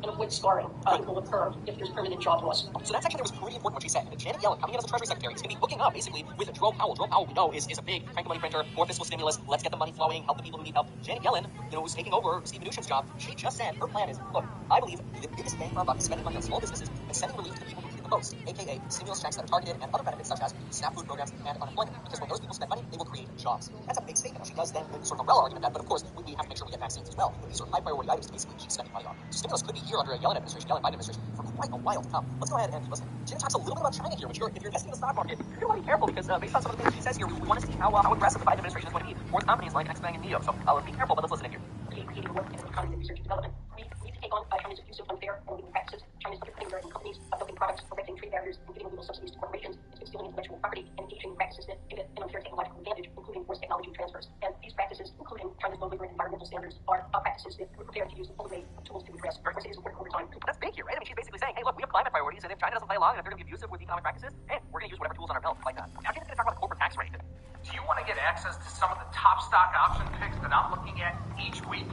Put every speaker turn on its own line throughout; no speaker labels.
and avoid scarring will occur if there's permanent job loss.
So that section there was pretty important what she said. Janet Yellen, coming in as the Treasury Secretary, is going to be hooking up basically with Jerome Powell. Jerome Powell, we know, is a big crank the money printer, more fiscal stimulus, let's get the money flowing, help the people who need help. Janet Yellen, who's taking over Steve Mnuchin's job, she just said her plan is, look, I believe the biggest bang for our buck is spending money on small businesses and sending relief to the people who need it the most, aka stimulus checks that are targeted and other benefits such as SNAP food programs and unemployment. Because when those people spend money, they will create jobs. That's a big statement. Now, she does then sort of umbrella argument that, but of course, we have to make sure we get vaccines as well. But these are high priority items to basically keep spending money on. So stimulus could be here under a Yellen administration, Yellen Biden administration, for quite a while to come. Let's go ahead and keep listening. Janet talks a little bit about China here, which if you're investing in the stock market, you're going to want to be careful because based on some of the things she says here, we want to see how aggressive the Biden administration is going to be towards companies like XBank and NEO. So be careful, but let's listen in here.
Creating work in economy and research and development. We need to take on China's abusive, unfair, and illegal practices. China's undercutting American companies, dumping products, erecting trade barriers, and giving illegal subsidies to corporations. It's been stealing intellectual property and engaging in practices that give it an unfair technological advantage, including forced technology transfers. And these practices, including China's low labor and environmental standards, are practices that we're prepared to use the full array of tools to address. Of course, it is important over time.
That's big here, right? I mean, she's basically saying, hey, look, we have climate priorities, and if China doesn't play along, and if they're going to be abusive with economic practices, hey, we're going to use whatever tools on our belt like that. Now, Janet's going to talk about the corporate tax rate.
Do you want to get access to some of the top stock option picks that I'm looking at each week?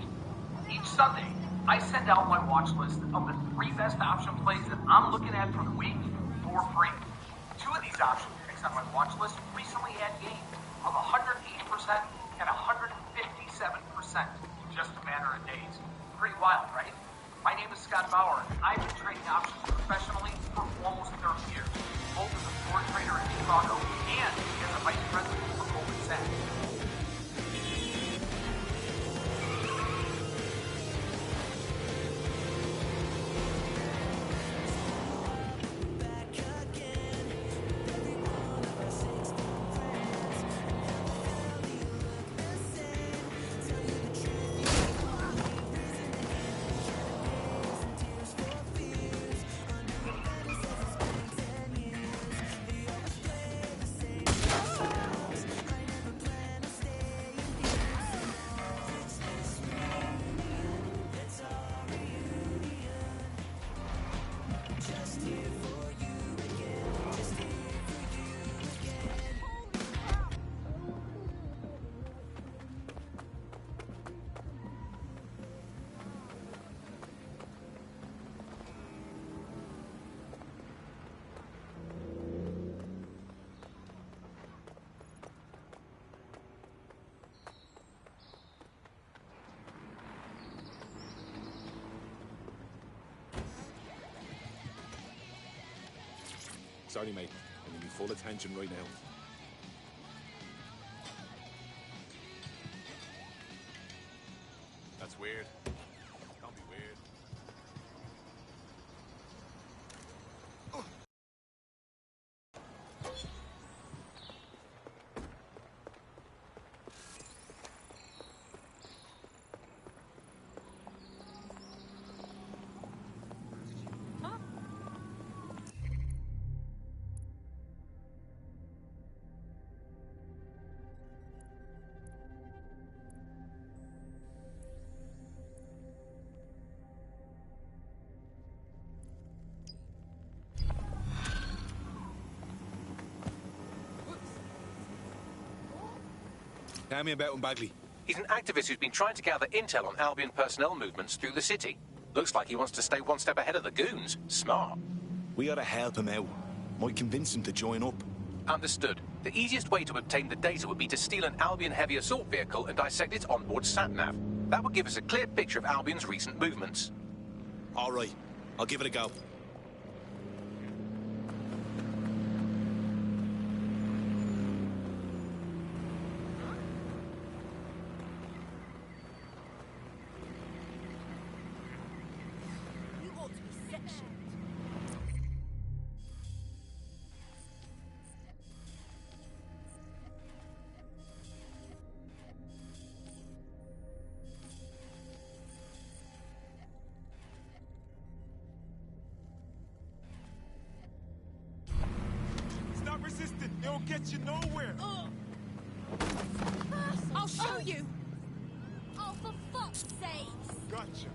Each Sunday, I send out my watch list of the 3 best option plays that I'm looking at for the week for free. 2 of these option picks on my watch list recently had gains of 180% and 157% in just a matter of days. Pretty wild, right? My name is Scott Bauer, and I've been trading options professionally for almost 30 years, both as a floor trader in Chicago and as a vice president for Goldman Sachs.
Sorry, mate. I'm gonna be full attention right now. That's weird. Can't be weird. Tell me about him, Bagley.
He's an activist who's been trying to gather intel on Albion personnel movements through the city. Looks like he wants to stay one step ahead of the goons. Smart.
We ought to help him out. Might convince him to join up.
Understood. The easiest way to obtain the data would be to steal an Albion heavy assault vehicle and dissect its onboard sat-nav. That would give us a clear picture of Albion's recent movements.
All right. I'll give it a go.
Resisting, it'll get you nowhere.
I'll show you. Oh, for fuck's sake.
Gotcha.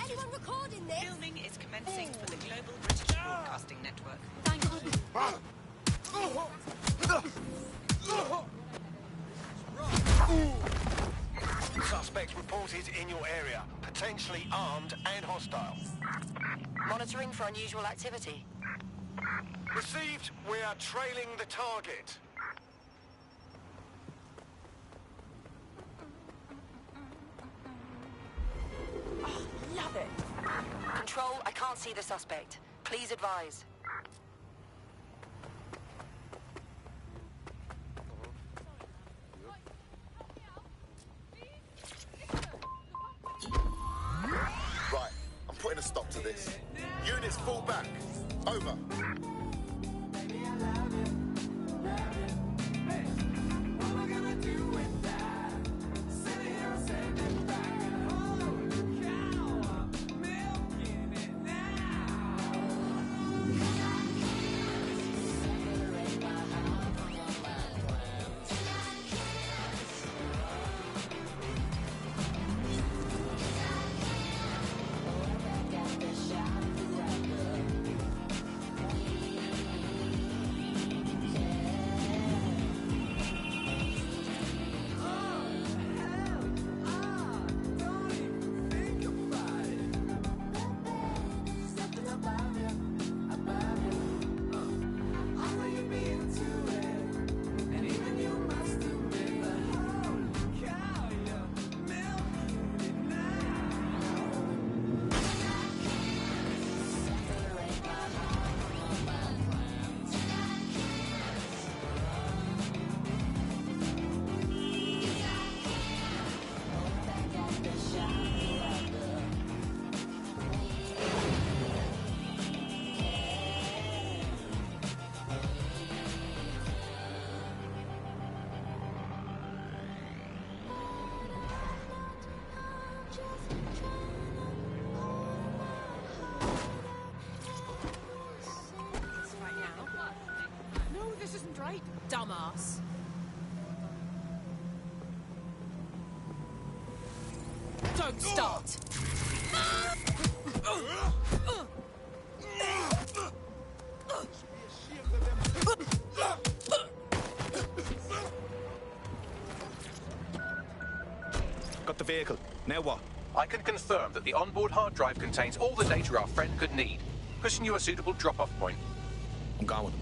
Anyone recording this?
Filming is commencing for the Global British Broadcasting Network.
Thank goodness.
Suspect spotted in your area, potentially armed and hostile.
Monitoring for unusual activity.
Received. We are trailing the target.
Love it. Control, I can't see the suspect. Please advise.
Right, I'm putting a stop to this. Units fall back. Over.
Right, dumbass. Don't start.
Got the vehicle. Now what?
I can confirm that the onboard hard drive contains all the data our friend could need, pushing you a suitable drop-off point.
I'm going.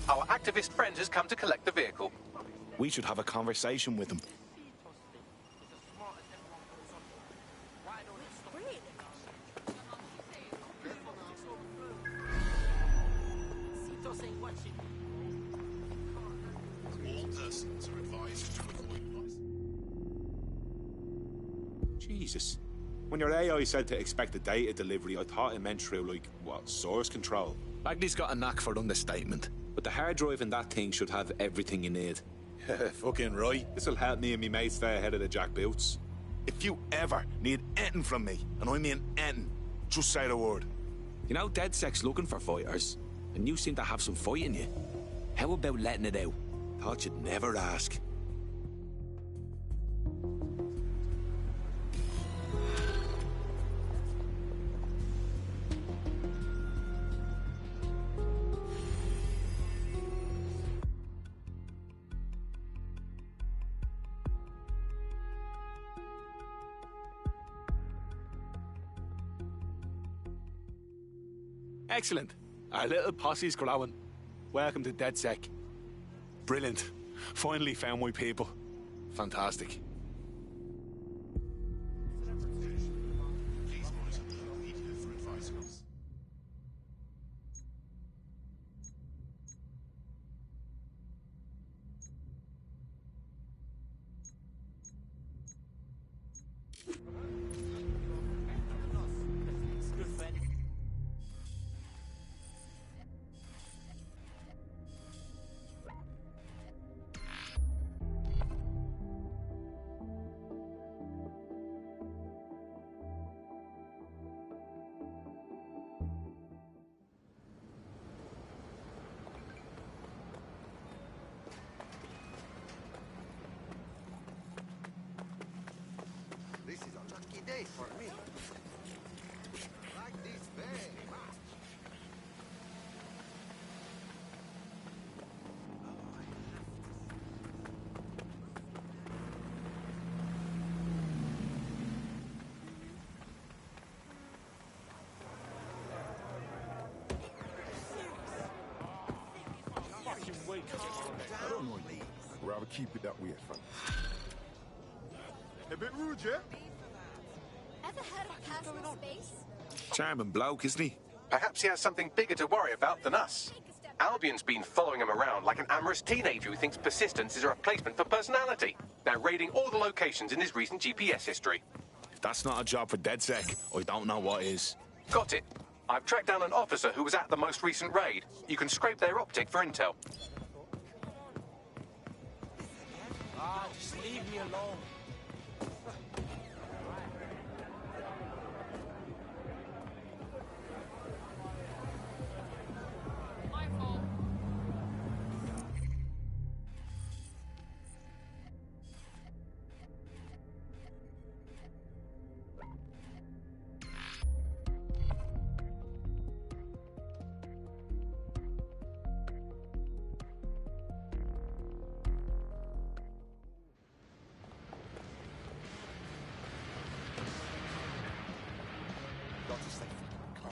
Our activist friend has come to collect the vehicle.
We should have a conversation with him. Jesus. When your AI said to expect a data delivery, I thought it meant through, like, what, source control? Bagley's got a knack for understatement. But the hard drive in that thing should have everything you need.
Fucking right.
This'll help me and me mates stay ahead of the jack boots.
If you ever need anything from me, and I mean anything, just say the word.
You know, DedSec's looking for fighters, and you seem to have some fight in you. How about letting it out? Thought you'd never ask. Excellent. Our little posse's growing. Welcome to DedSec. Brilliant. Finally found my people. Fantastic.
This is a lucky day for me. I like this very much.
I don't know you. Rather keep it that way, fam. A bit rude, yeah?
Ever heard of personal space?
Charming bloke, isn't he?
Perhaps he has something bigger to worry about than us. Albion's been following him around like an amorous teenager who thinks persistence is a replacement for personality. They're raiding all the locations in his recent GPS history.
If that's not a job for DedSec, I don't know what is.
Got it. I've tracked down an officer who was at the most recent raid. You can scrape their optic for intel.
Just leave me alone.
Got to stay calm.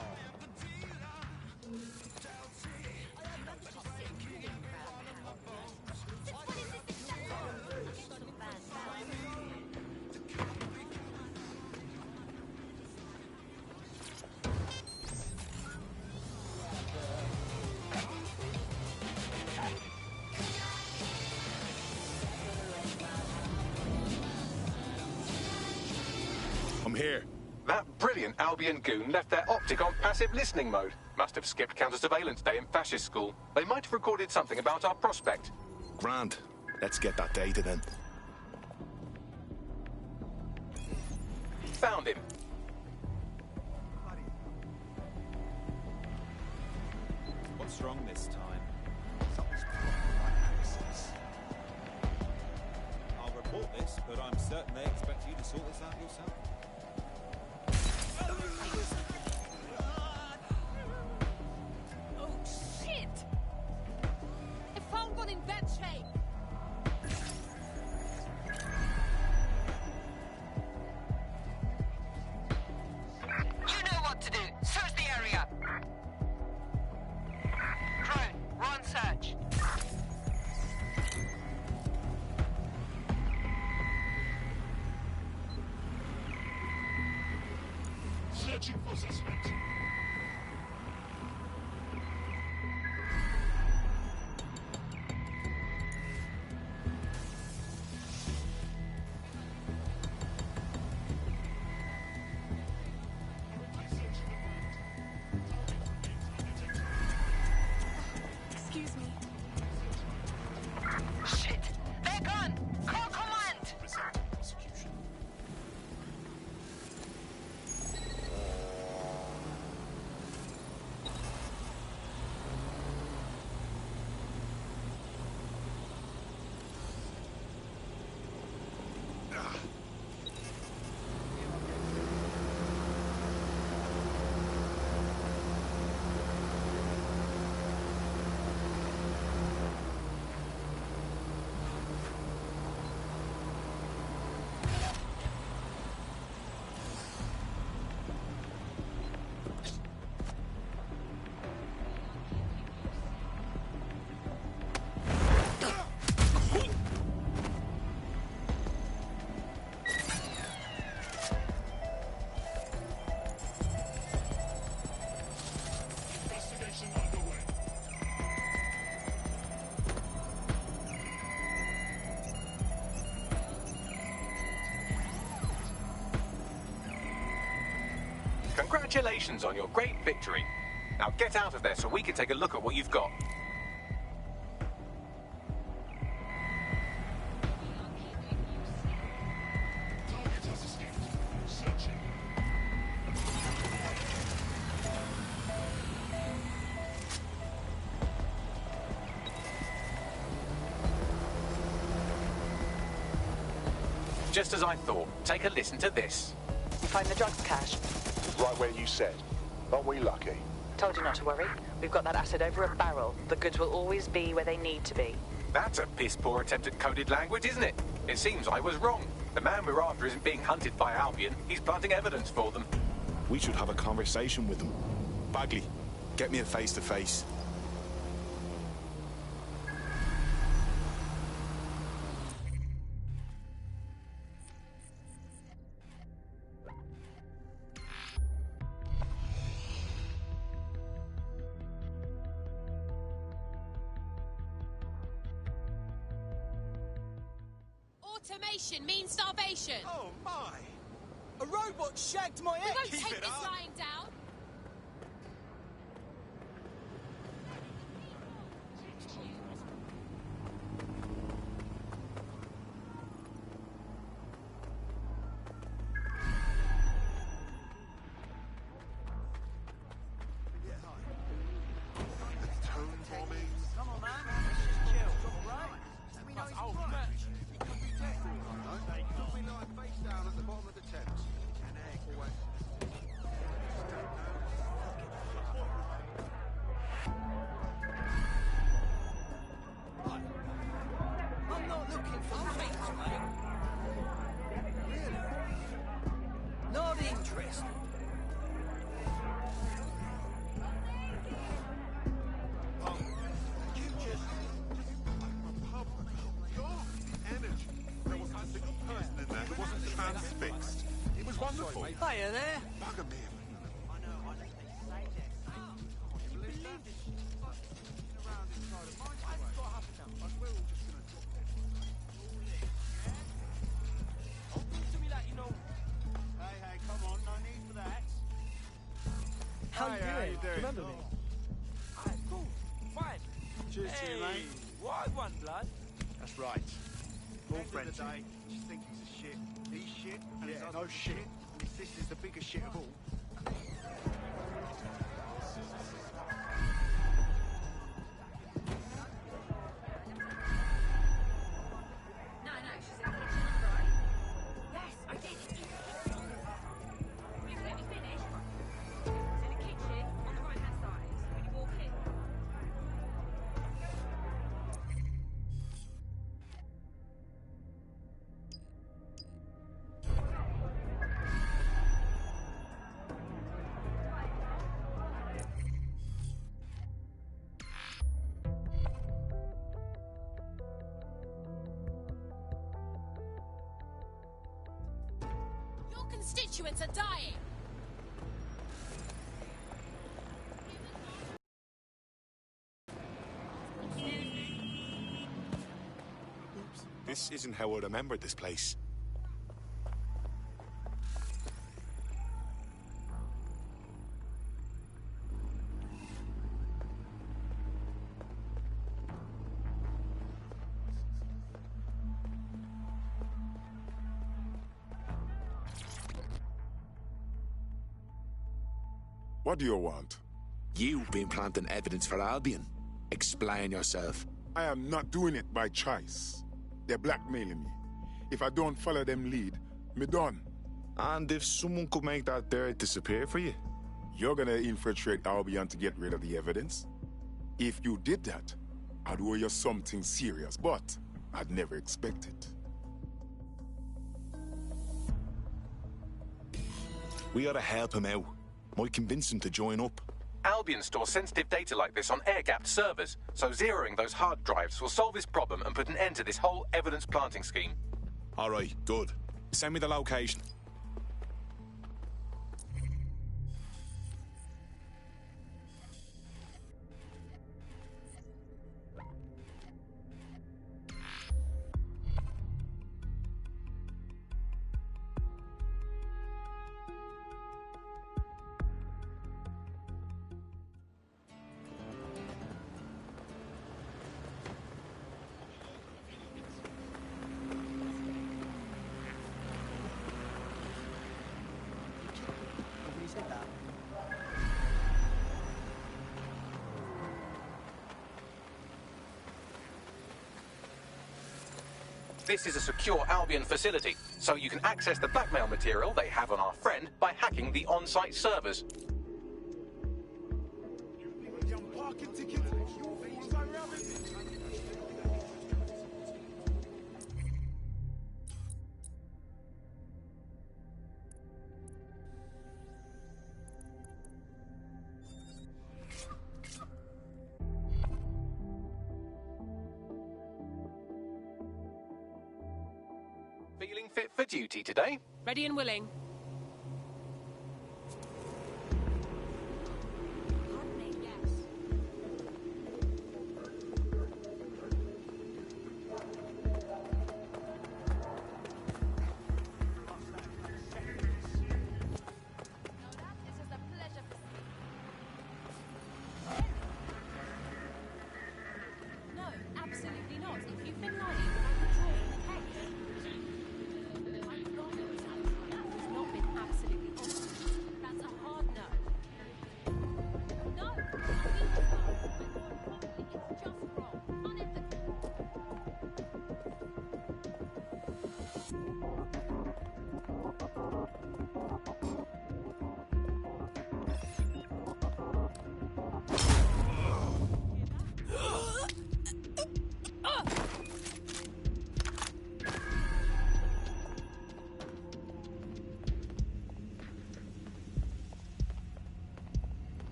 I'm here.
That brilliant Albion goon left their optic on passive listening mode. Must have skipped counter-surveillance day in fascist school. They might have recorded something about our prospect.
Grand. Let's get that data then.
Found him.
What's wrong this time?
Something's wrong with my access.
I'll report this, but I'm certain they expect you to sort this out yourself.
Oh, shit! I found one in bad shape.
You know what to do. Search the area. Drone, run search.
Searching for suspect.
Excuse me.
Shit! They're gone! Call command!
Prosecution.
Congratulations on your great victory. Now get out of there so we can take a look at what you've got. Just as I thought. Take a listen to this.
You find the drugs cache?
Right where you said. Aren't we lucky?
Told you not to worry. We've got that acid over a barrel. The goods will always be where they need to be.
That's a piss-poor attempt at coded language, isn't it? It seems I was wrong. The man we're after isn't being hunted by Albion. He's planting evidence for them.
We should have a conversation with them. Bagley, get me a face-to-face.
Automation means starvation.
Oh my! A robot shagged my
We
egg!
won't
Keep
take
it
this
up.
lying down.
Come on, man. Let's just chill. Right? Let me know he's right. He could be dead for all I know. He could be lying face down at the bottom of the Thames. An egg. Always.
I'm not looking for mates, mate. Really? Not interested.
You just... A pub. God, energy. There wasn't a single person in there who wasn't transfixed. It was wonderful.
Hiya there.
Bugger me.
I know, I just need to say that. Can't you believe this? Around inside of mine. What's got to happen now? Like, we're all just going to drop dead.
Don't talk to me like you know.
Hey, come on. No need for that.
How you doing?
doing?
Remember me? Alright, cool. Fine.
Cheers to you, mate.
What one, blood?
That's right. All friends. End of the day, just think he's a shit. He's shit, and his no shit. And his sister's the biggest shit of all.
No, she's in the kitchen, right? Yes, I did. You let me finish. It's in the kitchen on the right-hand side when you walk in. Your constituents are dying.
This isn't how I remembered this place.
What do you want?
You've been planting evidence for Albion. Explain yourself.
I am not doing it by choice. They're blackmailing me. If I don't follow them lead, me done.
And if someone could make that dirt disappear for you?
You're gonna infiltrate Albion to get rid of the evidence? If you did that, I'd owe you something serious, but I'd never expect it.
We gotta help him out. Might convince him to join up.
Albion stores sensitive data like this on air-gapped servers, so zeroing those hard drives will solve this problem and put an end to this whole evidence planting scheme.
All right, good. Send me the location.
This is a secure Albion facility, so you can access the blackmail material they have on our friend by hacking the on-site servers. Feeling fit for duty today?
Ready and willing.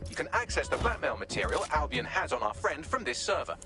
You can access the blackmail material Albion has on our friend from this server.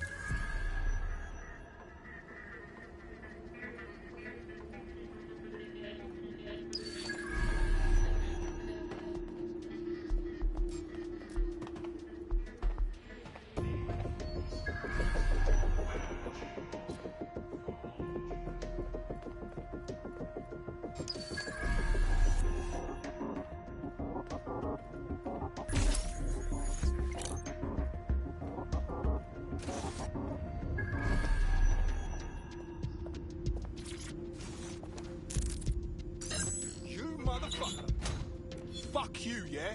Motherfucker. Fuck you, yeah?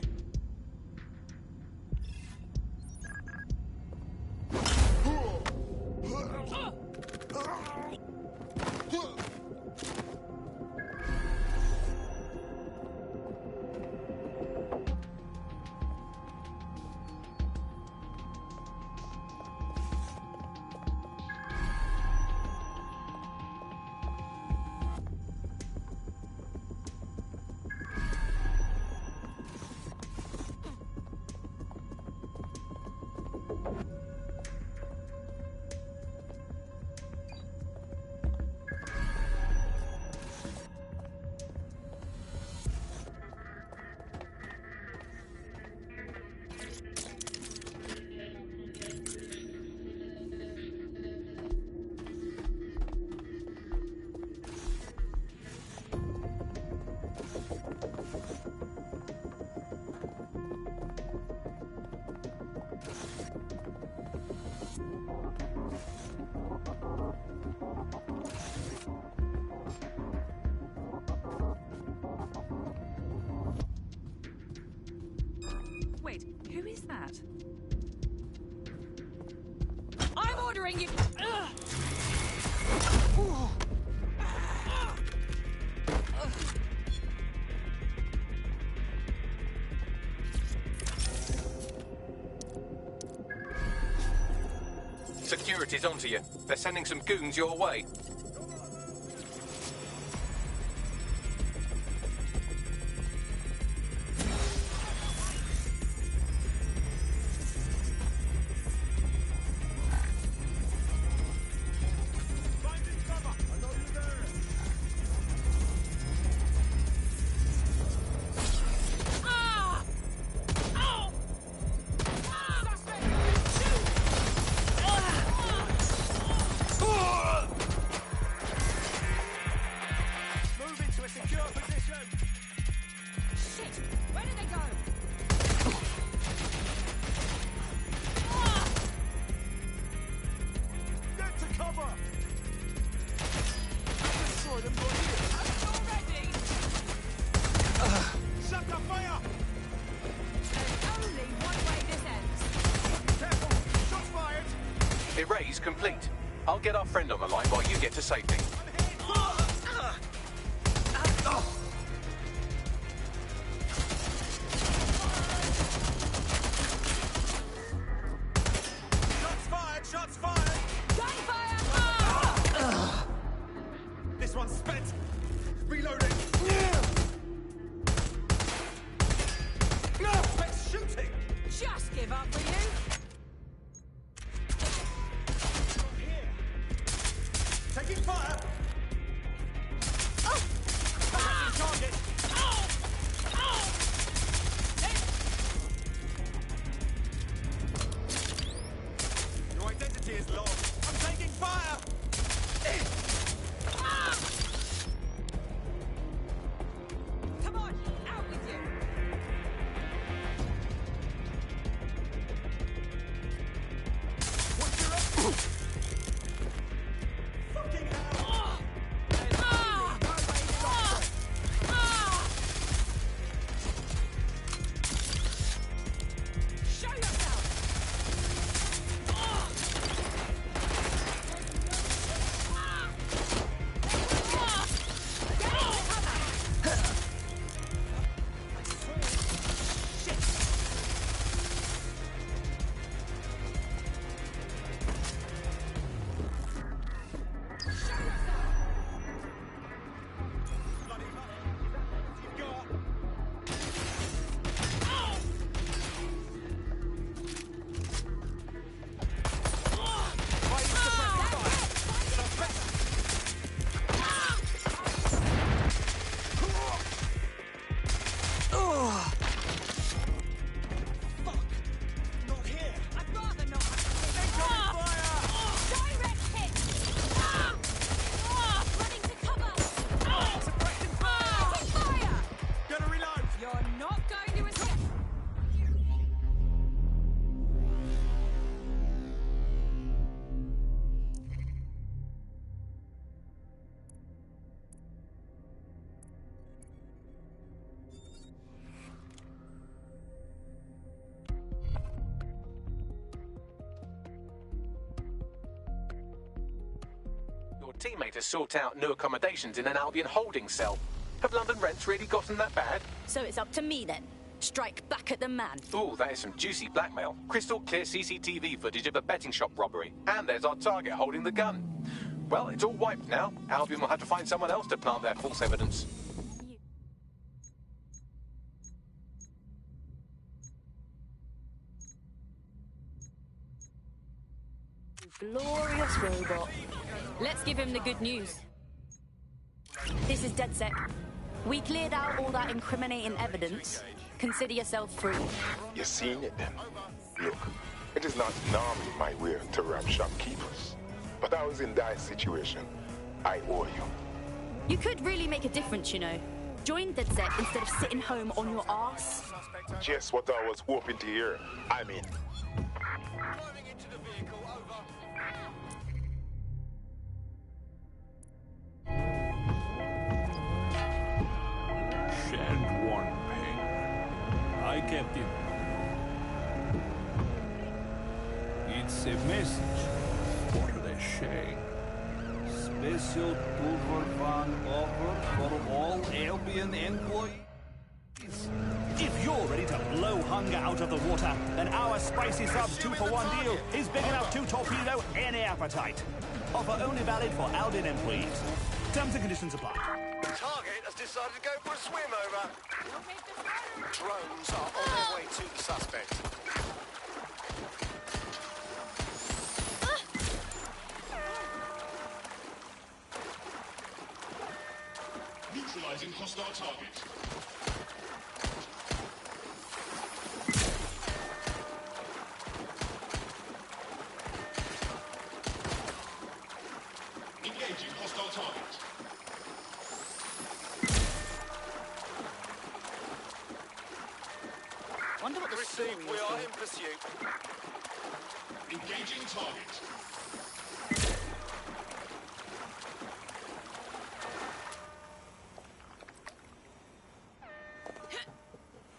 Wait, who is that? I'm ordering you.
Security's onto you. They're sending some goons your way.
Shit! Where did they go?
Get to cover! Destroy them, boy.
Already?
Shut the fire!
There's only one way this ends.
Careful! Shots fired!
Erase complete. I'll get our friend on the line while you get to safety.
Shots fired! Shots fired!
Gunfire!
This one's spent! Reloading! It's shooting!
Just give up, will you?
Taking fire! Target! Your identity is lost. I'm taking fire!
Come on, out with you.
What's your up? Fucking hell!
Show yourself!
Bloody hell! Is that what you've got? Not here!
I'd rather not. Direct hit! Running to cover!
Suppressing fire!
Taking fire!
Gonna reload!
You're not going to escape!
Your teammate has sought out new accommodations in an Albion holding cell. Have London rents really gotten that bad?
So it's up to me then. Strike back at the man.
Ooh, that is some juicy blackmail. Crystal clear CCTV footage of a betting shop robbery. And there's our target holding the gun. Well, it's all wiped now. Albion will have to find someone else to plant their false evidence.
Glorious robot. Let's give him the good news. This is DedSec. We cleared out all that incriminating evidence. Consider yourself free.
You seen it then? Look, it is not normally my way to rob shopkeepers. But I was in that situation. I owe you.
You could really make a difference, you know. Join DedSec instead of sitting home on your ass.
Just what I was hoping to hear. I'm in.
Climbing into the vehicle, over.
Send one ping. I kept it. It's a message. What are they saying? Special Pulver offer for all Albion employees. If you're ready to blow hunger out of the water, then our spicy subs 2-for-1 deal is big enough to torpedo any appetite. Offer only valid for Albion employees. Terms and conditions apply.
Target has decided to go for a swim, over. Drones are on their way to the suspect.
Neutralizing hostile target. Engaging hostile target.
Received. We are in pursuit.
Engaging target.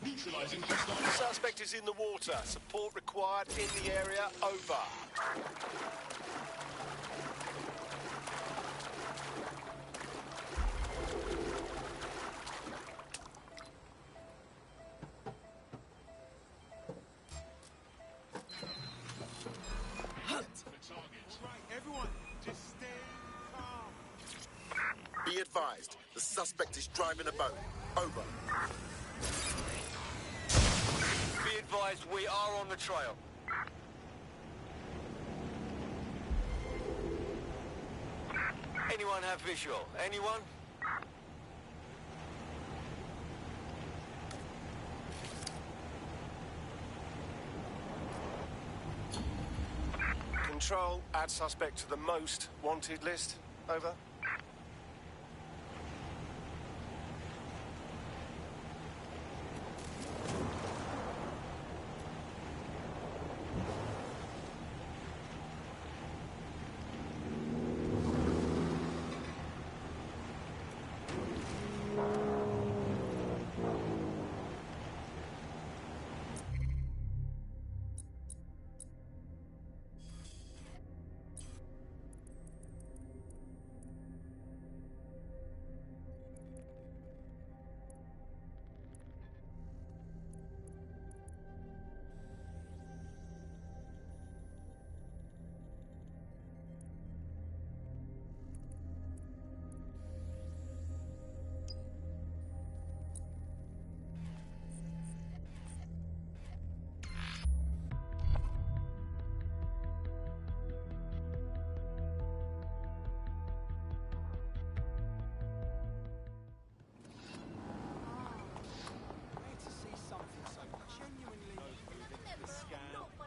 Neutralizing hostile.
Suspect is in the water. Support required in the area. Over.
Everyone, just stay calm.
Be advised, the suspect is driving a boat. Over.
Be advised, we are on the trail. Anyone have visual? Anyone? Control, add suspect to the most wanted list. Over.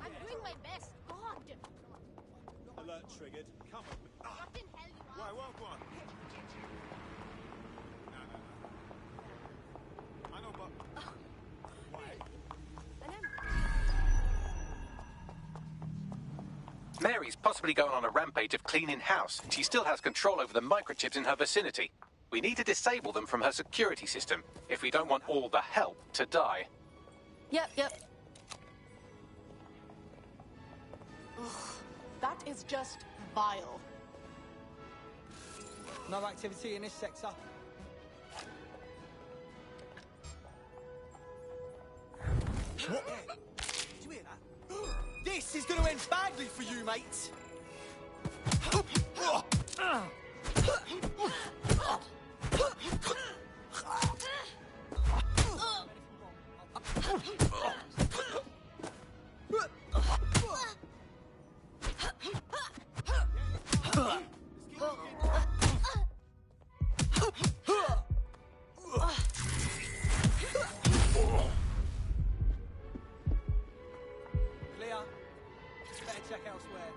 I'm doing my best. God.
Alert triggered. Come on.
What in hell you are?
Why, what, go on. No. I know, but... Why?
Mary's possibly going on a rampage of cleaning house, and she still has control over the microchips in her vicinity. We need to disable them from her security system if we don't want all the help to die.
Yep.
Ugh, that is just vile.
No activity in this sector. What? Did you hear that? This is going to end badly for you, mate. Clear. Better check elsewhere.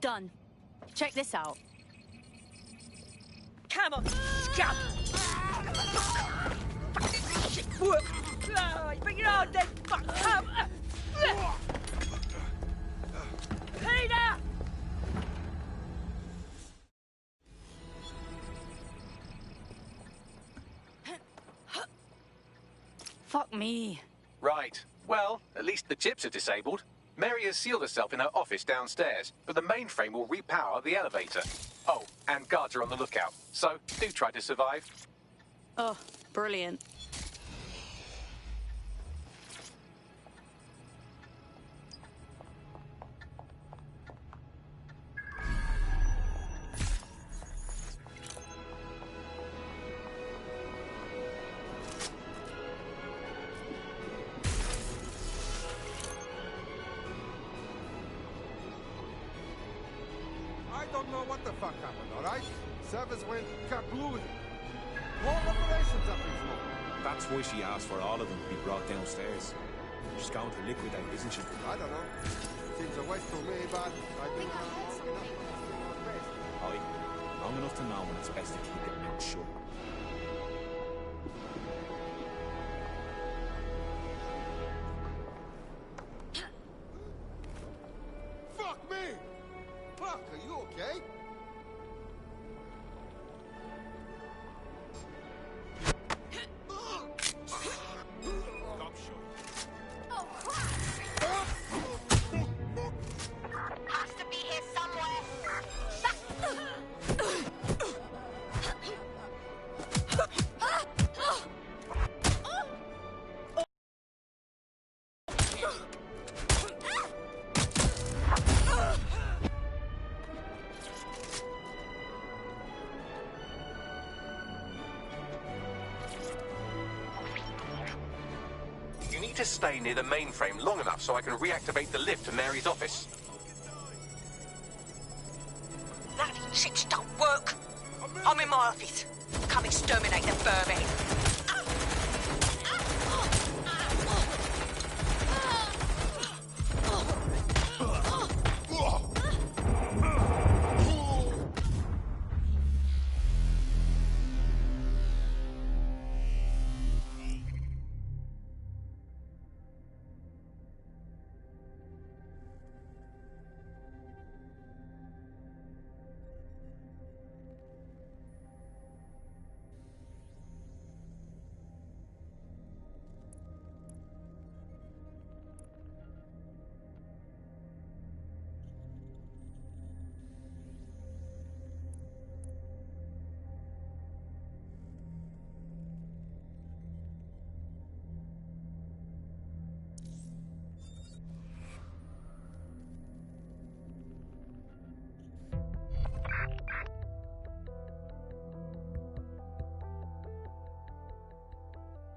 Done. Check this out.
Come on, scum! Fucking shit work! Bring it on then, fuck! Come! Peter!
Fuck me.
Right. Well, at least the chips are disabled. Mary has sealed herself in her office downstairs, but the mainframe will repower the elevator. Oh, and guards are on the lookout, so do try to survive.
Oh, brilliant.
I don't know what the fuck happened, alright? Servers went kablooey. Whole operations up in smoke.
That's why she asked for all of them to be brought downstairs. She's going to liquidate, isn't she?
I don't know. Seems a waste to me, but I think
Aye. Long enough to know when it's best to keep your mouth shut.
Fuck me! Fuck, are you okay?
Has to be here somewhere.
You need to stay near the mainframe long enough so I can reactivate the lift to Mary's office.
Bloody shit don't work. I'm in my office. Come exterminate the vermin.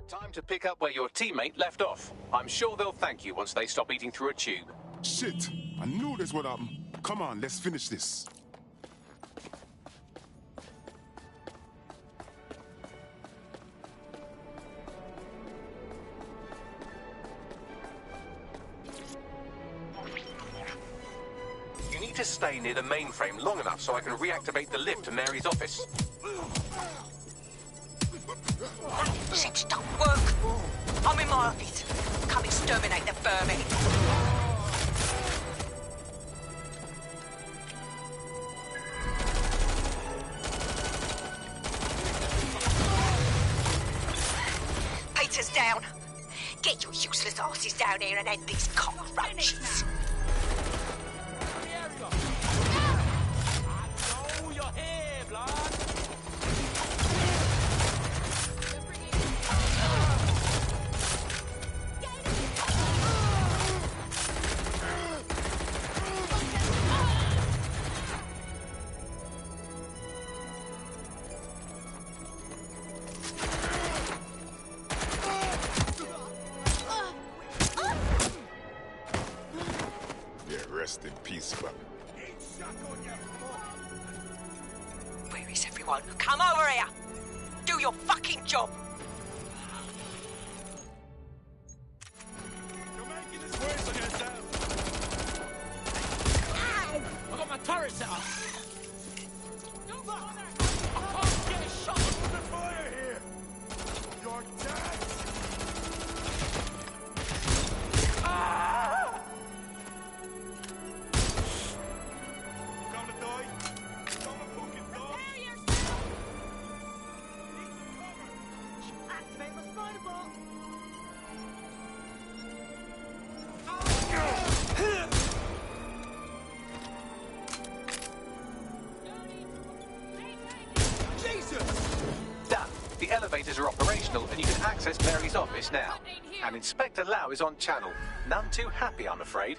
Time to pick up where your teammate left off. I'm sure they'll thank you once they stop eating through a tube.
Shit! I knew this would happen. Come on, let's finish this.
You need to stay near the mainframe long enough so I can reactivate the lift to Mary's office.
Shit don't work. I'm in my office. Come exterminate the vermin. Peter's down. Get your useless asses down here and end these cockroaches.
Rest in peace, fuck.
Where is everyone? Come over here! Do your fucking job!
I got my turret!
Where is that?
You're dead! Gonna die? Gonna fucking die?
Activate my spider bot.
Done. The elevators are operational and you can access Mary's office now. And Inspector Lau is on channel. None too happy, I'm afraid.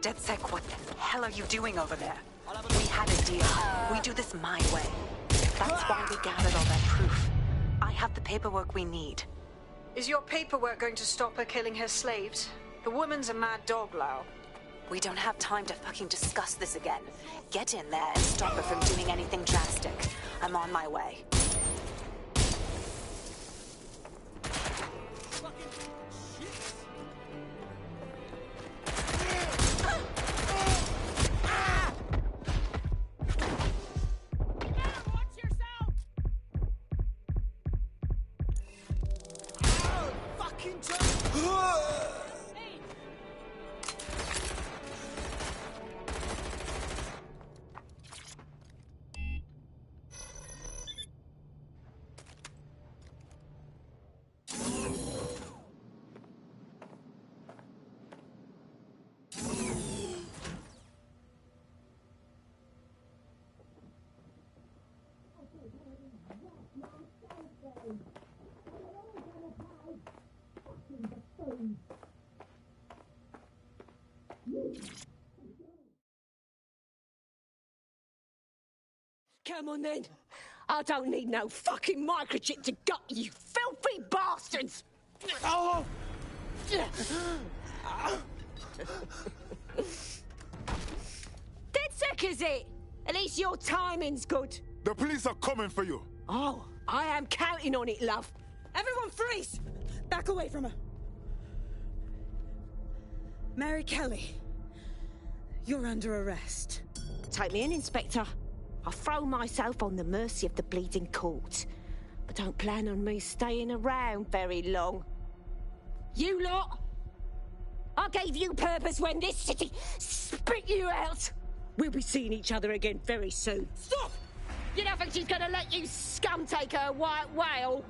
DedSec, what the hell are you doing over there? We had a deal. We do this my way. That's why we gathered all that proof. I have the paperwork we need.
Is your paperwork going to stop her killing her slaves? The woman's a mad dog, Lau.
We don't have time to fucking discuss this again. Get in there and stop her from doing anything drastic. I'm on my way.
Come on then. I don't need no fucking microchip to gut you filthy bastards! Oh! DedSec, is it? At least your timing's good.
The police are coming for you.
Oh, I am counting on it, love. Everyone freeze! Back away from her. Mary Kelly, you're under arrest. Take me in, Inspector. I'll throw myself on the mercy of the bleeding court. But don't plan on me staying around very long. You lot! I gave you purpose when this city spit you out! We'll be seeing each other again very soon. Stop! You don't think she's gonna let you scum take her white whale?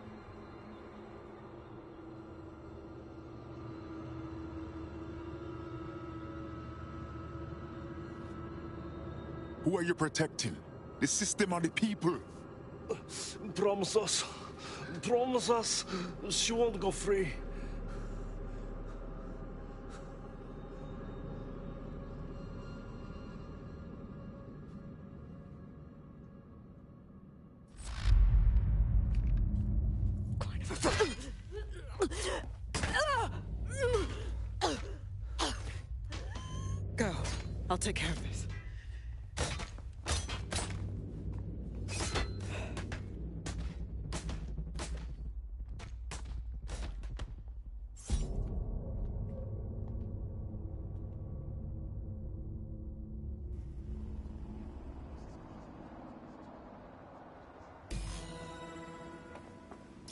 Who are you protecting? The system or the people?
Promise us. Promise us she won't go free.
Go. I'll take care of this.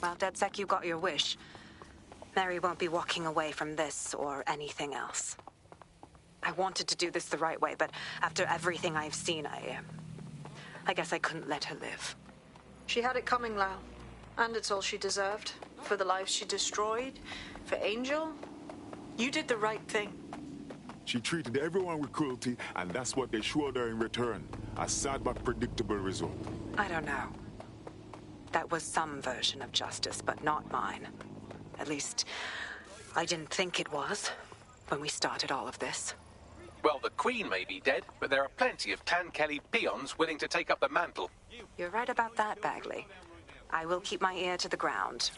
Well, DedSec, you got your wish. Mary won't be walking away from this or anything else. I wanted to do this the right way, but after everything I've seen, I guess I couldn't let her live.
She had it coming, Lau. And it's all she deserved. For the lives she destroyed, for Angel. You did the right thing.
She treated everyone with cruelty, and that's what they showed her in return. A sad but predictable result.
I don't know. That was some version of justice, but not mine. At least, I didn't think it was when we started all of this.
Well, the Queen may be dead, but there are plenty of Clan Kelly peons willing to take up the mantle.
You're right about that, Bagley. I will keep my ear to the ground.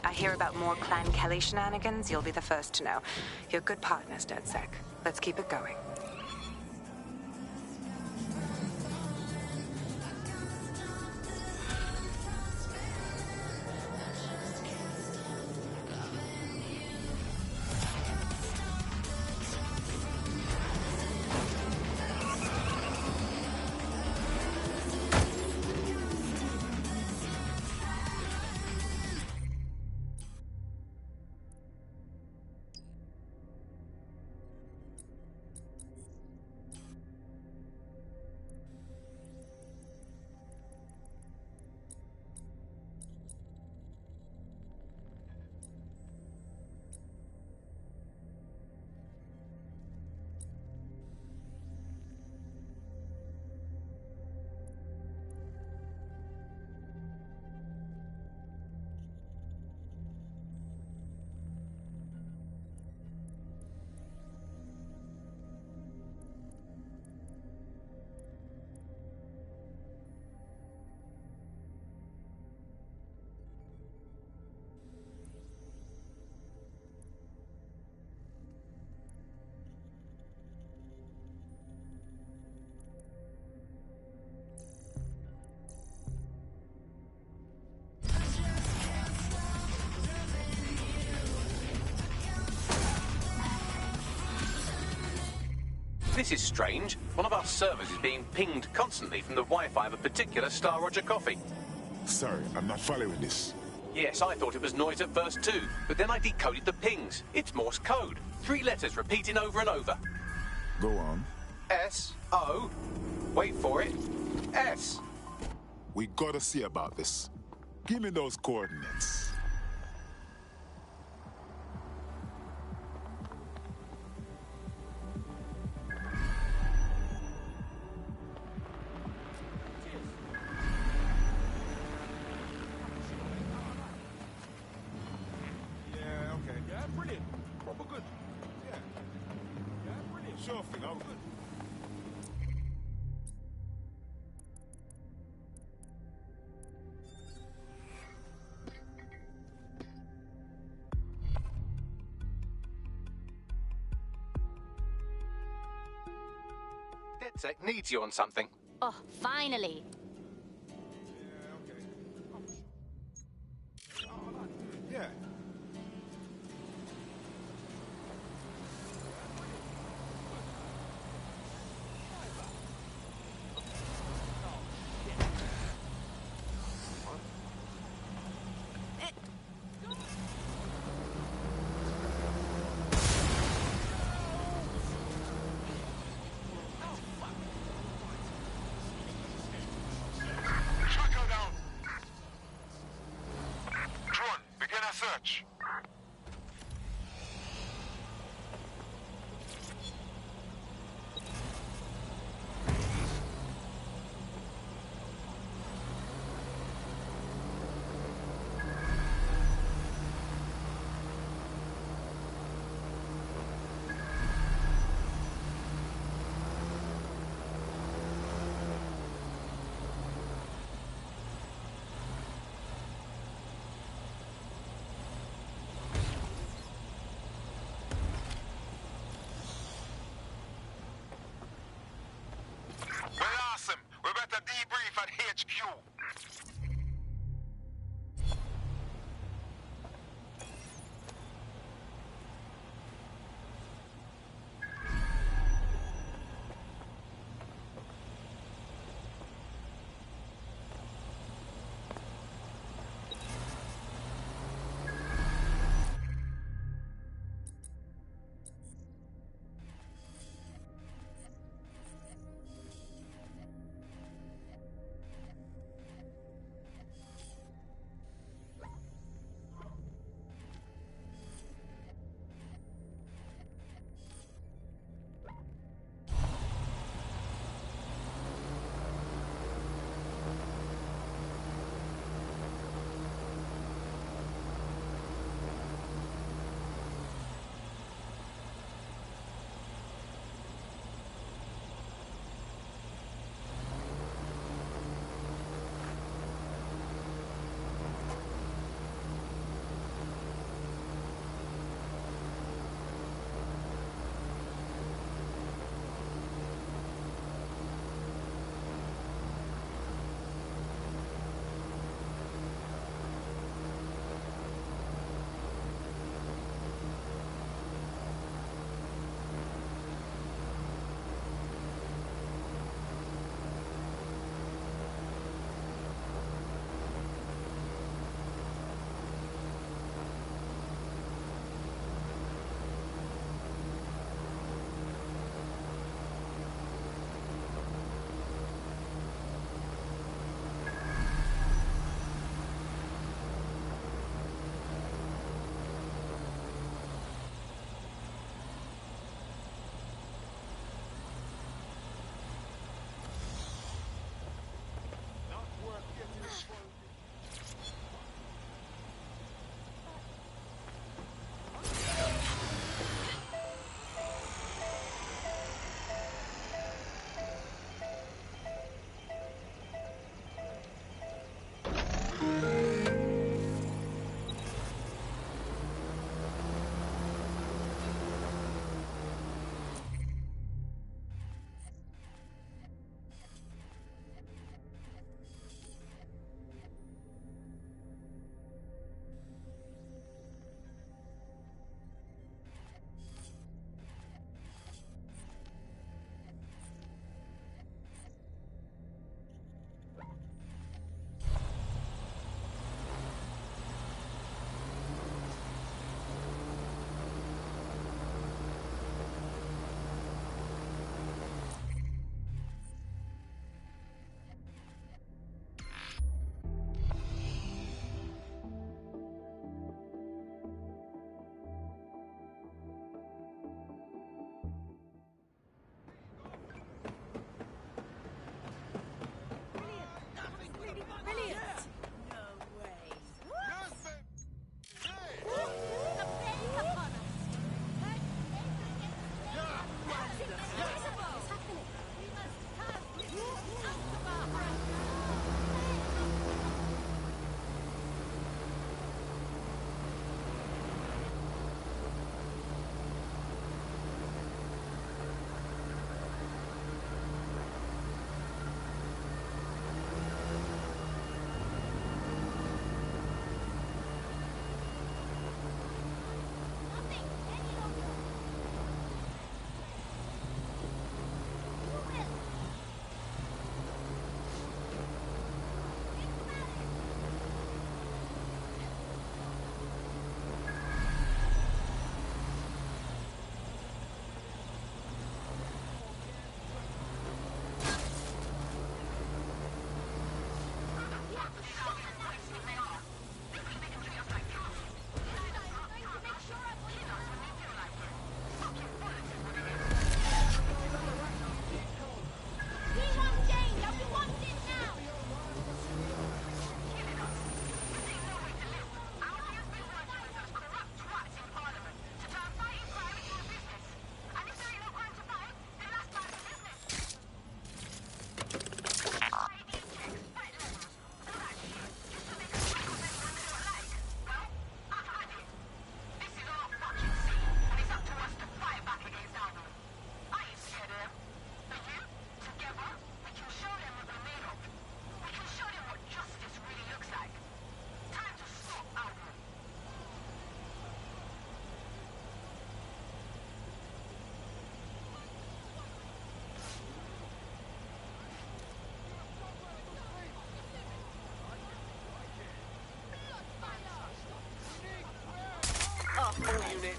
I hear about more Clan Kelly shenanigans, you'll be the first to know. You're good partners, DedSec. Let's keep it going.
This is strange. One of our servers is being pinged constantly from the Wi-Fi of a particular Star Roger coffee.
Sorry, I'm not following this.
Yes, I thought it was noise at first too, but then I decoded the pings. It's Morse code. 3 letters repeating over and over.
Go on.
S-O. Wait for it. S.
We gotta see about this. Give me those coordinates.
Yeah, okay. Yeah, brilliant. Proper good. Yeah. Yeah, brilliant.
Sure thing, I'm good.
DedSec needs you on something.
Oh, finally.
Yeah.
Tracker down. Drone, begin a search.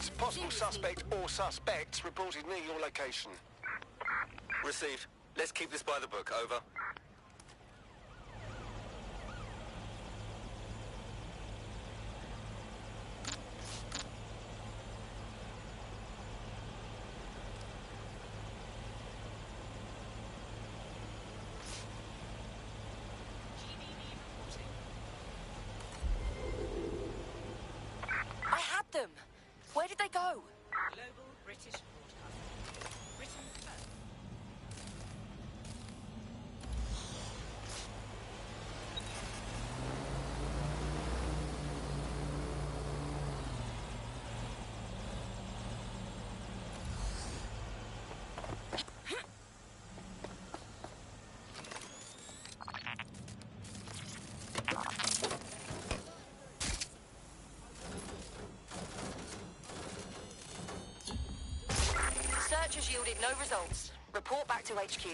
Ghosts. Possible suspect or suspects reported near your location.
Received. Let's keep this by the book. Over.
I had them. Where did they go?
Global British Broadcasting. Britain first.
Search has yielded no results. Report back to HQ.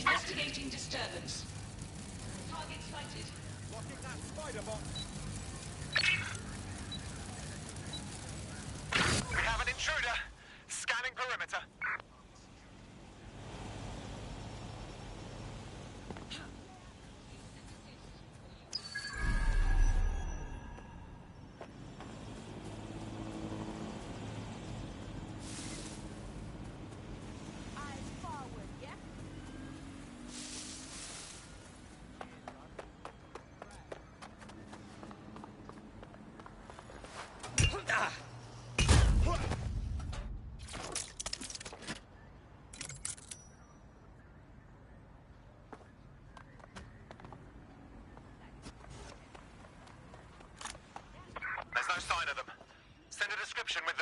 Investigating disturbance. Target sighted.
Locking that spider box.
We have an intruder. Scanning perimeter.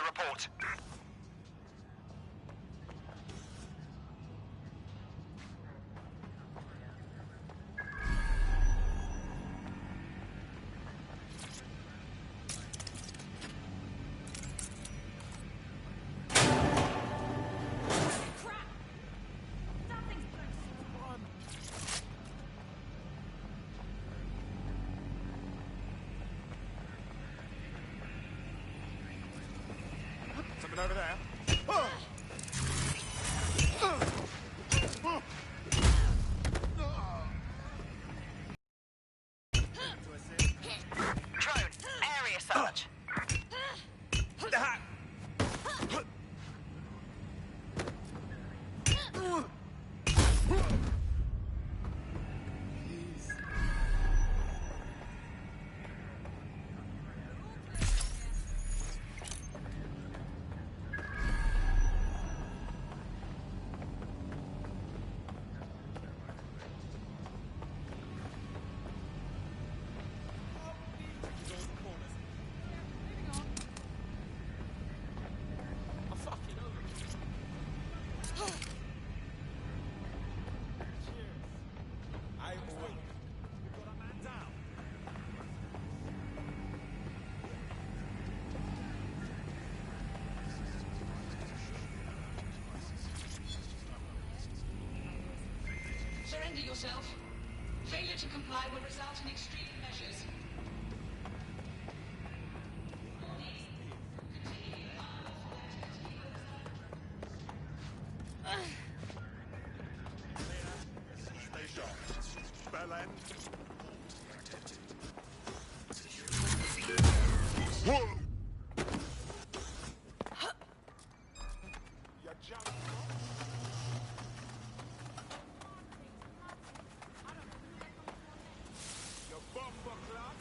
report.
Something over there.
Drone, area search.
Surrender yourself. Failure to comply will result in extreme measures.
Stay sharp. Bell end. Whoa! You're jumping. Your bumper clock.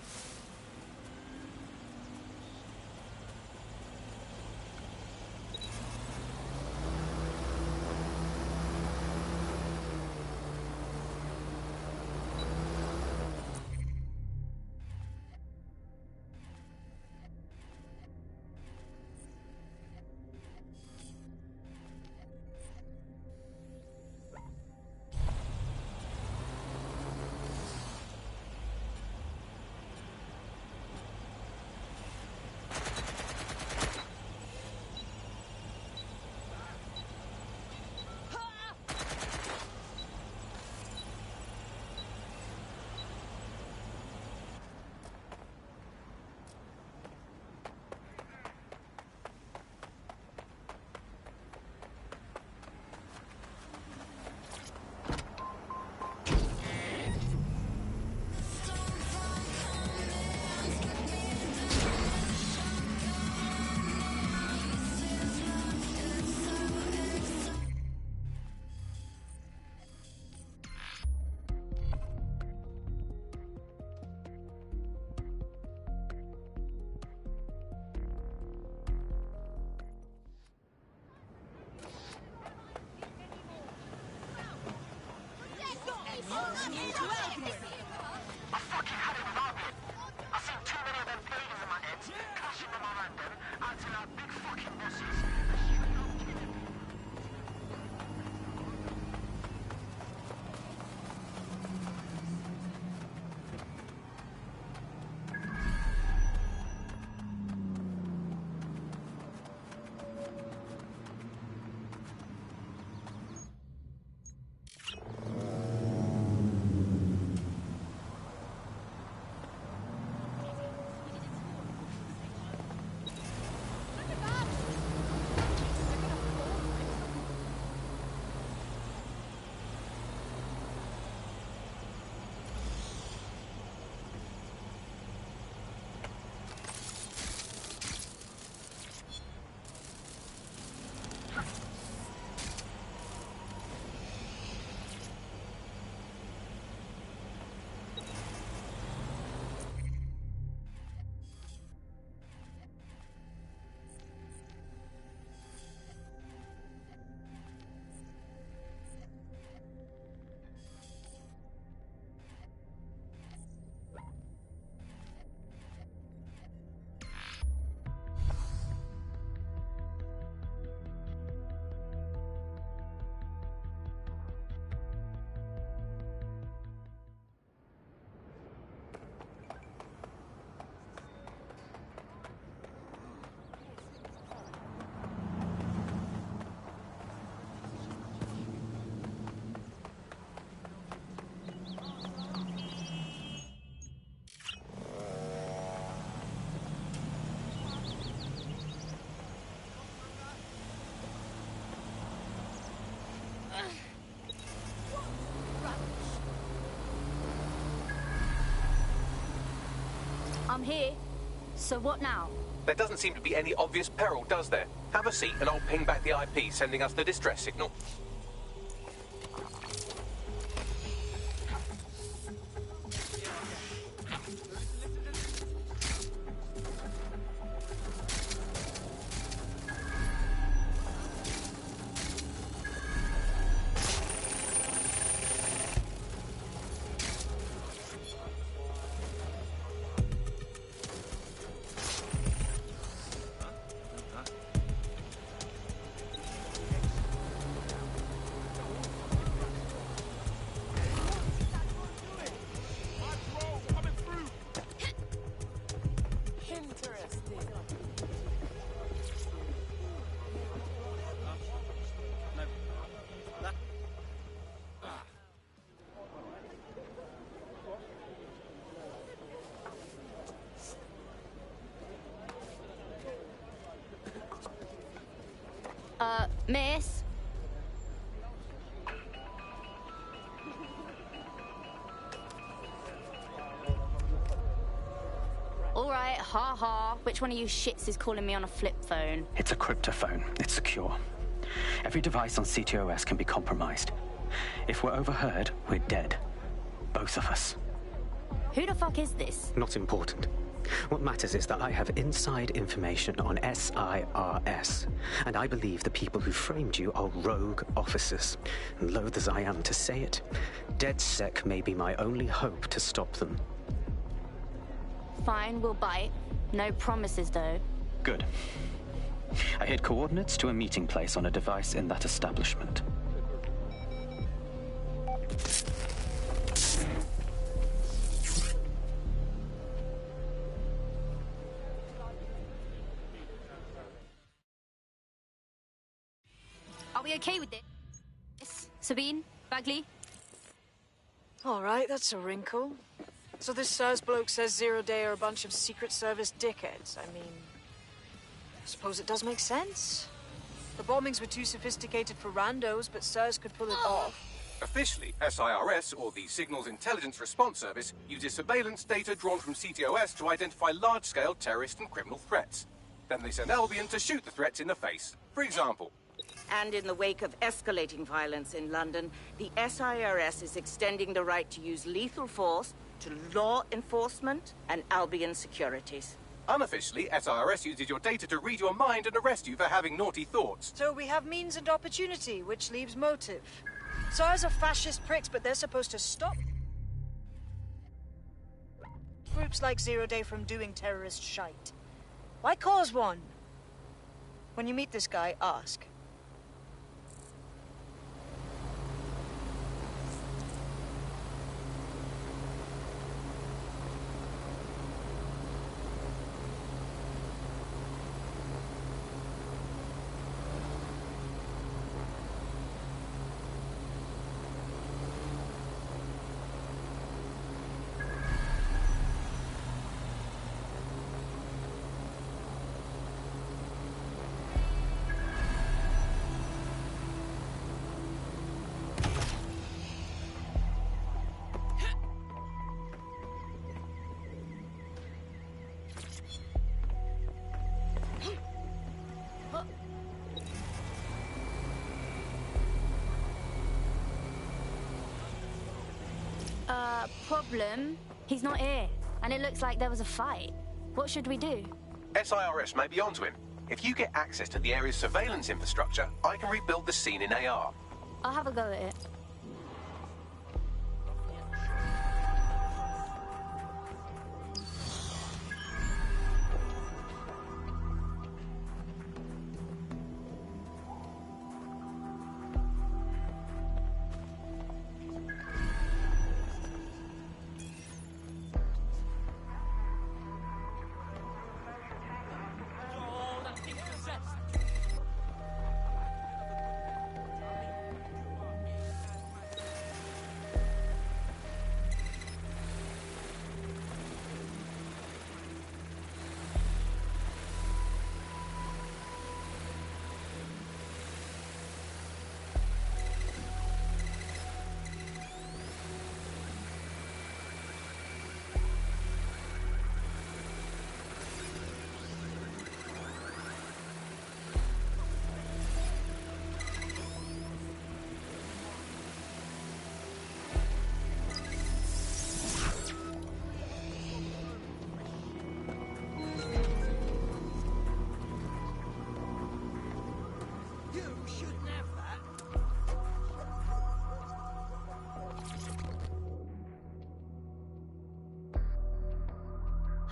I fucking had it with Albion. I've seen too many of them faders in my ends, clashing them on random, acting like big fucking bosses, and straight up killing me.
I'm here. So what now?
There doesn't seem to be any obvious peril, does there? Have a seat and I'll ping back the IP sending us the distress signal.
Miss? All right, ha ha. Which one of you shits is calling me on a flip phone?
It's a cryptophone. It's secure. Every device on CTOS can be compromised. If we're overheard, we're dead. Both of us.
Who the fuck is this?
Not important. What matters is that I have inside information on SIRS, and I believe the people who framed you are rogue officers. And loath as I am to say it, DedSec may be my only hope to stop them.
Fine, we'll bite. No promises, though.
Good. I hid coordinates to a meeting place on a device in that establishment.
Are we okay with this? Sabine? Bagley?
All right, that's a wrinkle. So this SARS bloke says Zero Day are a bunch of Secret Service dickheads. I mean, I suppose it does make sense. The bombings were too sophisticated for randos, but SARS could pull it off.
Officially, SIRS, or the Signals Intelligence Response Service, uses surveillance data drawn from CTOS to identify large-scale terrorist and criminal threats. Then they send Albion to shoot the threats in the face. For example,
And in the wake of escalating violence in London, the SIRS is extending the right to use lethal force to law enforcement and Albion securities.
unofficially, SIRS uses your data to read your mind and arrest you for having naughty thoughts.
So we have means and opportunity, which leaves motive. SARS are fascist pricks, but they're supposed to stop groups like Zero Day from doing terrorist shite. Why cause one? When you meet this guy, ask.
Problem? He's not here. And it looks like there was a fight. What should we do?
SIRS may be onto him. If you get access to the area's surveillance infrastructure, I can rebuild the scene in AR.
I'll have a go at it.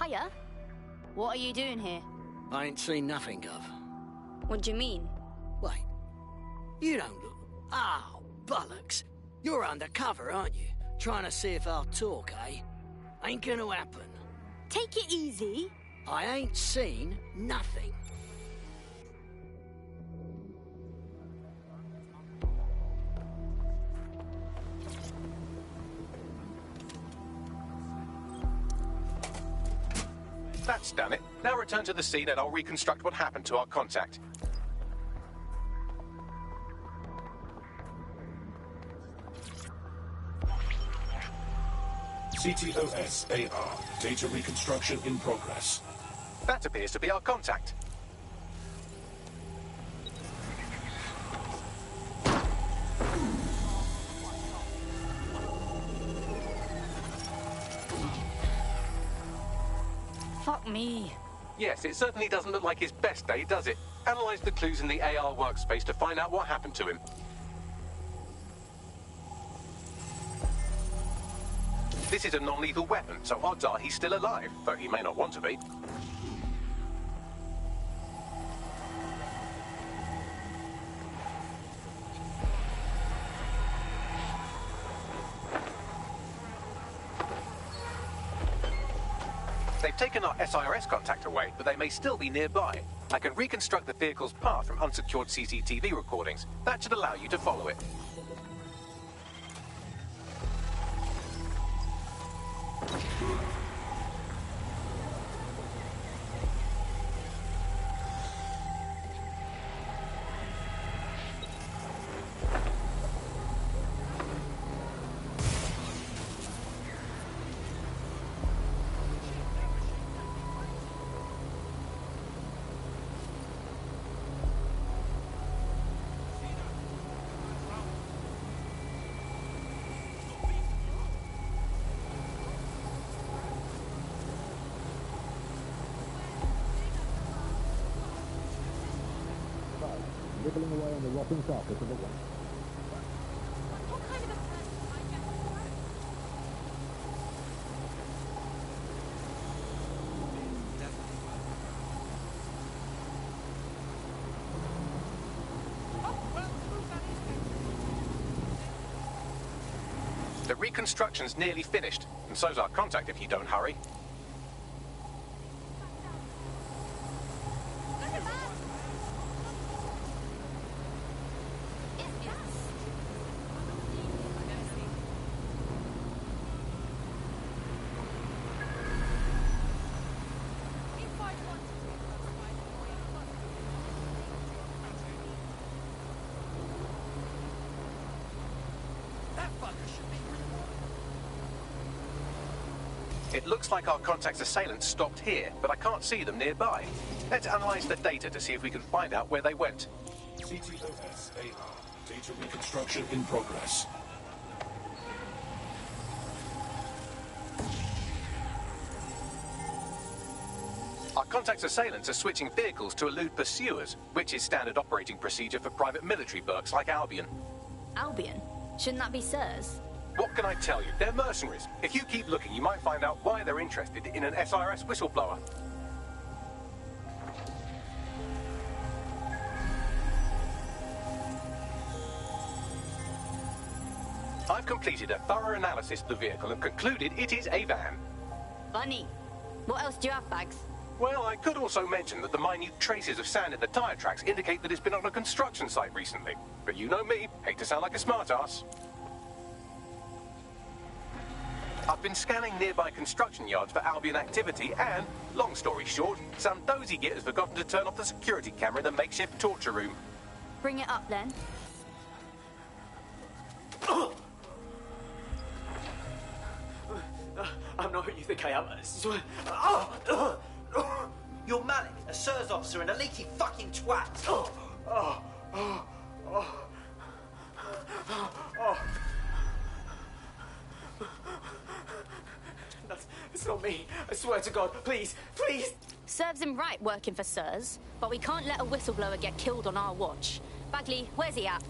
Hiya? What are you doing here?
I ain't seen nothing, Gov.
What do you mean?
Wait. You don't look... Oh, bollocks. You're undercover, aren't you? Trying to see if I'll talk, eh? Ain't gonna happen.
Take it easy.
I ain't seen nothing.
That's done it. Now return to the scene and I'll reconstruct what happened to our contact.
CTOS AR. Data reconstruction in progress.
That appears to be our contact.
Fuck me.
Yes, it certainly doesn't look like his best day, does it? Analyze the clues in the AR workspace to find out what happened to him. This is a non-lethal weapon, so odds are he's still alive, though he may not want to be. They've taken our SIRS contact away, but they may still be nearby. I can reconstruct the vehicle's path from unsecured CCTV recordings. That should allow you to follow it.
Nibbling away on the rotting carcass of a one.
The reconstruction's nearly finished, and so's our contact if you don't hurry. It looks like our contact's assailants stopped here, but I can't see them nearby. Let's analyze the data to see if we can find out where they went.
CTOS AR. Data reconstruction in progress.
Our contact's assailants are switching vehicles to elude pursuers, which is standard operating procedure for private military burks like Albion.
Albion? Shouldn't that be SIRS?
What can I tell you? They're mercenaries. If you keep looking, you might find out why they're interested in an SIRS whistleblower. I've completed a thorough analysis of the vehicle and concluded it is a van.
Funny. What else do you have, Bags?
Well, I could also mention that the minute traces of sand in the tyre tracks indicate that it's been on a construction site recently. But you know me, hate to sound like a smartass. I've been scanning nearby construction yards for Albion activity and, long story short, some dozy git has forgotten to turn off the security camera in the makeshift torture room.
Bring it up then.
I'm not who you think I am. I swear. You're Malik, a SIRS officer and a leaky fucking twat. It's not me. I swear to God. Please, please.
Serves him right working for SIRS, but we can't let a whistleblower get killed on our watch. Bagley, where's he at?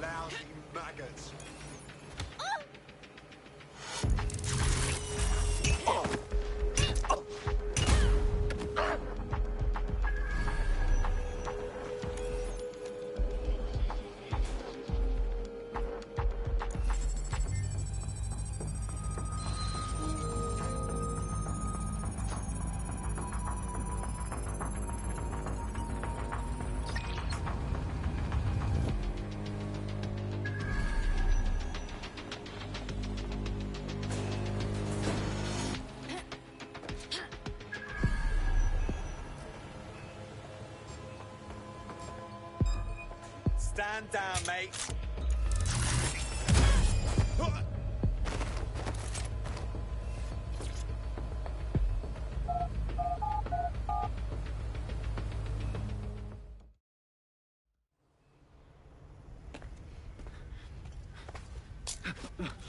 Lousy maggots.
Stand down, mate.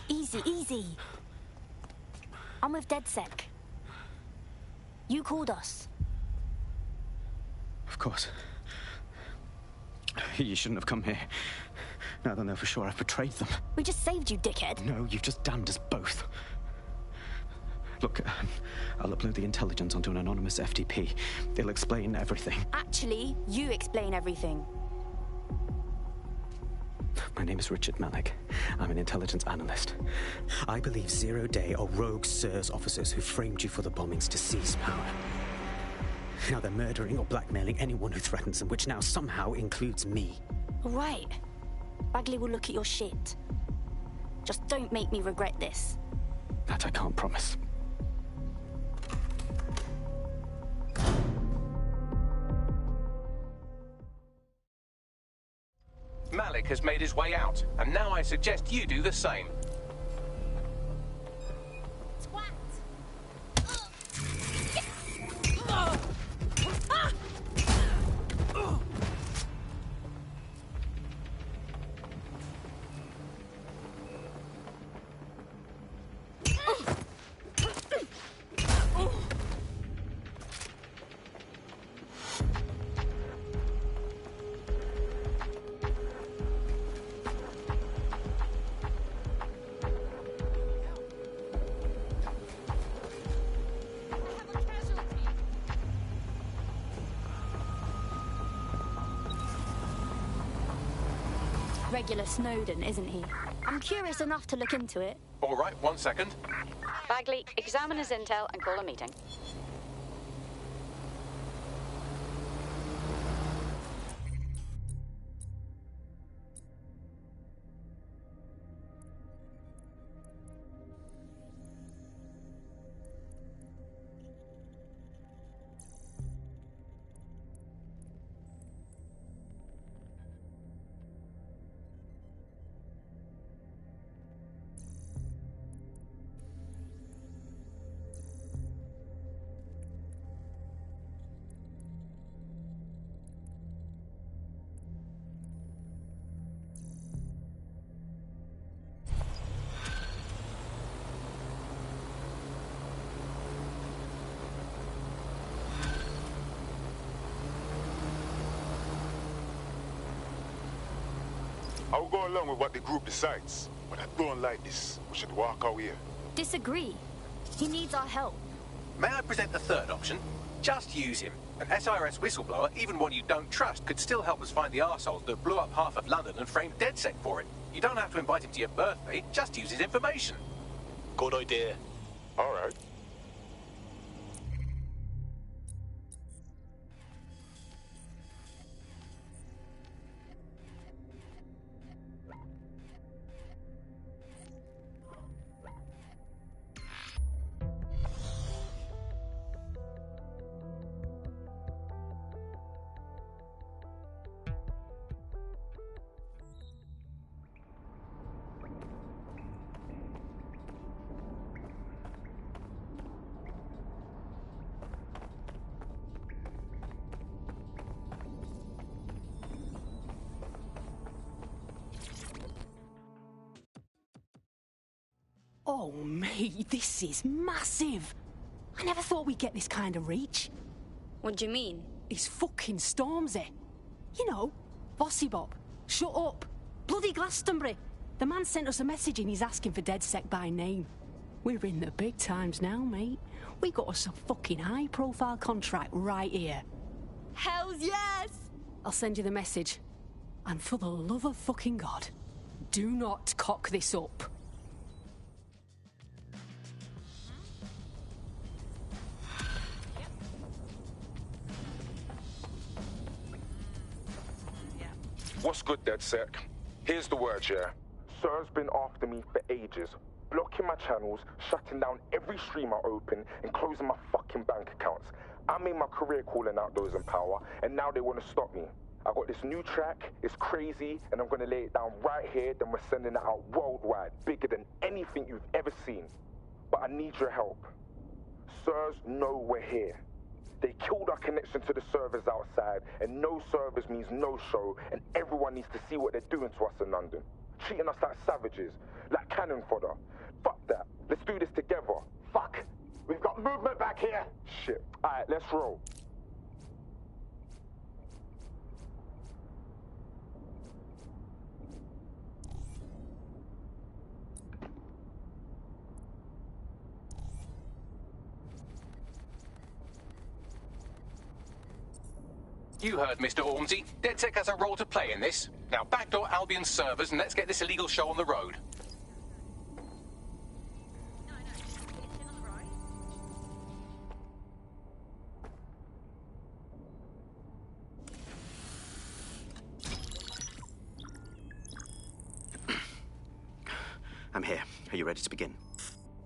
Easy, easy. I'm with DedSec. You called us.
Of course. You shouldn't have come here. Now they'll know for sure I've betrayed them.
We just saved you, dickhead.
No, you've just damned us both. Look, I'll upload the intelligence onto an anonymous FTP. They'll explain everything.
Actually, you explain everything.
My name is Richard Malik. I'm an intelligence analyst. I believe Zero Day are rogue SIRS officers who framed you for the bombings to seize power. Now they're murdering or blackmailing anyone who threatens them, which now somehow includes me.
All right. Bagley will look at your shit. Just don't make me regret this.
That I can't promise.
Malik has made his way out, and now I suggest you do the same.
Regular Snowden, isn't he? I'm curious enough to look into it.
All right, 1 second.
Bagley, examine his intel and call a meeting.
I will go along with what the group decides, but I don't like this. We should walk out here.
Disagree. He needs our help.
May I present the third option? Just use him. An SIRS whistleblower, even one you don't trust, could still help us find the arseholes that blew up half of London and framed DedSec for it. You don't have to invite him to your birthday, just use his information.
Good idea.
All right.
Oh, mate, this is massive. I never thought we'd get this kind of reach.
What do you mean?
It's fucking Stormzy. You know, Bossy Bob. Shut up. Bloody Glastonbury. The man sent us a message and he's asking for DedSec by name. We're in the big times now, mate. We got us a fucking high-profile contract right here.
Hells yes!
I'll send you the message. And for the love of fucking God, do not cock this up.
What's good, DedSec? Here's the word, yeah? Sir's been after me for ages, blocking my channels, shutting down every stream I open, and closing my fucking bank accounts. I made my career calling out those in power, and now they want to stop me. I got this new track, it's crazy, and I'm gonna lay it down right here, then we're sending it out worldwide, bigger than anything you've ever seen. But I need your help. Sirs know we're here. They killed our connection to the servers outside, and no servers means no show, and everyone needs to see what they're doing to us in London. Treating us like savages, like cannon fodder. Fuck that. Let's do this together. Fuck. We've got movement back here. Shit. Alright, let's roll.
You heard Mr. Ormsey. DedSec has a role to play in this. Now backdoor Albion's servers and let's get this illegal show on the road.
I'm here. Are you ready to begin?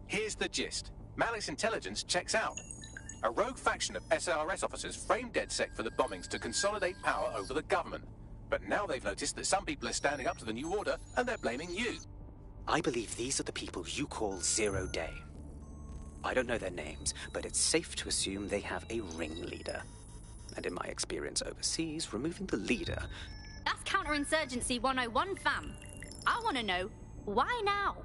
Here's the gist. Malik's intelligence checks out. A rogue faction of SARS officers framed DedSec for the bombings to consolidate power over the government. But now they've noticed that some people are standing up to the new order and they're blaming you.
I believe these are the people you call Zero Day. I don't know their names, but it's safe to assume they have a ringleader. And in my experience overseas, removing the leader...
That's counterinsurgency 101, fam. I want to know, why now?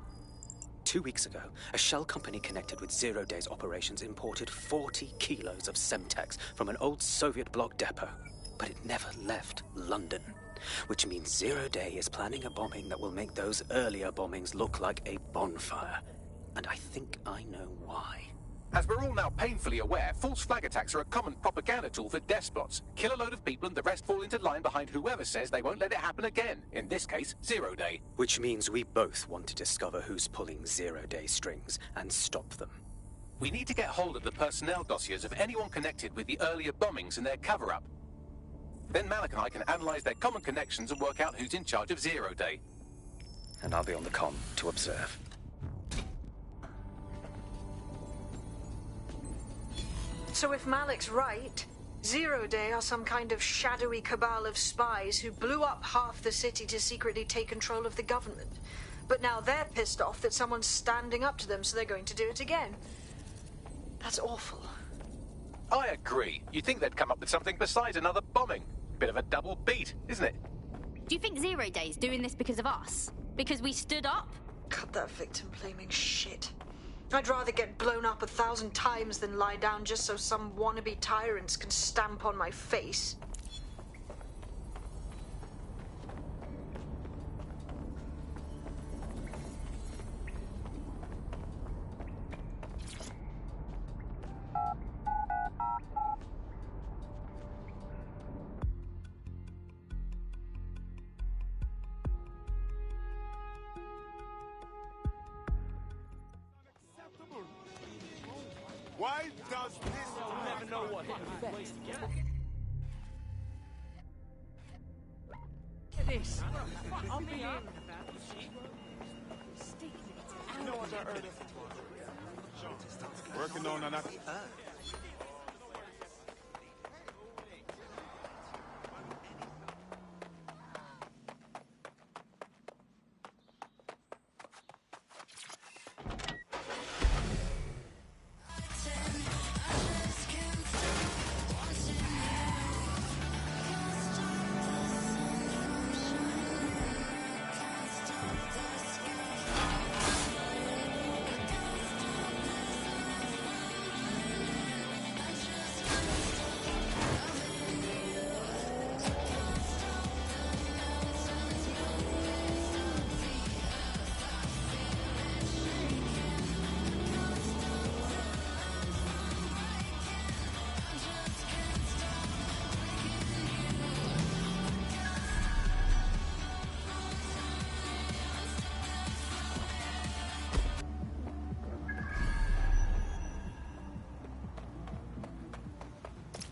2 weeks ago, a shell company connected with Zero Day's operations imported 40 kilos of Semtex from an old Soviet bloc depot. But it never left London, which means Zero Day is planning a bombing that will make those earlier bombings look like a bonfire. And I think I know why.
As we're all now painfully aware, false flag attacks are a common propaganda tool for despots. Kill a load of people and the rest fall into line behind whoever says they won't let it happen again. In this case, Zero Day.
Which means we both want to discover who's pulling Zero Day strings and stop them.
We need to get hold of the personnel dossiers of anyone connected with the earlier bombings and their cover-up. Then Malik and I can analyze their common connections and work out who's in charge of Zero Day.
And I'll be on the comm to observe.
So if Malik's right, Zero Day are some kind of shadowy cabal of spies who blew up half the city to secretly take control of the government. But now they're pissed off that someone's standing up to them, so they're going to do it again. That's awful.
I agree. You'd think they'd come up with something besides another bombing. Bit of a double beat, isn't it?
Do you think Zero Day's doing this because of us? Because we stood up?
Cut that victim-blaming shit. I'd rather get blown up 1,000 times than lie down just so some wannabe tyrants can stamp on my face.
Why does this
never know what hit the place to get? Look at this. I'm being
working on that?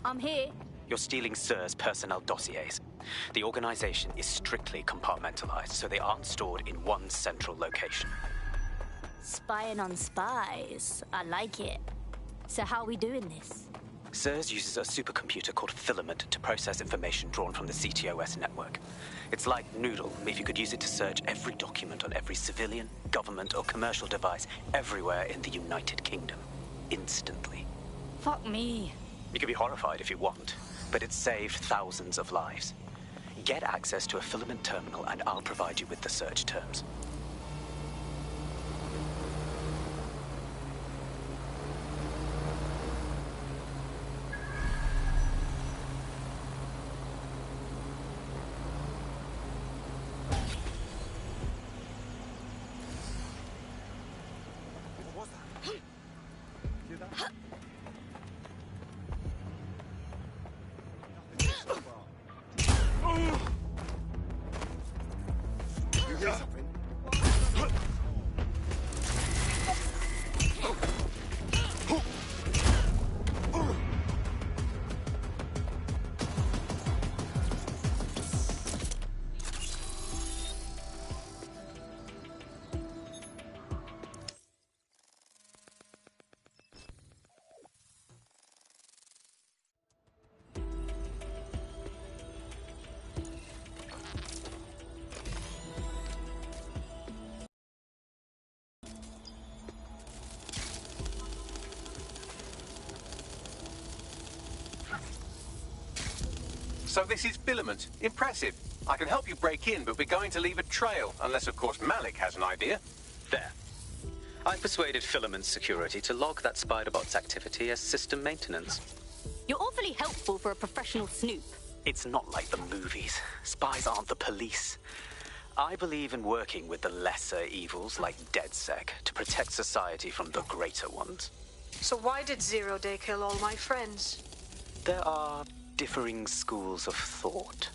I'm here.
You're stealing SIR's personnel dossiers. The organization is strictly compartmentalized, so they aren't stored in one central location.
Spying on spies. I like it. So how are we doing this?
SIRS uses a supercomputer called Filament to process information drawn from the CTOS network. It's like Noodle if you could use it to search every document on every civilian, government, or commercial device everywhere in the United Kingdom. Instantly.
Fuck me.
You can be horrified if you want, but it's saved thousands of lives. Get access to a Filament terminal and I'll provide you with the search terms.
So this is Filament. Impressive. I can help you break in, but we're going to leave a trail, unless of course Malik has an idea.
There. I've persuaded Filament Security to log that Spiderbot's activity as system maintenance.
You're awfully helpful for a professional snoop.
It's not like the movies. Spies aren't the police. I believe in working with the lesser evils like DedSec to protect society from the greater ones.
So why did Zero Day kill all my friends?
There are differing schools of thought.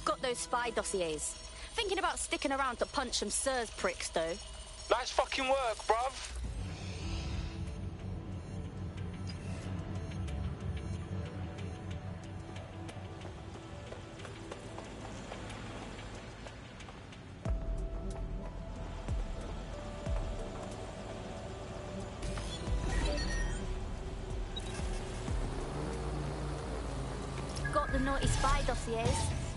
Got those spy dossiers. Thinking about sticking around to punch some SIRS pricks, though.
Nice fucking work, bruv.
Got the naughty spy dossiers.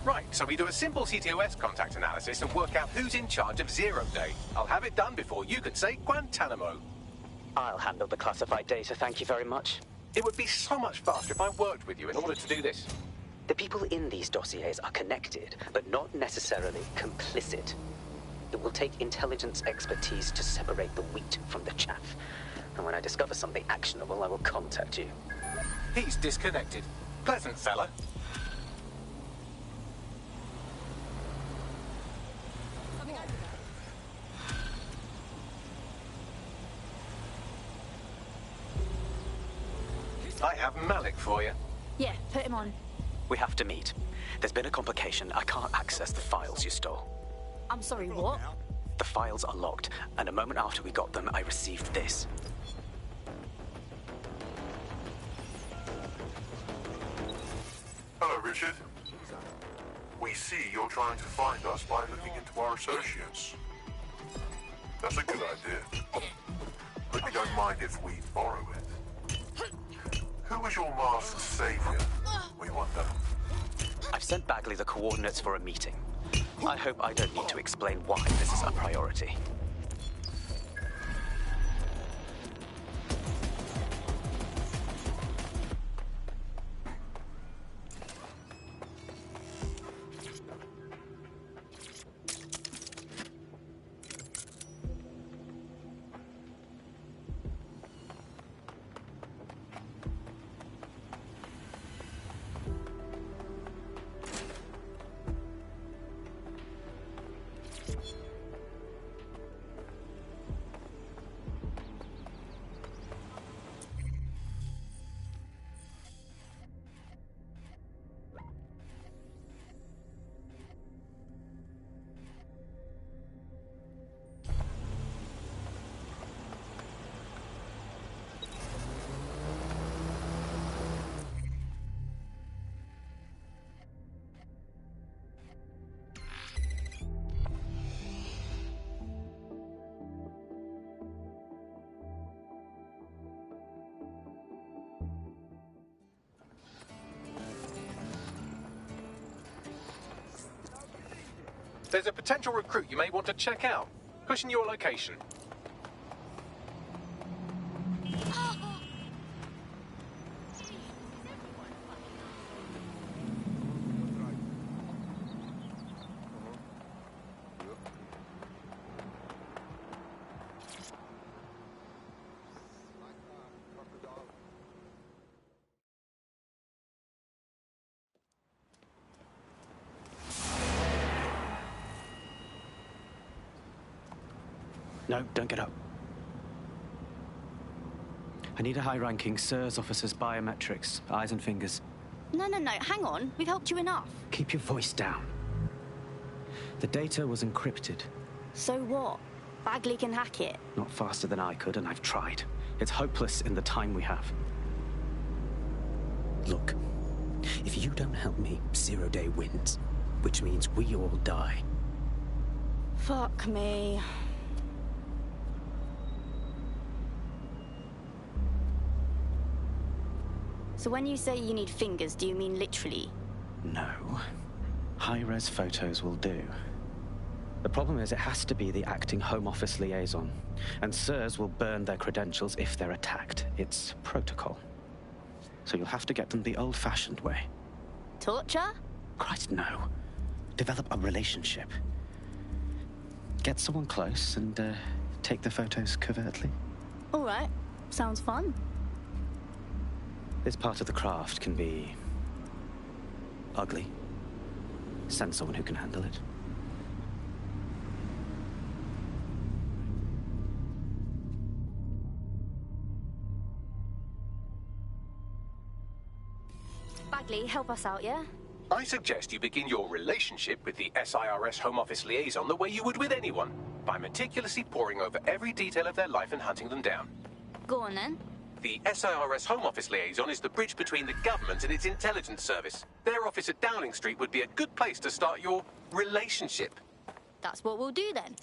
Right, so we do a simple CTOS contact analysis and work out who's in charge of 0 Day. I'll have it done before you can say Guantanamo.
I'll handle the classified data, thank you very much.
It would be so much faster if I worked with you in order to do this.
The people in these dossiers are connected, but not necessarily complicit. It will take intelligence expertise to separate the wheat from the chaff. And when I discover something actionable, I will contact you.
He's disconnected. Pleasant fella. I have Malik for you.
Yeah, put him on.
We have to meet. There's been a complication. I can't access the files you stole.
I'm sorry, what?
The files are locked, and a moment after we got them, I received this.
Hello, Richard. We see you're trying to find us by looking into our associates. That's a good idea. Hope you don't mind if we borrow it. Who was your masked savior, we wonder?
I've sent Bagley the coordinates for a meeting. I hope I don't need to explain why this is a priority.
There's a potential recruit you may want to check out. Pushing your location.
No, don't get up. I need a high-ranking SIRS officer's biometrics, eyes and fingers.
No, hang on. We've helped you enough.
Keep your voice down. The data was encrypted.
So what? Bagley can hack it.
Not faster than I could, and I've tried. It's hopeless in the time we have. Look, if you don't help me, 0 Day wins, which means we all die.
Fuck me. So when you say you need fingers, do you mean literally?
No. High-res photos will do. The problem is it has to be the acting Home Office liaison, and SIRS will burn their credentials if they're attacked. It's protocol. So you'll have to get them the old-fashioned way.
Torture?
Christ, no. Develop a relationship. Get someone close and take the photos covertly.
All right. Sounds fun.
This part of the craft can be ugly. Send someone who can handle it.
Bagley, help us out, yeah?
I suggest you begin your relationship with the SIRS Home Office liaison the way you would with anyone, by meticulously poring over every detail of their life and hunting them down.
Go on then.
The SIRS Home Office liaison is the bridge between the government and its intelligence service. Their office at Downing Street would be a good place to start your relationship.
That's what we'll do then.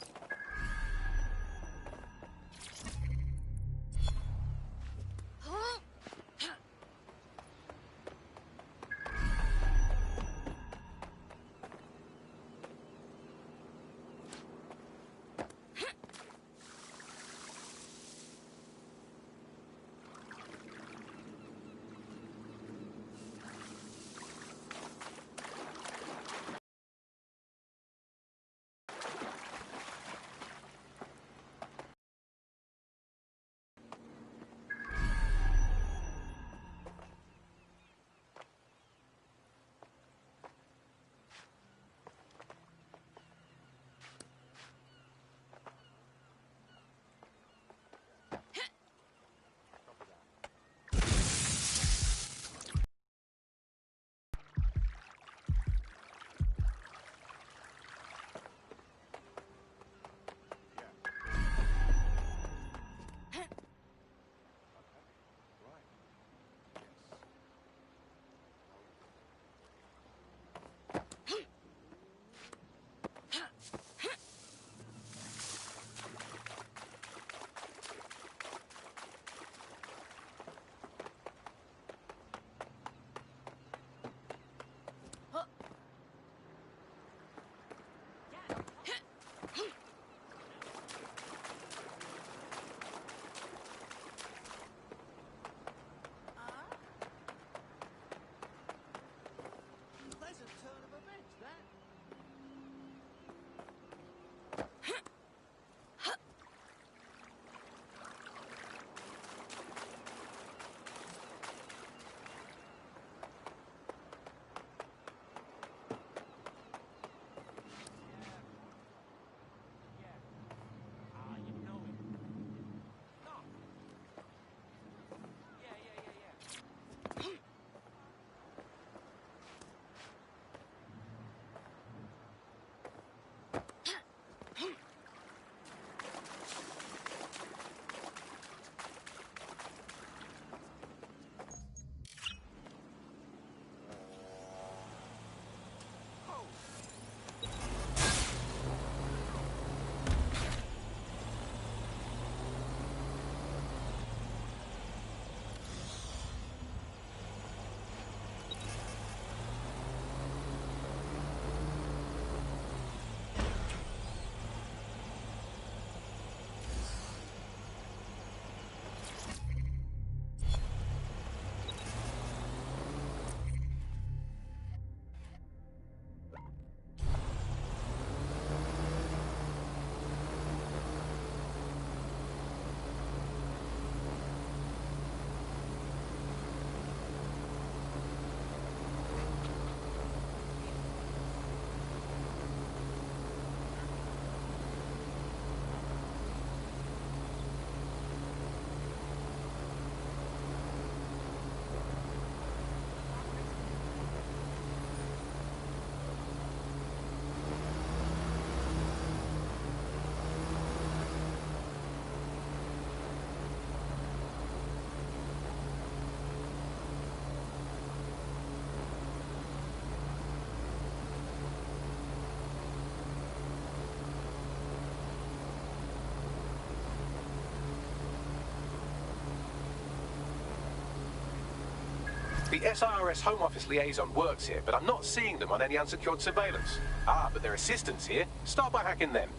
The SIRS Home Office liaison works here, but I'm not seeing them on any unsecured surveillance. Ah, but their assistants here. Start by hacking them.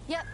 Yep.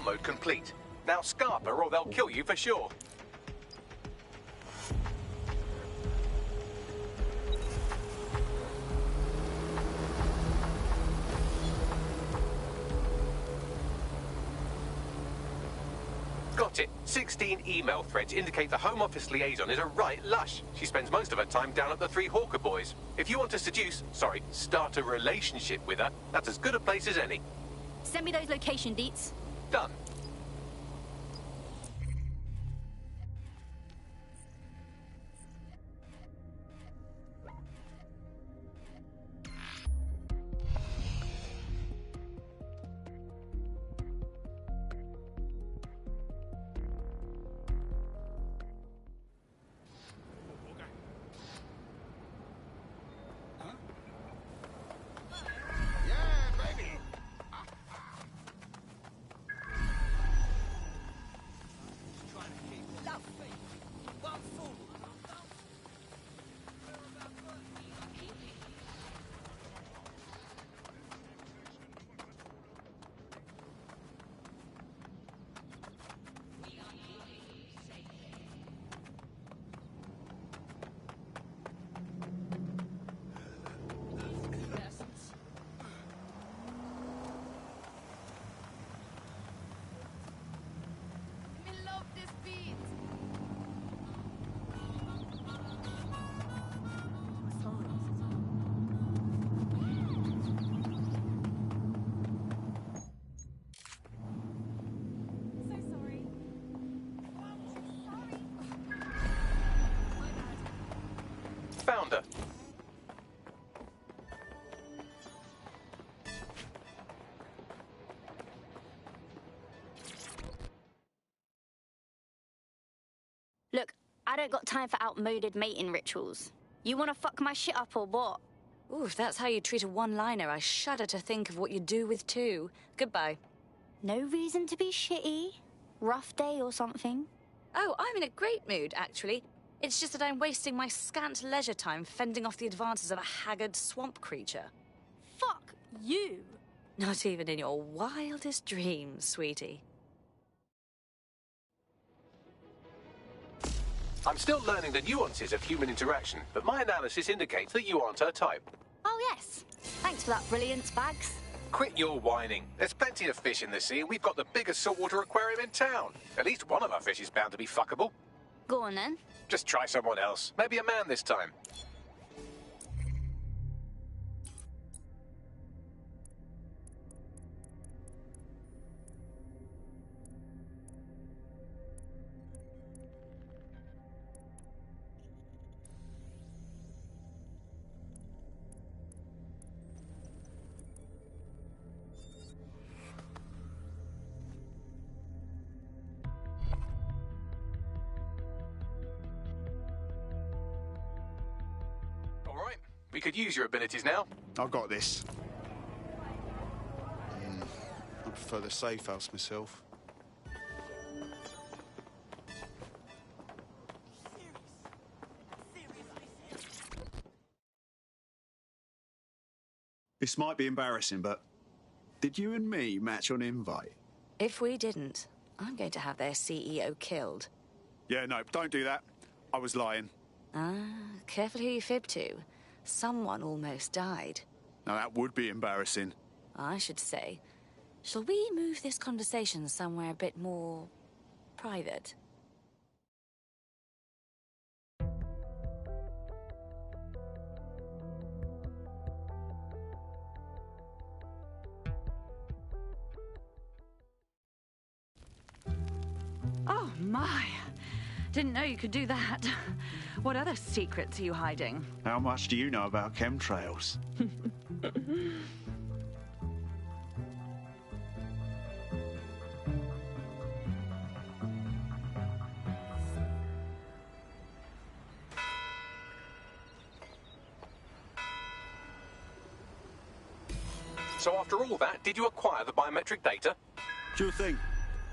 mode complete. Now Scarper or they'll kill you for sure. Got it. 16 email threads indicate the Home Office liaison is a right lush. She spends most of her time down at the Three Hawker Boys. If you want to start a relationship with her, that's as good a place as any.
Send me those location deets.
Done. Found her.
Look, I don't got time for outmoded mating rituals. You wanna fuck my shit up or what?
Ooh, if that's how you treat a one-liner, I shudder to think of what you do with two. Goodbye.
No reason to be shitty? Rough day or something?
Oh, I'm in a great mood, actually. It's just that I'm wasting my scant leisure time fending off the advances of a haggard swamp creature.
Fuck you!
Not even in your wildest dreams, sweetie.
I'm still learning the nuances of human interaction, but my analysis indicates that you aren't her type.
Oh, yes. Thanks for that brilliance, Bags.
Quit your whining. There's plenty of fish in the sea, and we've got the biggest saltwater aquarium in town. At least one of our fish is bound to be fuckable.
Go on, then.
Just try someone else. Maybe a man this time. We could use your abilities now.
I've got this. I prefer the safe house myself. This might be embarrassing, but did you and me match on invite?
If we didn't, I'm going to have their CEO killed.
Yeah, no, don't do that. I was lying.
Ah, careful who you fib to. Someone almost died.
Now that would be embarrassing.
I should say. Shall we move this conversation somewhere a bit more private?
Oh, my. Didn't know you could do that. What other secrets are you hiding?
How much do you know about chemtrails?
So after all that, did you acquire the biometric data?
Sure thing.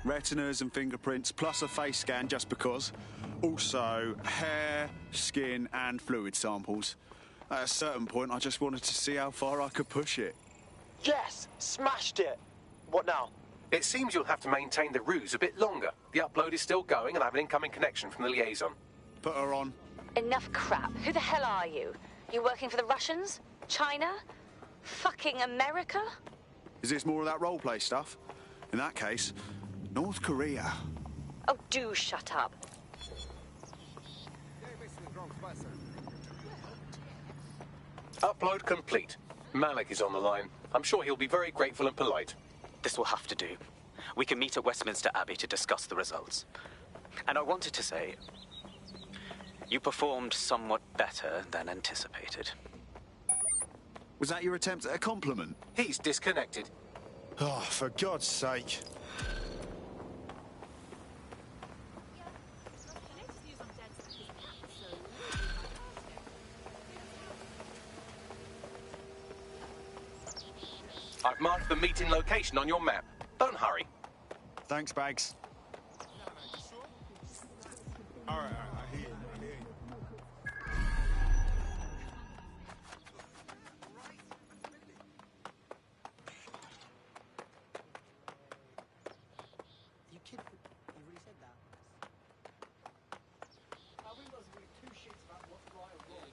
Retinas and fingerprints, plus a face scan just because. Also, hair, skin, and fluid samples. At a certain point, I just wanted to see how far I could push it.
Yes! Smashed it! What now?
It seems you'll have to maintain the ruse a bit longer. The upload is still going and I have an incoming connection from the liaison.
Put her on.
Enough crap. Who the hell are you? You working for the Russians? China? Fucking America?
Is this more of that roleplay stuff? In that case, North Korea.
Oh, do shut up.
Upload complete. Malik is on the line. I'm sure he'll be very grateful and polite.
This will have to do. We can meet at Westminster Abbey to discuss the results. And I wanted to say, you performed somewhat better than anticipated.
Was that your attempt at a compliment?
He's disconnected.
Oh, for God's sake.
I've marked the meeting location on your map. Don't hurry.
Thanks, Bags. All right, I hear you.
You kid, you really said that? I realise we give two shits about what's right or wrong.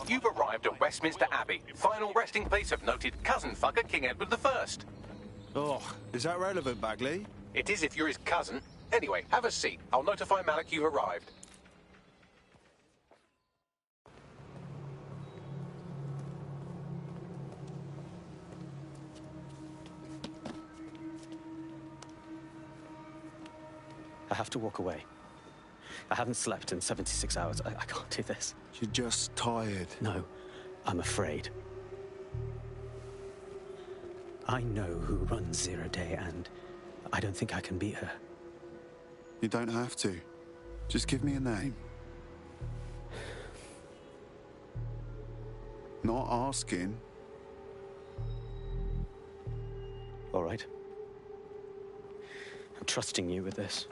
You've arrived at Westminster Abbey, final resting place of noted cousin fucker King Edward I.
Oh, is that relevant, Bagley?
It is if you're his cousin. Anyway, have a seat. I'll notify Malik you've arrived.
I have to walk away. I haven't slept in 76 hours. I can't do this.
You're just tired.
No, I'm afraid. I know who runs Zero Day, and I don't think I can beat her.
You don't have to. Just give me a name. Not asking.
All right. I'm trusting you with this.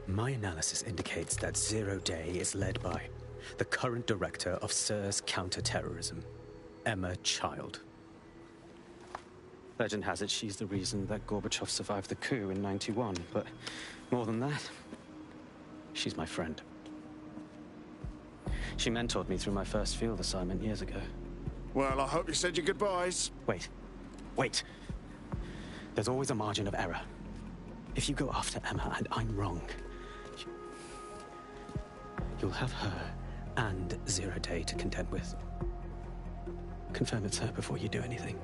My analysis indicates that Zero Day is led by the current director of SIR's counter-terrorism, Emma Child. Legend has it she's the reason that Gorbachev survived the coup in '91, but more than that, she's my friend. She mentored me through my first field assignment years ago.
Well, I hope you said your goodbyes.
Wait. There's always a margin of error. If you go after Emma and I'm wrong, You'll have her and Zero Day to contend with. Confirm it's her before you do anything.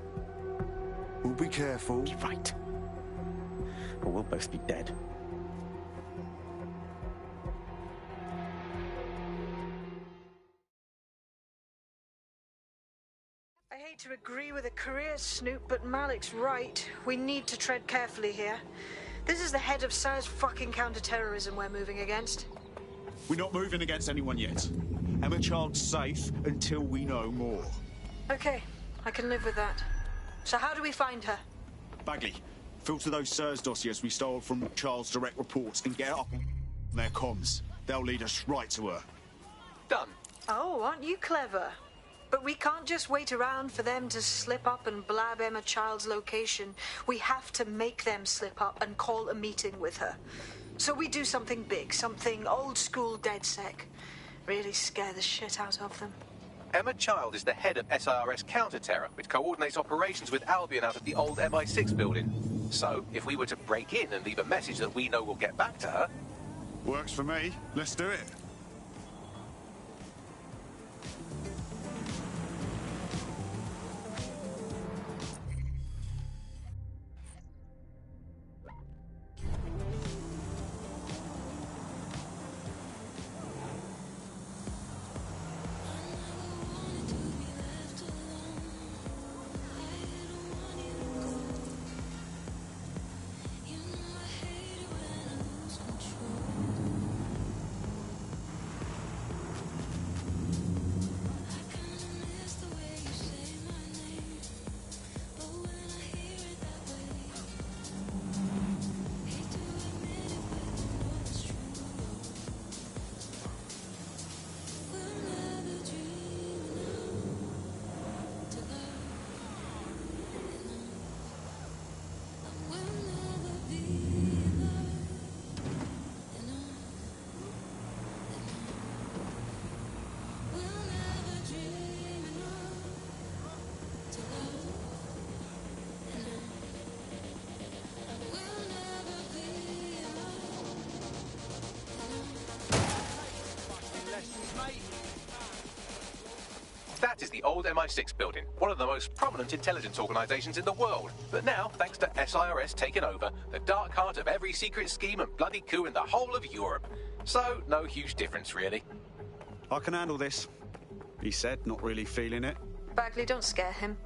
We'll be careful.
You're right. Or we'll both be dead.
I hate to agree with a career snoop, but Malik's right. We need to tread carefully here. This is the head of SARS fucking counter-terrorism we're moving against.
We're not moving against anyone yet. Emma Child's safe until we know more.
Okay, I can live with that. So how do we find her?
Bagley, filter those SIRS dossiers we stole from Child's direct reports and get up on their comms. They'll lead us right to her.
Done.
Oh, aren't you clever? But we can't just wait around for them to slip up and blab Emma Child's location. We have to make them slip up and call a meeting with her. So we do something big, something old-school DedSec. Really scare the shit out of them.
Emma Child is the head of SIRS Counter-Terror, which coordinates operations with Albion out of the old MI6 building. So, if we were to break in and leave a message that we know will get back to her...
Works for me. Let's do it.
That is the old MI6 building, one of the most prominent intelligence organisations in the world. But now, thanks to SIRS taking over, the dark heart of every secret scheme and bloody coup in the whole of Europe. So, no huge difference, really.
I can handle this, he said, not really feeling it.
Bagley, don't scare him.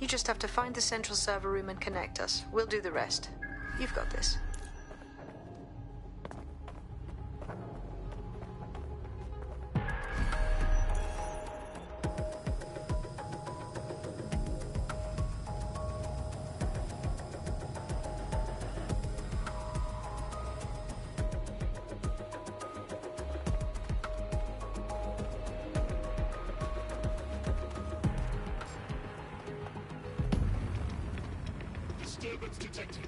You just have to find the central server room and connect us. We'll do the rest. You've got this.
Disturbance detected.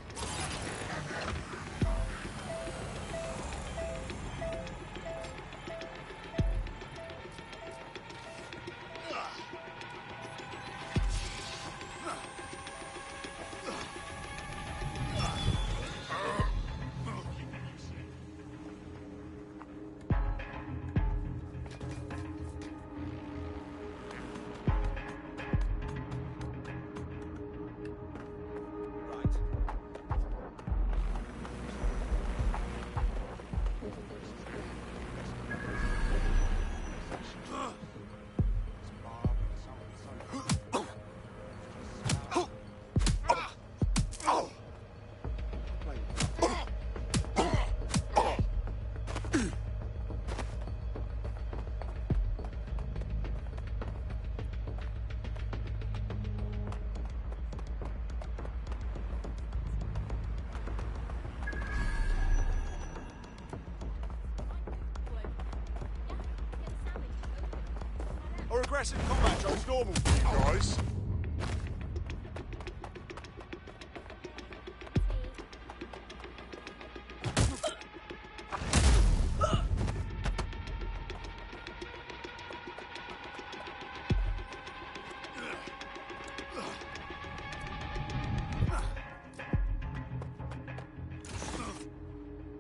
Our aggressive combat drone's normal for you guys.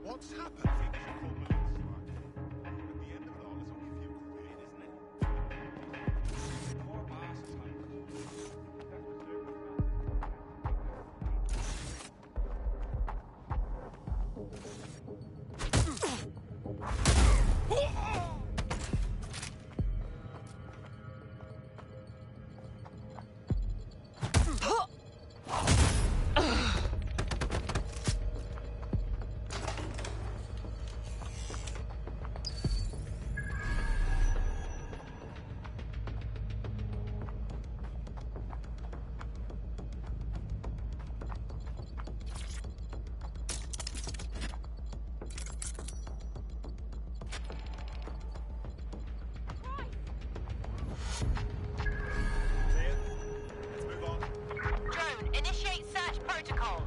What's happened?
protocol.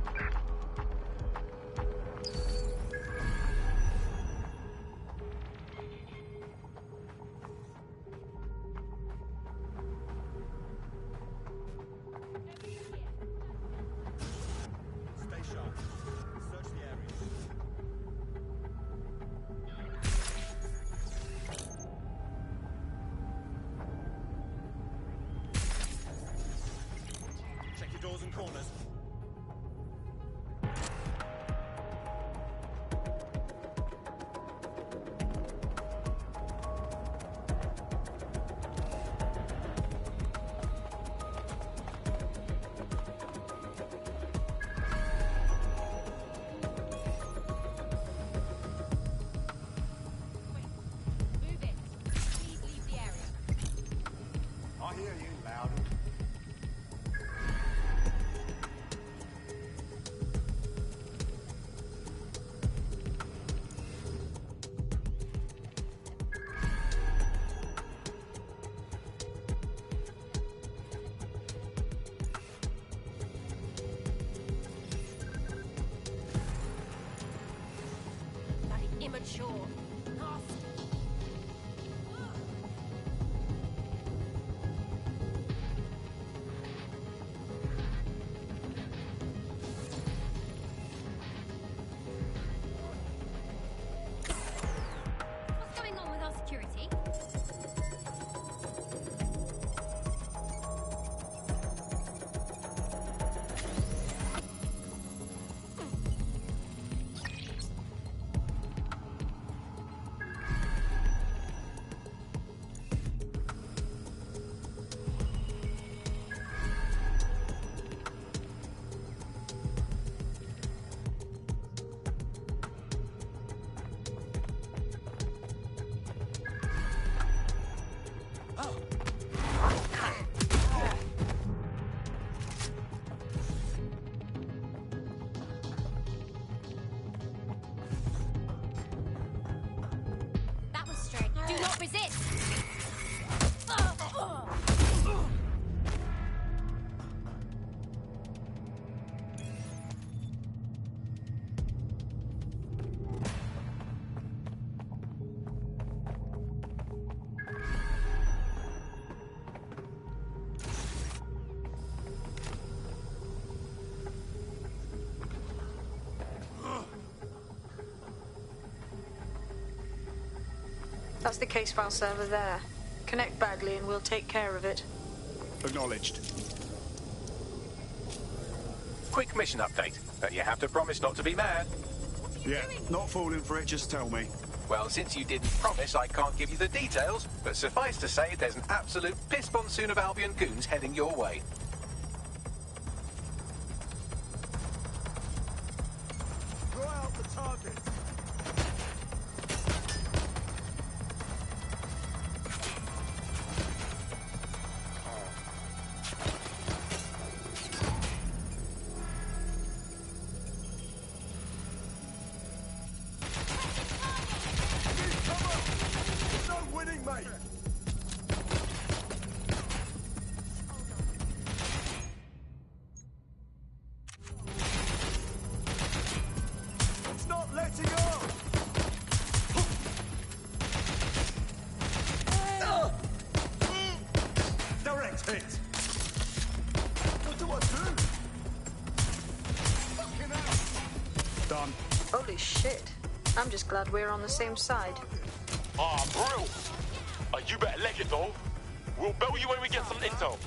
Stay sharp. Search the area. Check your doors and corners.
I hear you, Loudon.
Bloody immature. Nasty.
What's going on with our security? That was strange. Do not resist!
That's the case file server there. Connect Bagley and we'll take care of it.
Acknowledged.
Quick mission update. But you have to promise not to be mad.
Yeah, not falling for it, just tell me.
Well, since you didn't promise, I can't give you the details, but suffice to say there's an absolute piss monsoon of Albion goons heading your way.
Throw out the target. No winning, mate. It's not letting up. Direct hit. What do I do? Fucking hell.
Done.
Holy shit. I'm just glad we're on the same side.
Ah, bro. You better leg it, though. We'll bail you when we get some intel.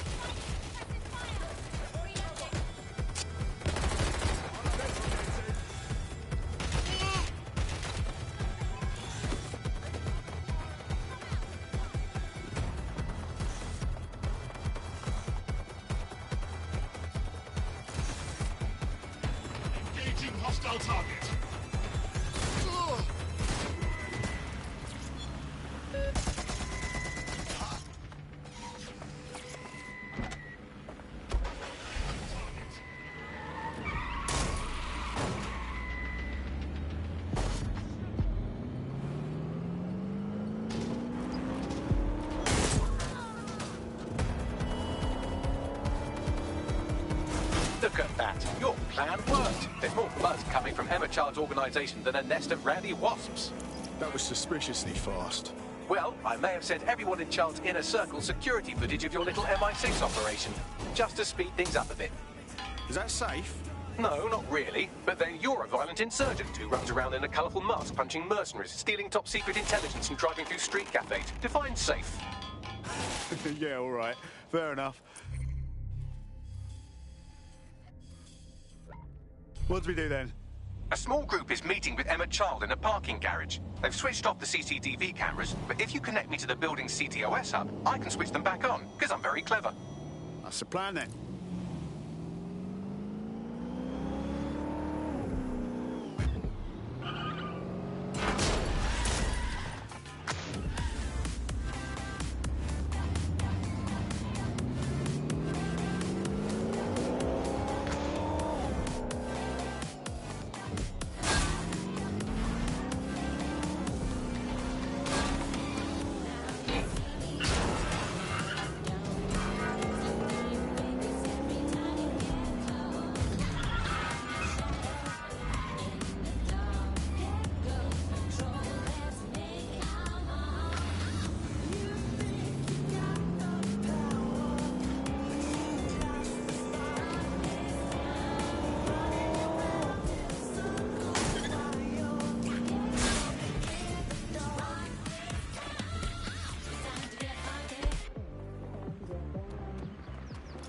Engaging hostile target.
Look at that. Your plan worked. There's more buzz coming from Emma Child's organisation than a nest of rowdy wasps.
That was suspiciously fast.
Well, I may have sent everyone in Child's inner circle security footage of your little MI6 operation, just to speed things up a bit.
Is that safe?
No, not really. But then you're a violent insurgent who runs around in a colourful mask, punching mercenaries, stealing top-secret intelligence and driving through street cafes. Define safe.
Yeah, all right. Fair enough. What do we do then?
A small group is meeting with Emma Child in a parking garage. They've switched off the CCTV cameras, but if you connect me to the building's CTOS hub, I can switch them back on, because I'm very clever.
That's the plan then.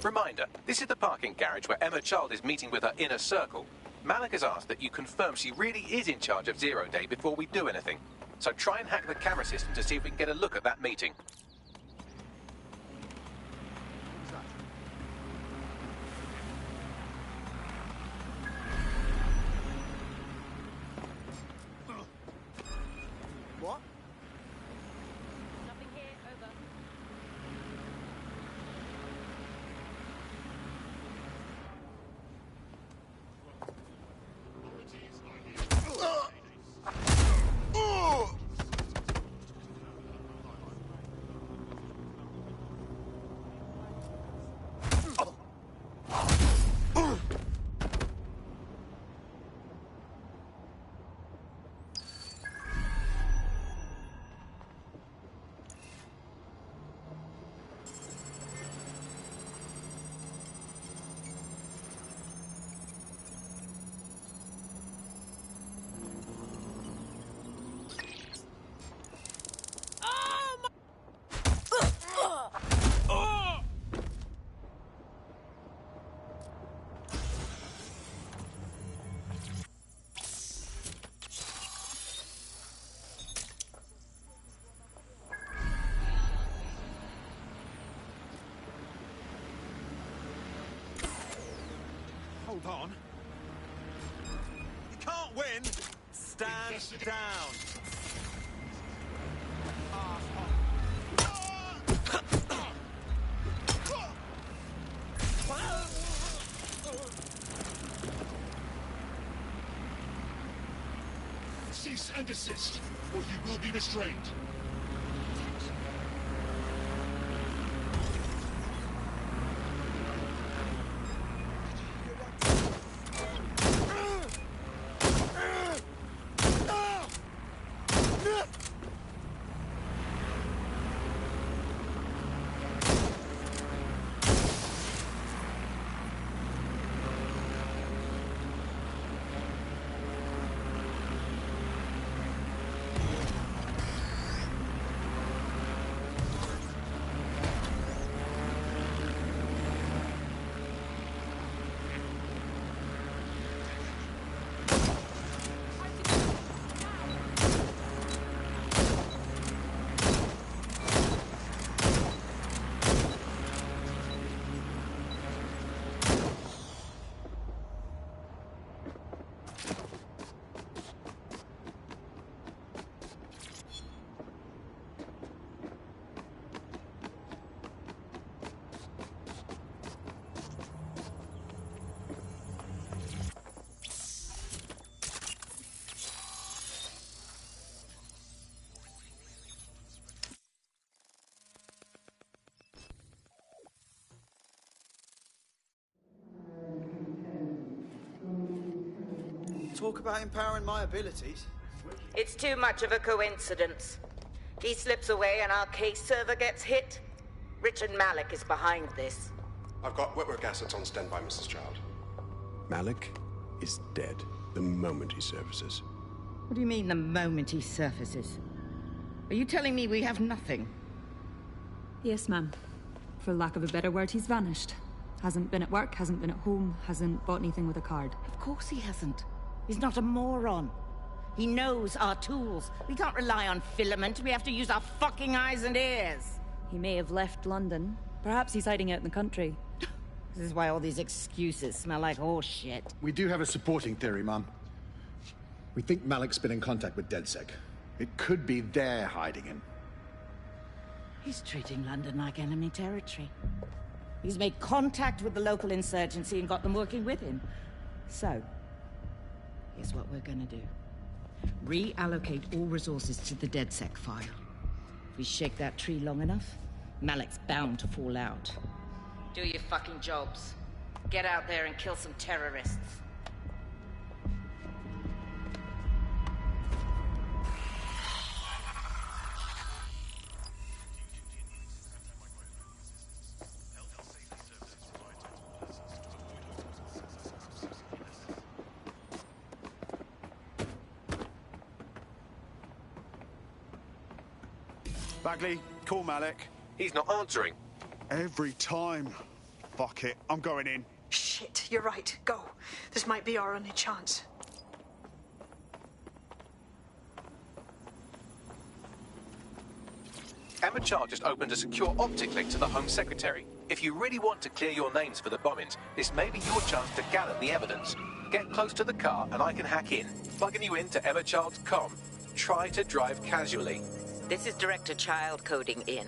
Reminder, this is the parking garage where Emma Child is meeting with her inner circle. Malik has asked that you confirm she really is in charge of Zero Day before we do anything. So try and hack the camera system to see if we can get a look at that meeting.
What?
Nothing here, over.
Hold on. You can't win! Stand down!
Cease and desist, or you will be restrained.
Talk about empowering my abilities.
It's too much of a coincidence. He slips away and our case server gets hit. Richard Malik is behind this.
I've got wetwork assets on standby, Mrs. Child.
Malik is dead the moment he surfaces.
What do you mean, the moment he surfaces? Are you telling me we have nothing?
Yes, ma'am. For lack of a better word, he's vanished. Hasn't been at work, hasn't been at home, hasn't bought anything with a card.
Of course he hasn't. He's not a moron. He knows our tools. We can't rely on filament. We have to use our fucking eyes and ears.
He may have left London. Perhaps he's hiding out in the country.
This is why all these excuses smell like horse shit.
We do have a supporting theory, Mum. We think Malik's been in contact with DedSec. It could be they're hiding him.
He's treating London like enemy territory. He's made contact with the local insurgency and got them working with him. So, here's what we're gonna do. Reallocate all resources to the DedSec file. If we shake that tree long enough, Malik's bound to fall out. Do your fucking jobs. Get out there and kill some terrorists.
Bagley, call Malik.
He's not answering.
Every time. Fuck it, I'm going in.
Shit, you're right. Go. This might be our only chance.
Emma Child just opened a secure optic link to the Home Secretary. If you really want to clear your names for the bombings, this may be your chance to gather the evidence. Get close to the car and I can hack in, plugging you into Emma Child's comm. Try to drive casually.
This is Director Child coding in.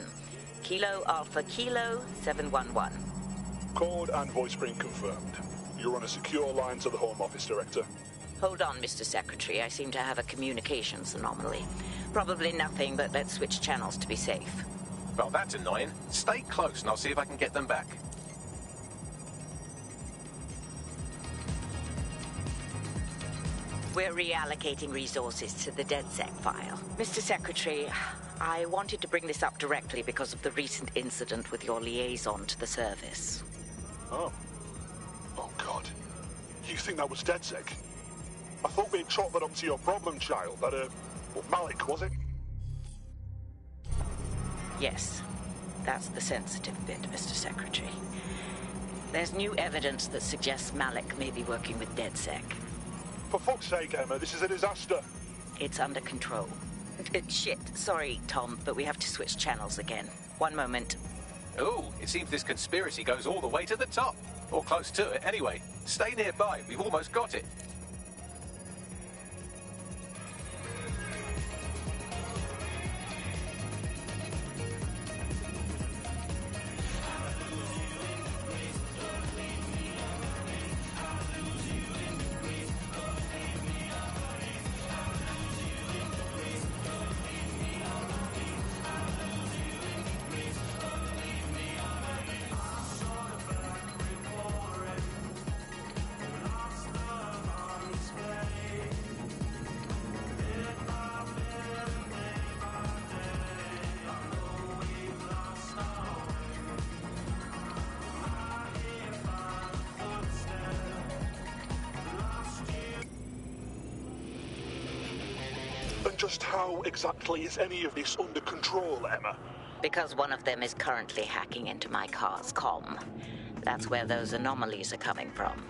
Kilo Alpha Kilo 711.
Code and voice screen confirmed. You're on a secure line to the Home Office, Director.
Hold on, Mr. Secretary. I seem to have a communications anomaly. Probably nothing, but let's switch channels to be safe.
Well, that's annoying. Stay close and I'll see if I can get them back.
We're reallocating resources to the DedSec file. Mr. Secretary, I wanted to bring this up directly because of the recent incident with your liaison to the service.
Oh. Oh, God. You think that was DedSec? I thought we'd chalked that up to your problem child. That, well, Malik, was it?
Yes. That's the sensitive bit, Mr. Secretary. There's new evidence that suggests Malik may be working with DedSec.
For fuck's sake, Emma, this is a disaster.
It's under control. Shit, sorry, Tom, but we have to switch channels again. One moment.
Oh, it seems this conspiracy goes all the way to the top. Or close to it, anyway. Stay nearby, we've almost got it.
Just how exactly is any of this under control, Emma?
Because one of them is currently hacking into my car's comm. That's where those anomalies are coming from.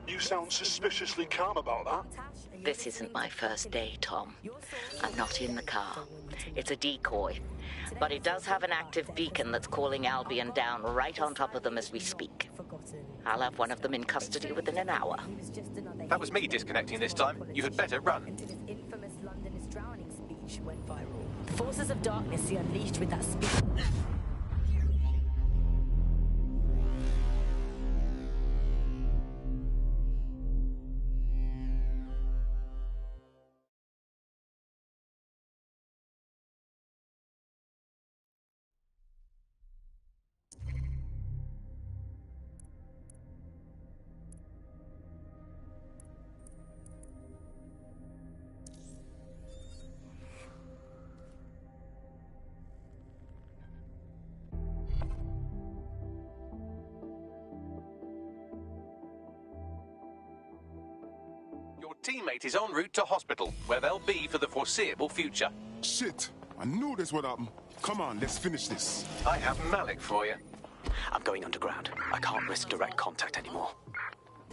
You sound suspiciously calm about that.
This isn't my first day, Tom. I'm not in the car. It's a decoy. But it does have an active beacon that's calling Albion down right on top of them as we speak. I'll have one of them in custody within an hour.
That was me disconnecting this time. You had better run.
Went viral. The forces of darkness see unleashed with that speed.
teammate is en route to hospital, where they'll be for the foreseeable future.
Shit! I knew this would happen. Come on, let's finish this.
I have Malik for you.
I'm going underground. I can't risk direct contact anymore.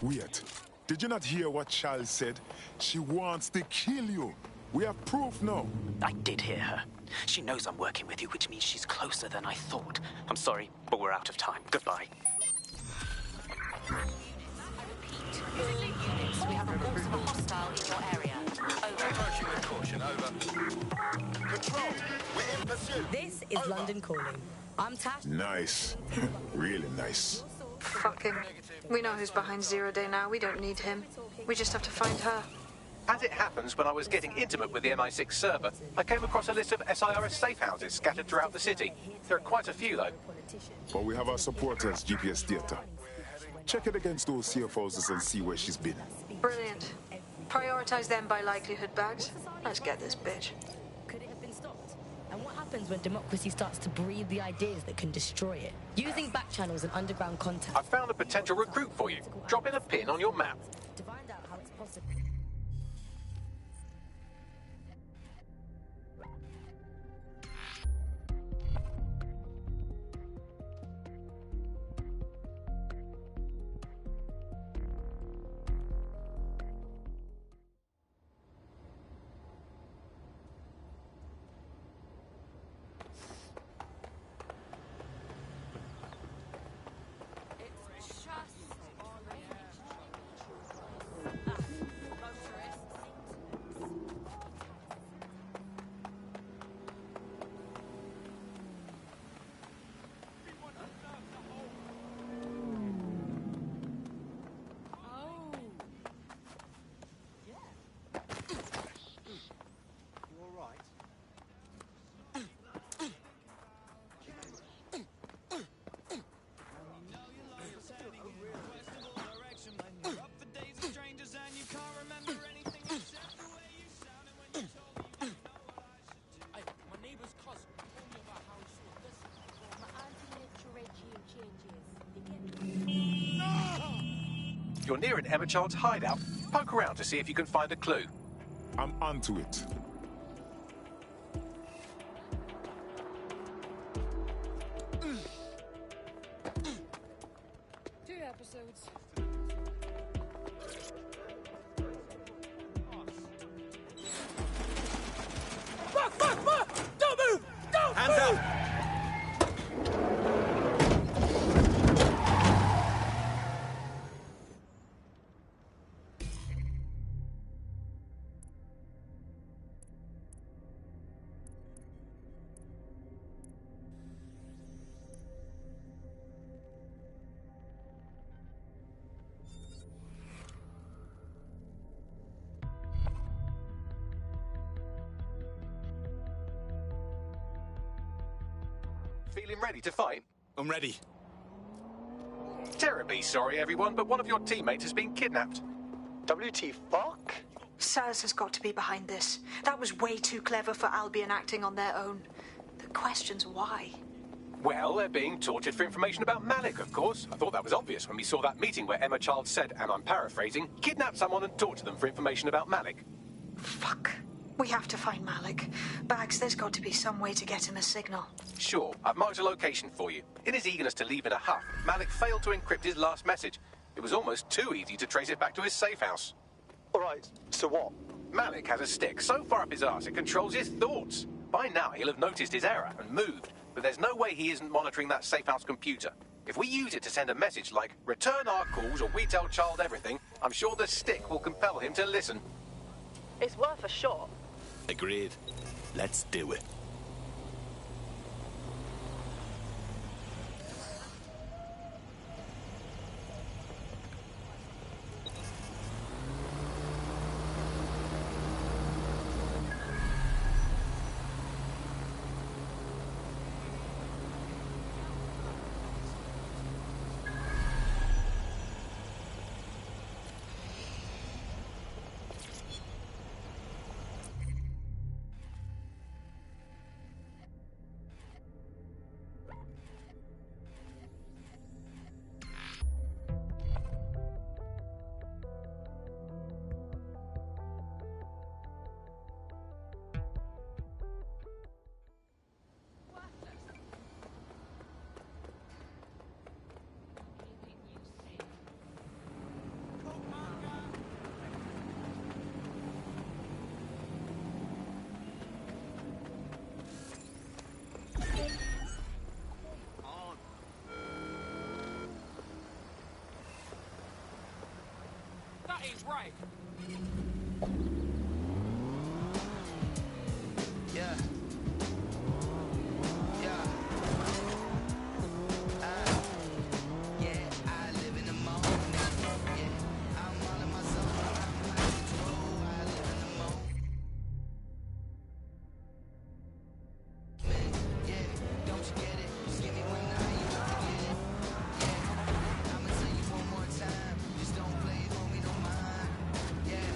Wait. Did you not hear what Charles said? She wants to kill you. We have proof now.
I did hear her. She knows I'm working with you, which means she's closer than I thought. I'm sorry, but we're out of time. Goodbye.
Units, we have reports of a hostile in your area. Over.
Approaching with caution, over. Control, we're in pursuit.
This is London Calling. I'm Tash.
Nice. Really nice.
Fucking. We know who's behind Zero Day now. We don't need him. We just have to find her.
As it happens, when I was getting intimate with the MI6 server, I came across a list of SIRS safe houses scattered throughout the city. There are quite a few, though.
But we have our supporters' GPS data. Check it against those safe houses and see where she's been.
Brilliant. Prioritize them by likelihood, Bags. Let's get this bitch.
Could it have been stopped? And what happens when democracy starts to breed the ideas that can destroy it? Using back channels and underground contact.
I found a potential recruit for you. Drop in a pin on your map.
To find out how it's possible.
You're near an Emma Child's hideout. Poke around to see if you can find a clue.
I'm onto it.
2 episodes.
Fuck! Don't move! Don't
Hands
move!
up!
Feeling ready to fight?
I'm ready.
Terribly sorry, everyone, but one of your teammates has been kidnapped.
WT fuck?
Saz has got to be behind this. That was way too clever for Albion acting on their own. The question's why.
Well, they're being tortured for information about Malik, of course. I thought that was obvious when we saw that meeting where Emma Child said, and I'm paraphrasing, kidnap someone and torture them for information about Malik.
Fuck. We have to find Malik. Bags, there's got to be some way to get him a signal.
Sure, I've marked a location for you. In his eagerness to leave in a huff, Malik failed to encrypt his last message. It was almost too easy to trace it back to his safe house.
Alright, so what?
Malik has a stick so far up his arse it controls his thoughts. By now he'll have noticed his error and moved, but there's no way he isn't monitoring that safe house computer. If we use it to send a message like, return our calls or we tell Child everything, I'm sure the stick will compel him to listen.
It's worth a shot.
Agreed. Let's do it.
That ain't right.
Yeah. Yeah. Yeah, I live in the moment. Yeah, I'm all in my zone. I'm out of control. I live in the moment. Yeah, don't you get it? Just give me one night, you won't forget it. Yeah, I'ma tell you one more time. Just don't play it, homie, don't mind. Yeah,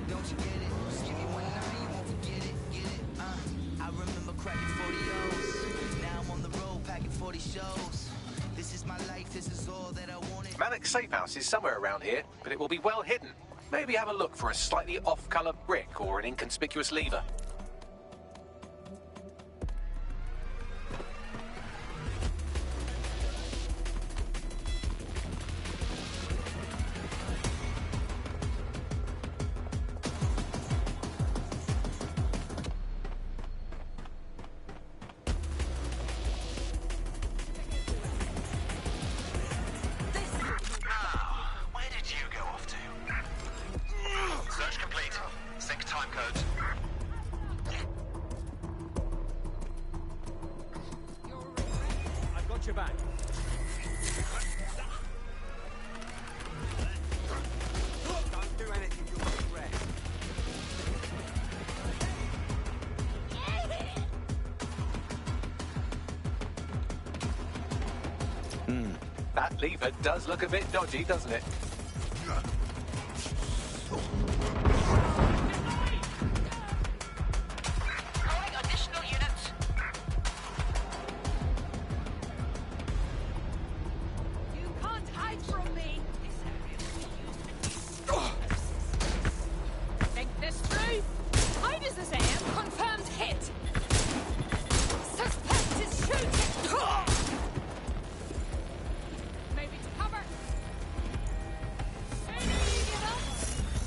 don't you get it? Just give me one night, you won't forget it. Get it? I remember cracking 40 O's. Now I'm on the road packing 40 shows. This is my life, this is all that I wanted.
Malik's safe house is somewhere around here, but it will be well hidden. Maybe have a look for a slightly off-colour brick or an inconspicuous lever.
Where did you go off to? Search complete. Sync time codes.
I've got your back. Don't do anything you'll regret.
That lever does look a bit dodgy, doesn't it?
Calling additional units.
You can't hide from me. Think this through. Hide as this AM. Confirmed hit. Suspect is shooting. Maybe to cover. Sooner you give up,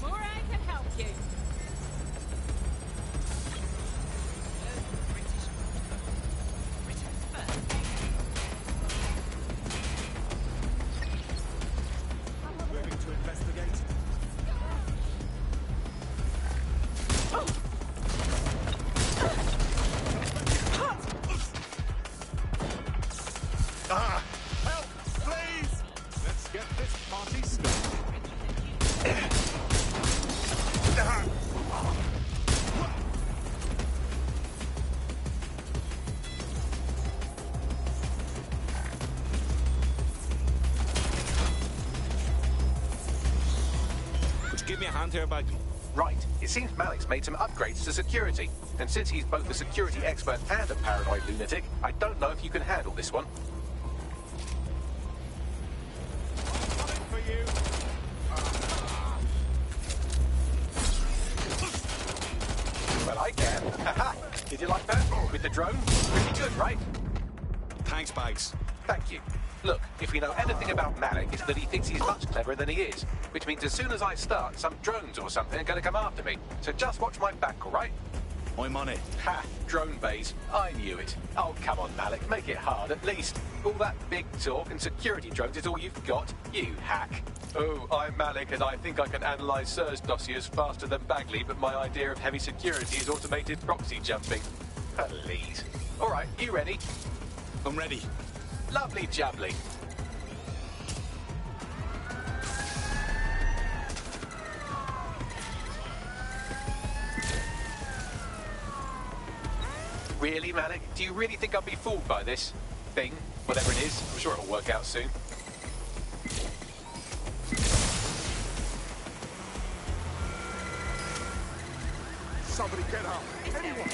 the more I can help you.
Moving to investigate.
Help, please! Let's get this party started.
Would you give me a hand here, Bagman?
Right. It seems Malik's made some upgrades to security. And since he's both a security expert and a paranoid lunatic, I don't know if you can handle this one.
Coming for you.
Well, I can. Haha! Did you like that? With the drone? Pretty good, right?
Thanks, Bags.
Thank you. Look, if we know anything about Malik, it's that he thinks he's much cleverer than he is. Which means as soon as I start, some drones or something are going to come after me. So just watch my back, all right?
I'm on it.
Ha! Drone base. I knew it. Oh, come on, Malik. Make it hard, at least. All that big talk and security drones is all you've got. You hack. Oh, I'm Malik, and I think I can analyse SIRS dossiers faster than Bagley, but my idea of heavy security is automated proxy jumping. Please. All right, you ready?
I'm ready.
Lovely jubbly. Really, Malik? Do you really think I'll be fooled by this thing? Whatever it is, I'm sure it'll work out soon.
Somebody get up. Anyone.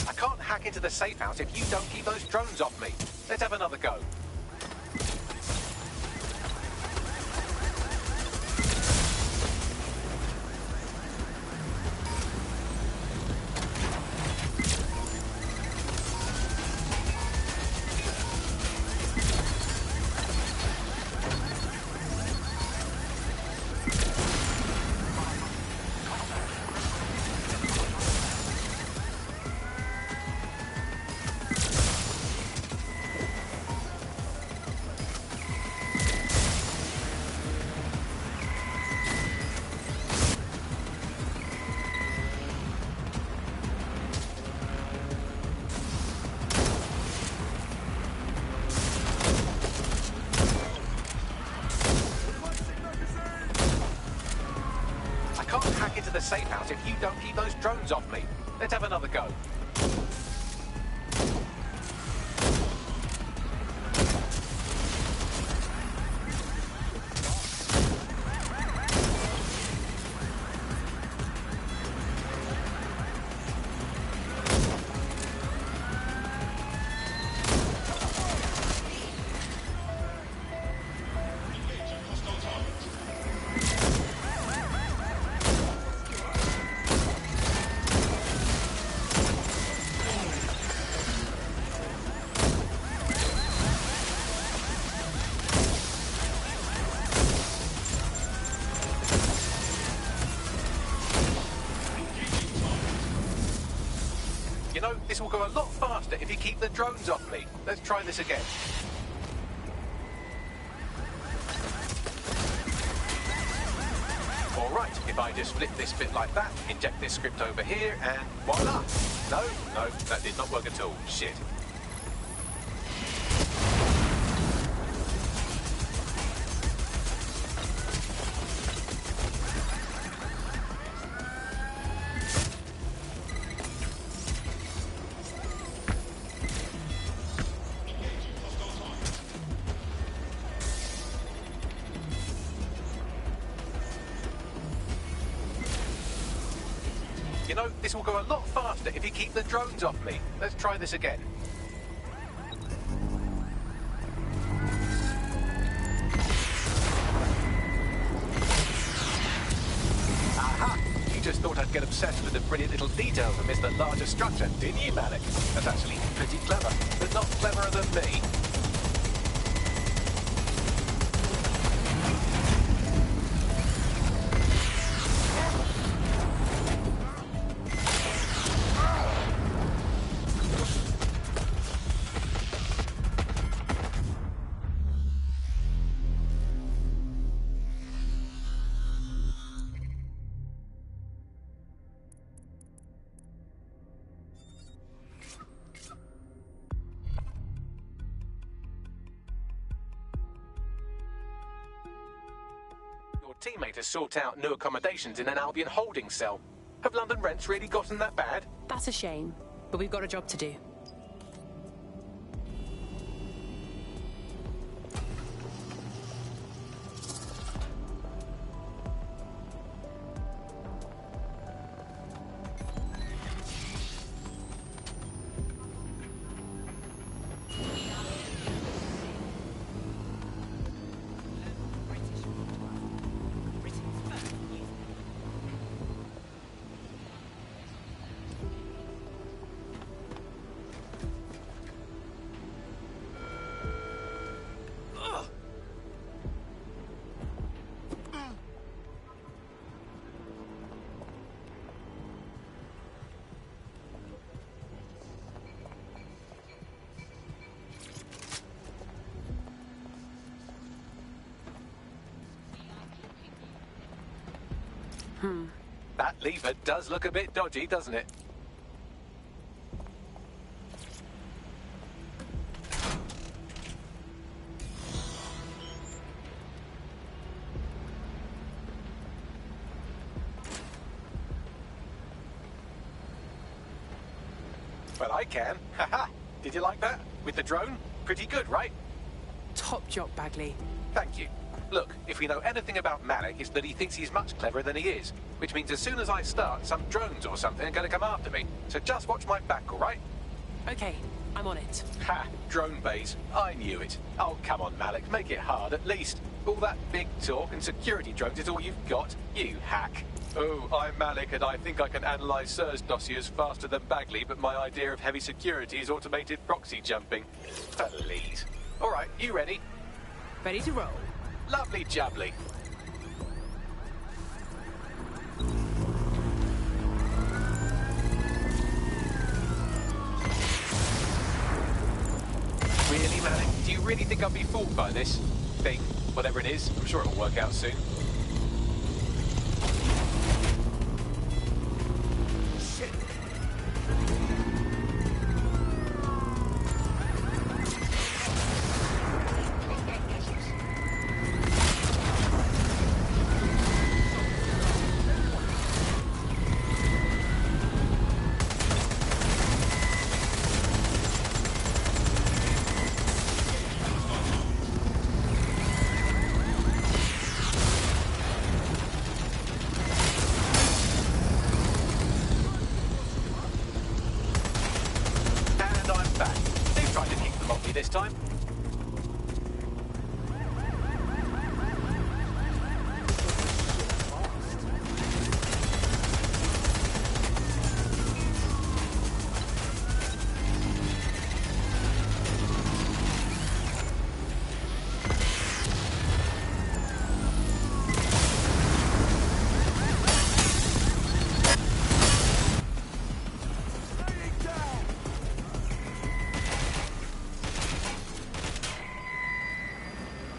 I can't hack into the safe house if you don't keep those drones off me. Let's have another go. the safe house if you don't keep those drones off me. Let's have another go. You know, this will go a lot faster if you keep the drones off me. Let's try this again. All right, if I just flip this bit like that, inject this script over here, and voila! No, that did not work at all. Shit. You know, this will go a lot faster if you keep the drones off me. Let's try this again. Aha! You just thought I'd get obsessed with the brilliant little details and miss the larger structure, didn't you, Malik? That's actually pretty clever, but not cleverer than me. Teammate has sought out new accommodations in an Albion holding cell. Have London rents really gotten that bad?
That's a shame, but we've got a job to do.
That lever does look a bit dodgy, doesn't it? Well, I can. Haha. Did you like that? With the drone? Pretty good, right?
Top job, Bagley.
Thank you. Look, if we know anything about Malik, it's that he thinks he's much cleverer than he is. Which means as soon as I start, some drones or something are going to come after me. So just watch my back, all right?
Okay, I'm on it.
Ha! Drone bays. I knew it. Oh, come on, Malik. Make it hard, at least. All that big talk and security drones is all you've got. You hack. Oh, I'm Malik, and I think I can analyse SIRS dossiers faster than Bagley, but my idea of heavy security is automated proxy jumping. Please. All right, you ready?
Ready to roll.
Lovely jubbly. Really, Malik? Do you really think I'll be fooled by this thing? Whatever it is, I'm sure it'll work out soon.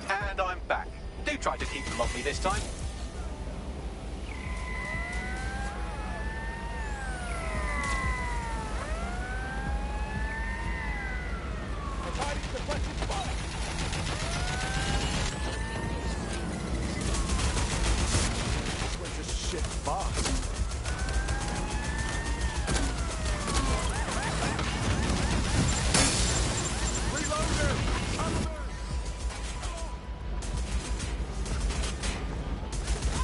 And I'm back. Do try to keep them off me this time.
We're just shit fast.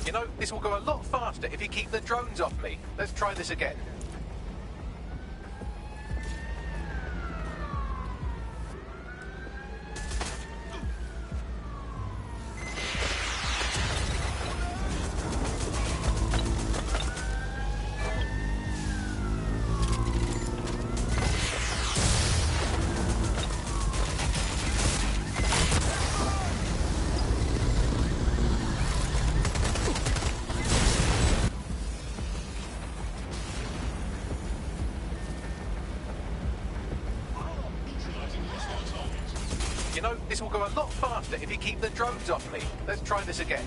You know, this will go a lot faster if you keep the drones off me. Let's try this again. You know, this will go a lot faster if you keep the drones off me. Let's try this again.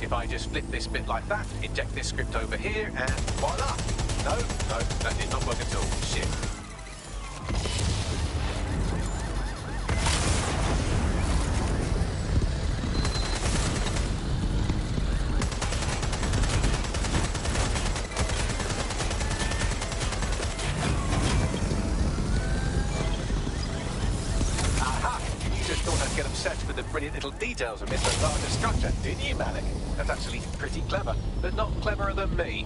If I just flip this bit like that, eject this script over here, and voila! No, that did not work at all. Shit. Aha! You just thought I'd get obsessed with the brilliant little details amidst a larger structure, didn't you, Malik? That's actually pretty clever, but not cleverer than me.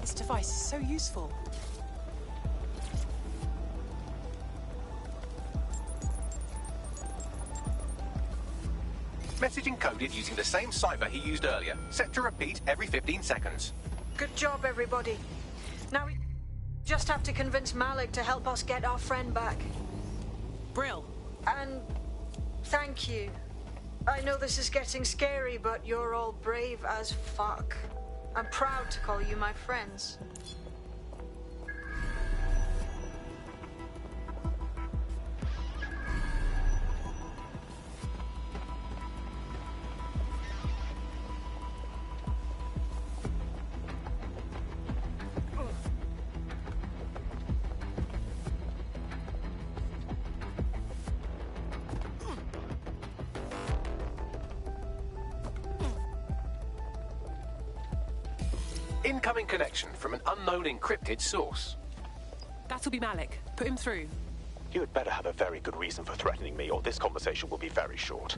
This device is so useful.
Message encoded using the same cipher he used earlier, set to repeat every 15 seconds.
Good job, everybody. Now we just have to convince Malik to help us get our friend back.
Brill.
And thank you. I know this is getting scary, but you're all brave as fuck. I'm proud to call you my friends.
Incoming connection from an unknown encrypted source.
That'll be Malik. Put him through.
You had better have a very good reason for threatening me, or this conversation will be very short.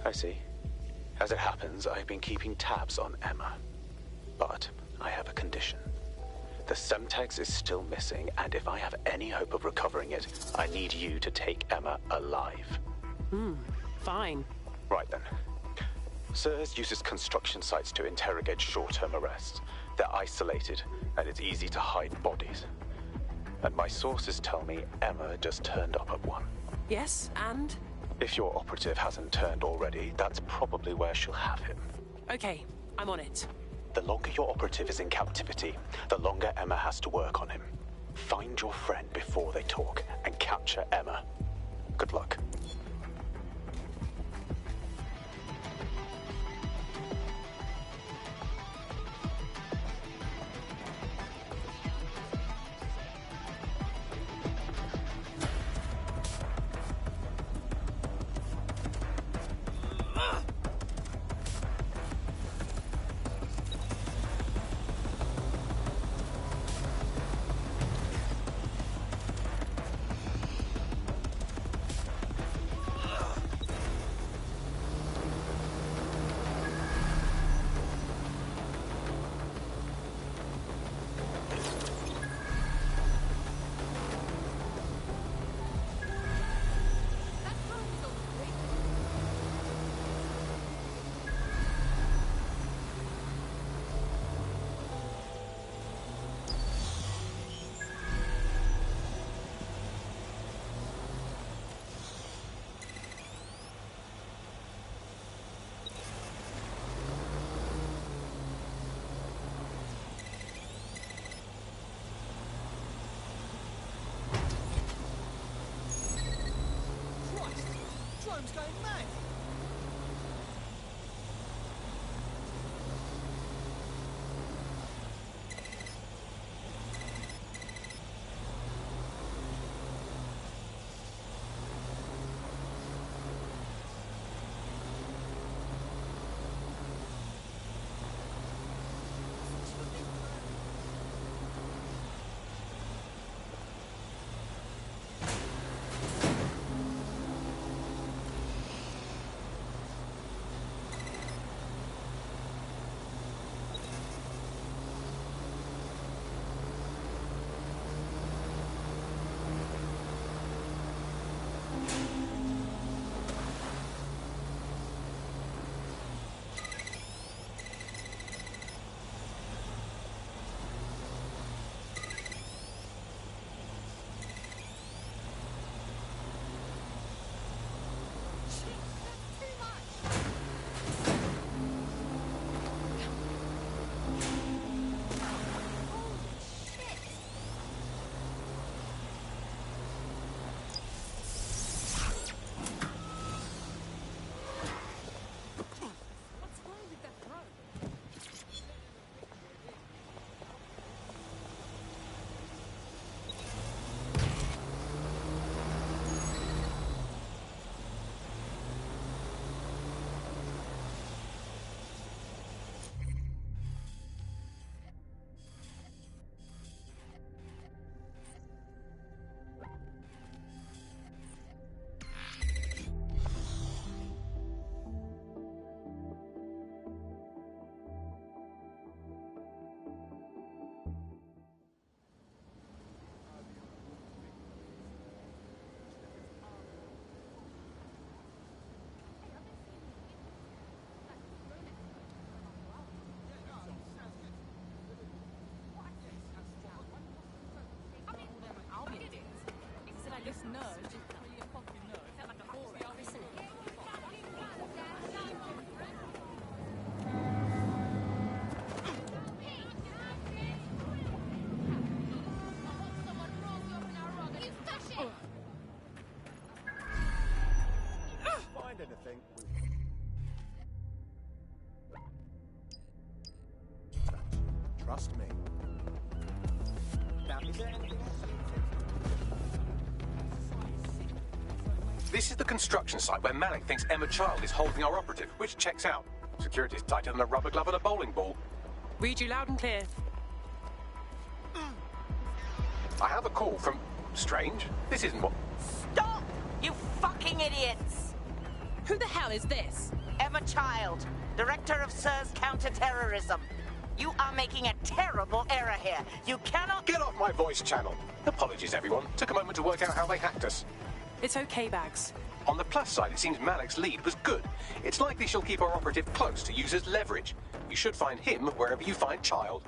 I see. As it happens, I've been keeping tabs on Emma. But I have a condition. The Semtex is still missing, and if I have any hope of recovering it, I need you to take Emma alive.
Fine.
Right then. SIRS uses construction sites to interrogate short-term arrests. They're isolated, and it's easy to hide bodies. And my sources tell me Emma just turned up at one.
Yes, and?
If your operative hasn't turned already, that's probably where she'll have him.
Okay, I'm on it.
The longer your operative is in captivity, the longer Emma has to work on him. Find your friend before they talk, and capture Emma.
Rome's going mad.
Find anything? Trust me. Now, is there anything else?
This is the construction site where Malik thinks Emma Child is holding our operative, which checks out. Security's tighter than a rubber glove and a bowling ball.
Read you loud and clear.
I have a call from... Strange. This isn't what...
Stop! You fucking idiots!
Who the hell is this?
Emma Child, Director of SIRS Counter-Terrorism. You are making a terrible error here. You cannot...
Get off my voice channel. Apologies, everyone. Took a moment to work out how they hacked us.
It's okay, Bags.
On the plus side, it seems Malik's lead was good. It's likely she'll keep our operative close to use as leverage. You should find him wherever you find Child.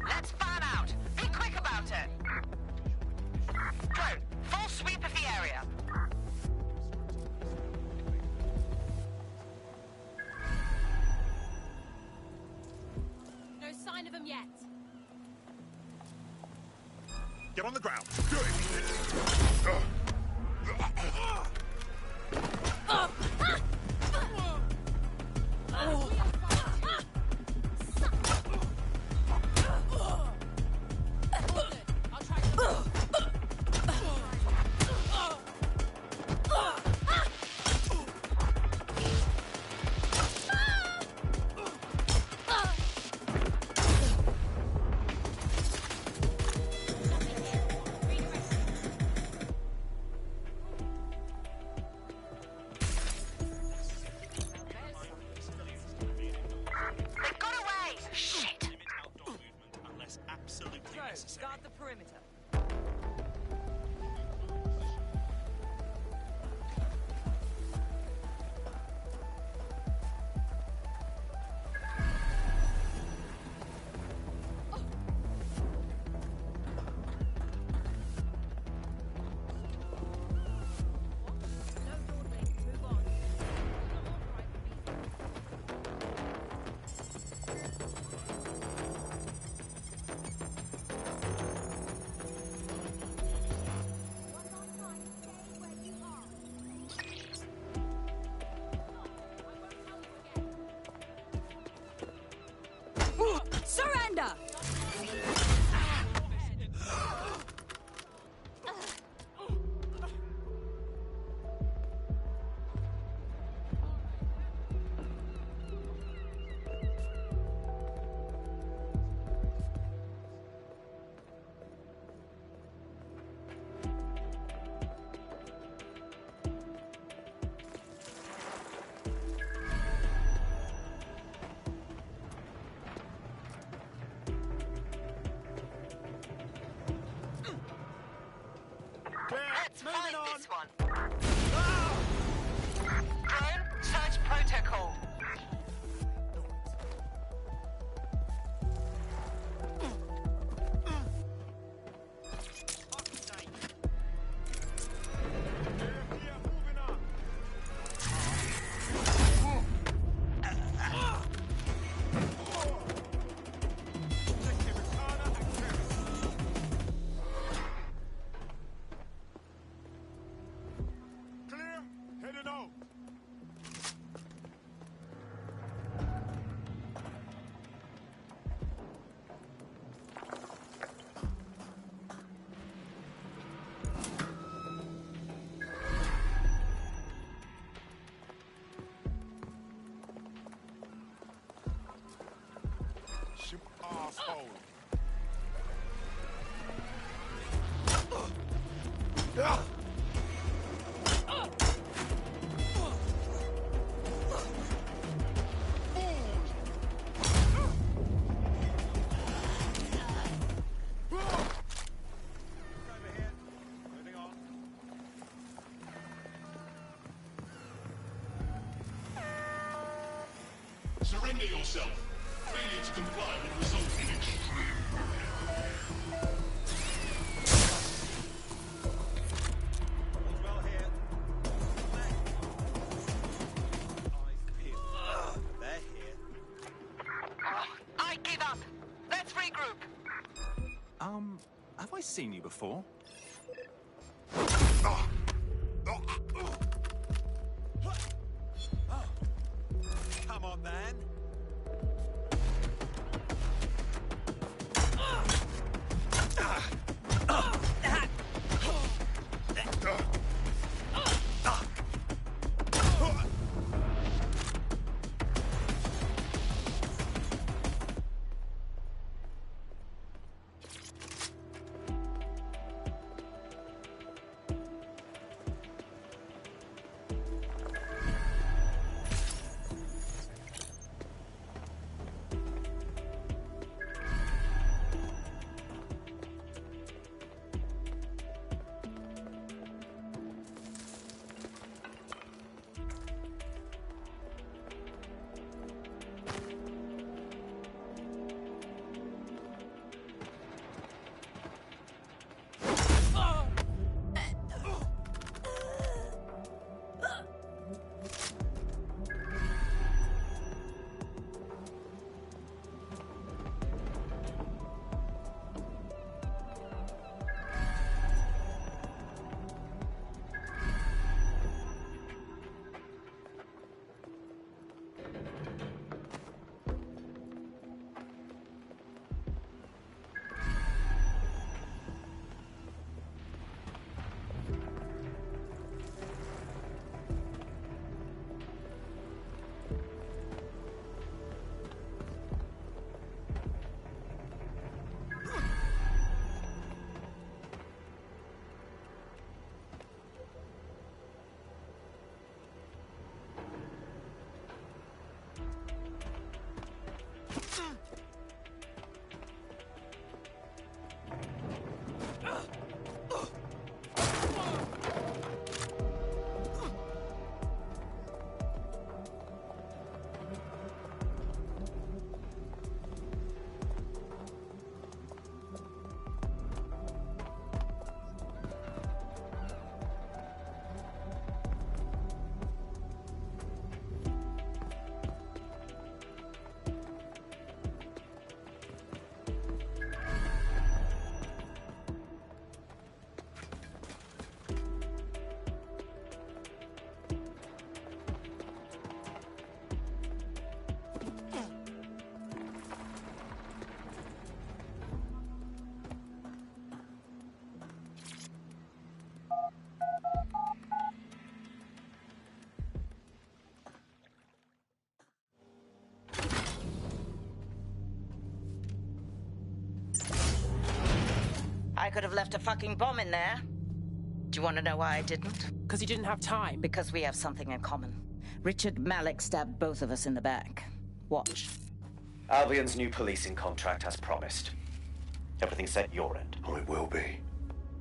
Let's fan out! Be quick about it! Drone, full sweep of the area.
No sign of them yet.
Get on the ground. Do it. asshole.
Surrender yourself. Failure to comply will result in extreme
Well here. They're here.
I give up. Let's regroup.
Have I seen you before? Come on, man.
I could have left a fucking bomb in there. Do you want to know why I didn't?
Because you didn't have time.
Because we have something in common. Richard Malik stabbed both of us in the back. Watch.
Albion's new policing contract as promised. Everything set your end.
Oh, it will be.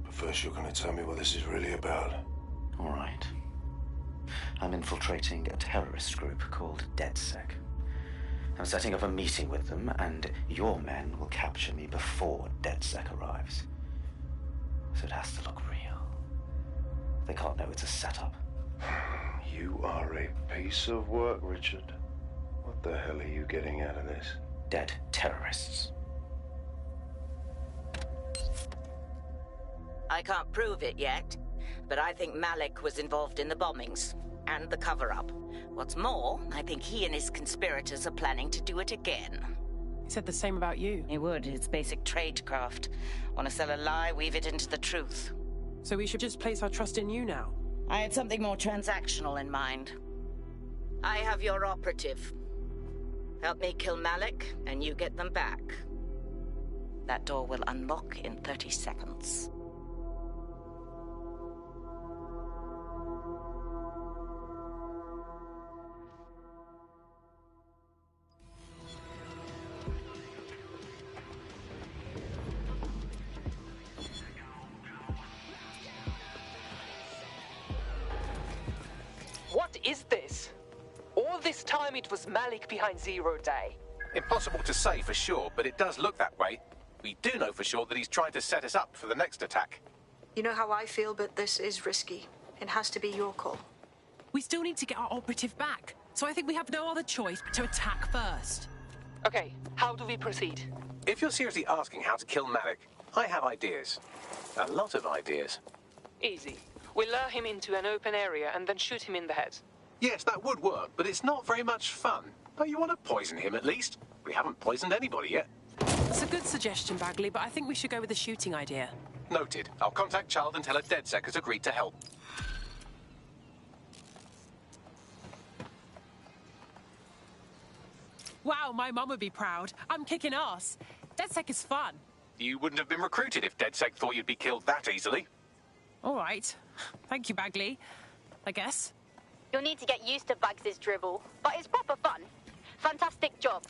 But first you're going to tell me what this is really about.
All right. I'm infiltrating a terrorist group called DedSec. I'm setting up a meeting with them, and your men will capture me before DedSec arrives. So it has to look real. They can't know it's a setup.
You are a piece of work, Richard. What the hell are you getting out of this?
Dead terrorists.
I can't prove it yet, but I think Malik was involved in the bombings and the cover-up. What's more, I think he and his conspirators are planning to do it again.
He said the same about you.
He would. It's basic tradecraft. Want to sell a lie, weave it into the truth.
So we should just place our trust in you now?
I had something more transactional in mind. I have your operative. Help me kill Malik, and you get them back. That door will unlock in 30 seconds.
What is this? All this time it was Malik behind Zero Day.
Impossible to say for sure, but it does look that way. We do know for sure that he's trying to set us up for the next attack.
You know how I feel, but this is risky. It has to be your call.
We still need to get our operative back, so I think we have no other choice but to attack first. Okay, how do we proceed?
If you're seriously asking how to kill Malik, I have ideas. A lot of ideas.
Easy. We lure him into an open area and then shoot him in the head.
Yes, that would work, but it's not very much fun. Don't you want to poison him at least? We haven't poisoned anybody yet.
It's a good suggestion, Bagley, but I think we should go with the shooting idea.
Noted. I'll contact Child and tell her DedSec has agreed to help.
Wow, my mum would be proud. I'm kicking ass. DedSec is fun.
You wouldn't have been recruited if DedSec thought you'd be killed that easily.
All right. Thank you, Bagley. I guess.
You'll need to get used to Bugs' dribble, but it's proper fun. Fantastic job.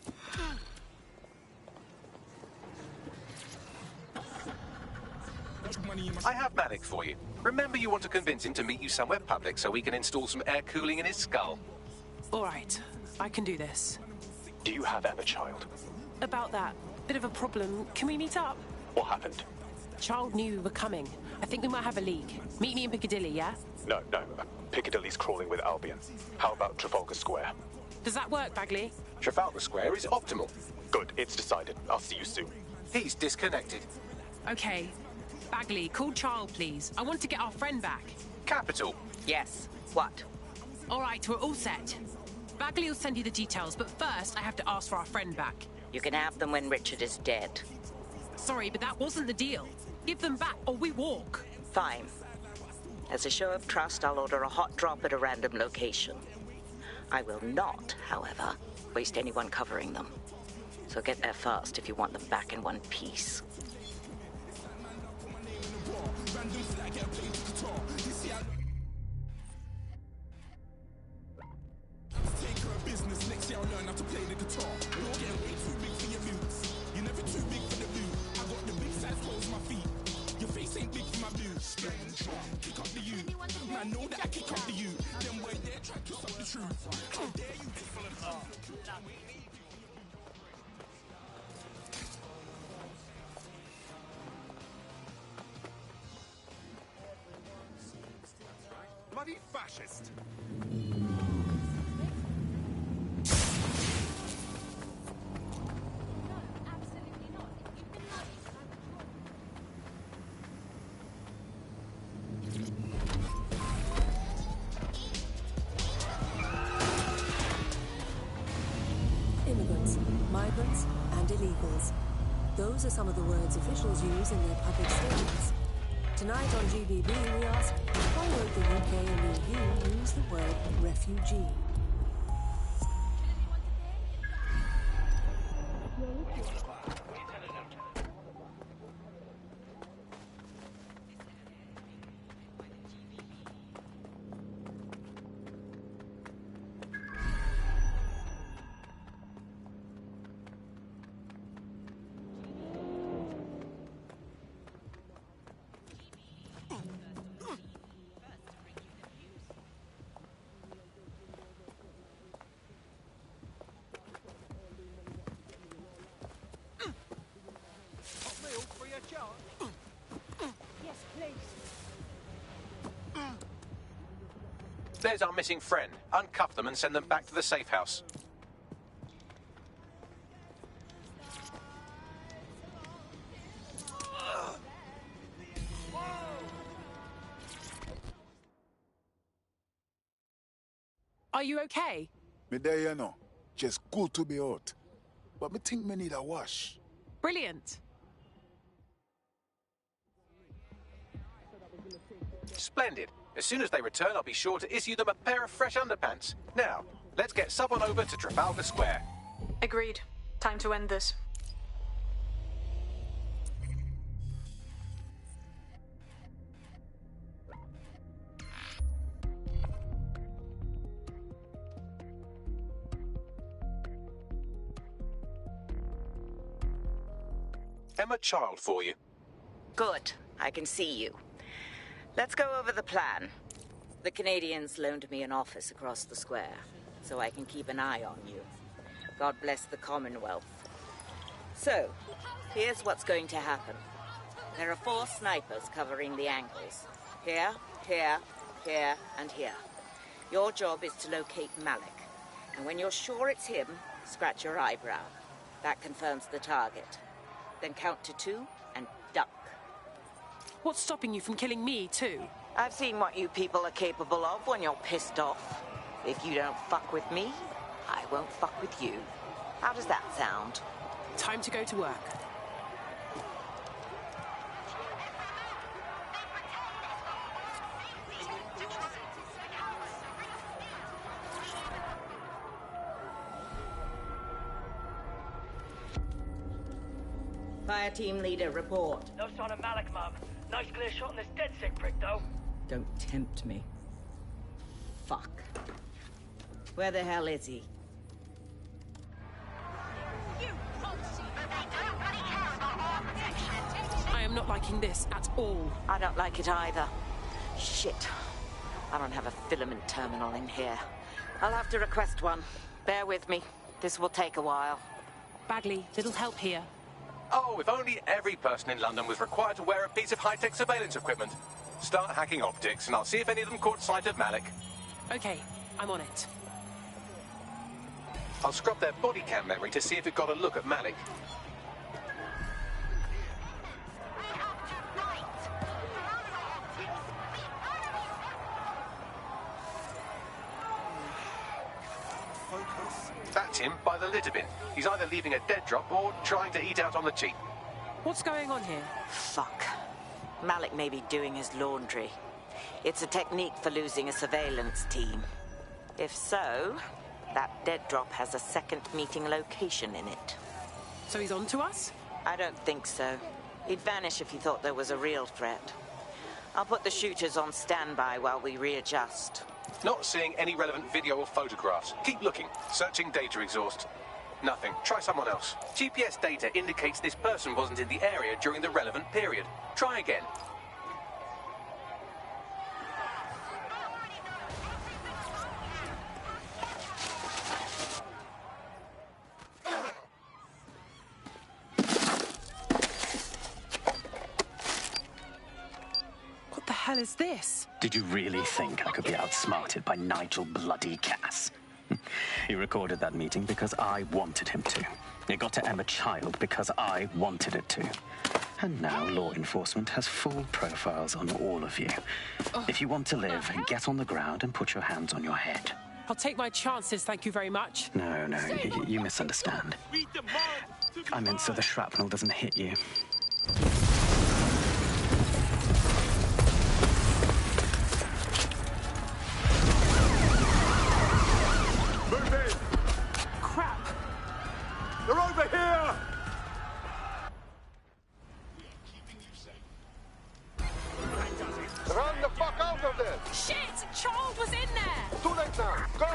I have Malik for you. Remember, you want to convince him to meet you somewhere public so we can install some air cooling in his skull.
All right. I can do this.
Do you have Emma, Child?
About that. Bit of a problem. Can we meet up?
What happened?
Child knew we were coming. I think we might have a leak. Meet me in Piccadilly, yeah?
No. Piccadilly's crawling with Albion. How about Trafalgar Square?
Does that work, Bagley?
Trafalgar Square is optimal.
Good, it's decided. I'll see you soon.
He's disconnected.
Okay. Bagley, call Child, please. I want to get our friend back.
Capital.
Yes. What?
All right, we're all set. Bagley will send you the details, but first I have to ask for our friend back.
You can have them when Richard is dead.
Sorry, but that wasn't the deal. Give them back or we walk.
Fine. As a show of trust, I'll order a hot drop at a random location. I will not, however, waste anyone covering them. So get there fast if you want them back in one piece.
Bloody fascist!
Immigrants, migrants, and illegals. Those are some of the words officials use in their public statements. Tonight on GBB, we ask, why won't the UK and EU use the word refugee?
There's our missing friend. Uncuff them and send them back to the safe house.
Are you okay?
Me there, you know. Just good to be out. But me think me need a wash.
Brilliant.
Splendid. As soon as they return, I'll be sure to issue them a pair of fresh underpants. Now, let's get someone over to Trafalgar Square.
Agreed. Time to end this.
Emma Child for you.
Good. I can see you. Let's go over the plan. The Canadians loaned me an office across the square, so I can keep an eye on you. God bless the Commonwealth. So, here's what's going to happen. There are 4 snipers covering the angles. Here, here, here, and here. Your job is to locate Malik. And when you're sure it's him, scratch your eyebrow. That confirms the target. Then count to 2 and duck.
What's stopping you from killing me, too?
I've seen what you people are capable of when you're pissed off. If you don't fuck with me, I won't fuck with you. How does that sound?
Time to go to work.
Fire team leader, report.
No sign of Malik, Mum. Nice clear shot on this dead sick prick, though.
Don't tempt me. Fuck. Where the hell is he?
I am not liking this at all.
I don't like it either. Shit. I don't have a filament terminal in here. I'll have to request one. Bear with me. This will take a while.
Bagley, little help here.
Oh, if only every person in London was required to wear a piece of high-tech surveillance equipment. Start hacking optics, and I'll see if any of them caught sight of Malik.
Okay, I'm on it.
I'll scrub their body cam memory to see if it got a look at Malik. That's him by the litter bin. He's either leaving a dead drop or trying to eat out on the cheap.
What's going on here?
Fuck. Malik may be doing his laundry. It's a technique for losing a surveillance team. If so, that dead drop has a second meeting location in it.
So he's on to us?
I don't think so. He'd vanish if he thought there was a real threat. I'll put the shooters on standby while we readjust.
Not seeing any relevant video or photographs. Keep looking. Searching data exhaust. Nothing. Try someone else. GPS data indicates this person wasn't in the area during the relevant period. Try again.
What the hell is this?
Did you really think I could be outsmarted by Nigel bloody Cass? He recorded that meeting because I wanted him to. It got to Emma Child because I wanted it to. And now law enforcement has full profiles on all of you. If you want to live, get on the ground and put your hands on your head.
I'll take my chances, thank you very much.
No, you misunderstand. I meant so the shrapnel doesn't hit you.
Crap!
They're over here! Run the fuck out of there!
Shit! Child was in there!
Too late now! Go!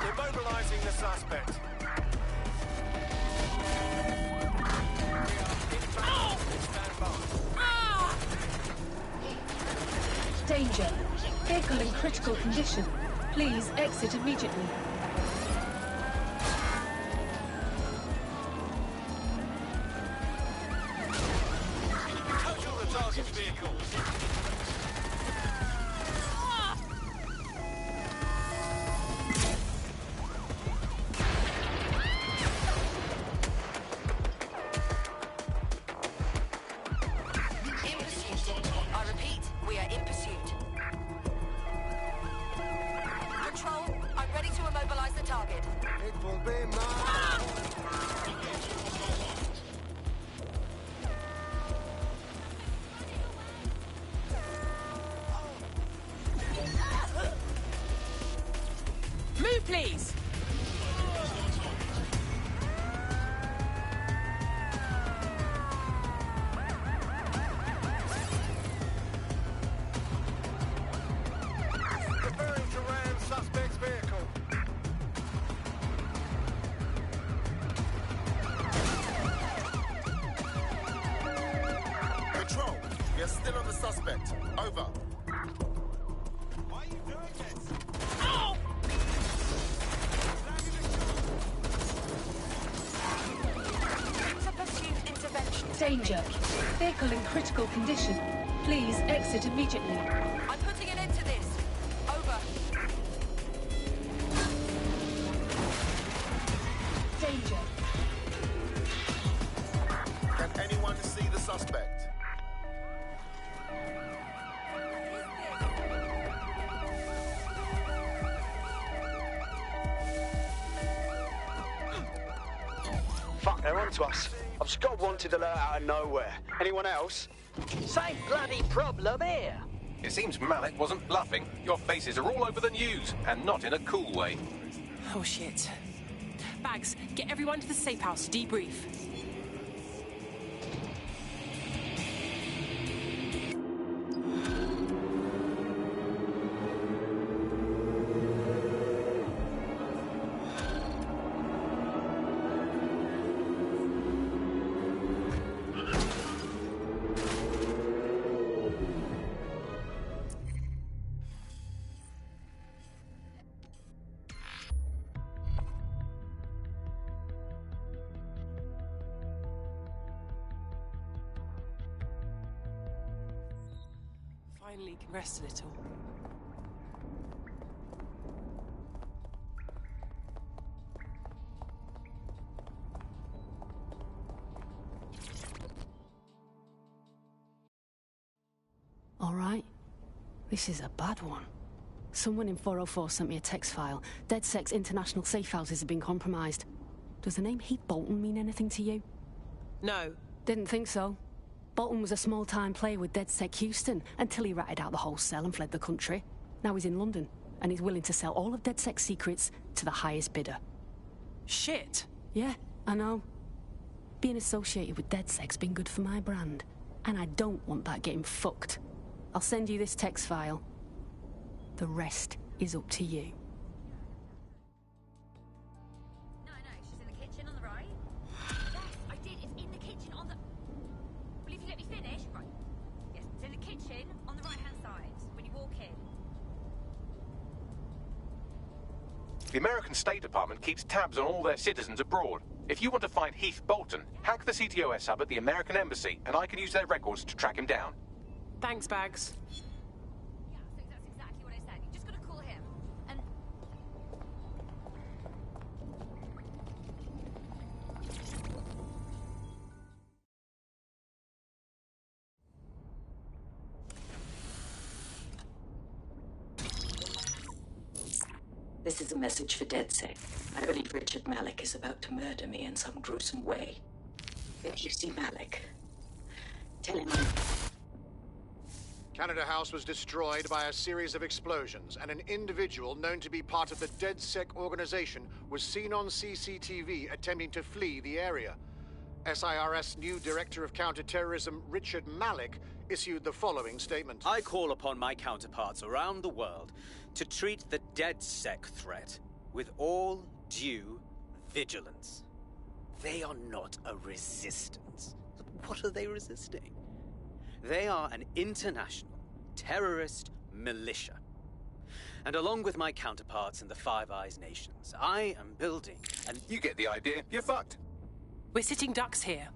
Immobilizing the suspect.
Danger. Vehicle in critical condition. Please exit immediately.
Total the target's vehicle.
In pursuit. I repeat, we are in pursuit. Control, I'm ready to immobilize the target.
It will be mine!
Move, please!
Prepare
suspect. Over.
Why are you doing this?
Oh!
Danger. Vehicle in critical condition. Please exit immediately.
I'm putting an end to this. Over.
Danger.
Can anyone see the suspect?
Fuck, they're onto us. I've just got a wanted alert out of nowhere. Anyone else?
Same bloody problem here.
It seems Malik wasn't bluffing. Your faces are all over the news, and not in a cool way.
Oh, shit. Bags, get everyone to the safe house to debrief. Finally can rest a little.
All right. This is a bad one. Someone in 404 sent me a text file. DedSec's international safe houses have been compromised. Does the name Heath Bolton mean anything to you?
No.
Didn't think so. Bolton was a small-time player with DedSec Houston until he ratted out the whole cell and fled the country. Now he's in London, and he's willing to sell all of DedSec's secrets to the highest bidder.
Shit.
Yeah, I know. Being associated with DedSec's been good for my brand, and I don't want that getting fucked. I'll send you this text file. The rest is up to you.
No, she's in the kitchen on the right. Yes, I did. It's in the kitchen on the... Well, if you let me finish... Right. Yes, it's in the kitchen on the right-hand side, when you walk in.
The American State Department keeps tabs on all their citizens abroad. If you want to find Heath Bolton, hack the CTOS hub at the American Embassy, and I can use their records to track him down.
Thanks, Bags.
Yeah, so that's exactly what I said. You just gotta call him. And...
This is a message for DedSec. I believe Richard Malik is about to murder me in some gruesome way. If you see Malik, tell him
Canada House was destroyed by a series of explosions, and an individual known to be part of the DedSec organization was seen on CCTV attempting to flee the area. SIRS new Director of Counterterrorism Richard Malik issued the following statement.
I call upon my counterparts around the world to treat the DedSec threat with all due vigilance. They are not a resistance. What are they resisting? They are an international terrorist militia. And along with my counterparts in the Five Eyes nations, I am building an...
You get the idea. You're fucked.
We're sitting ducks here.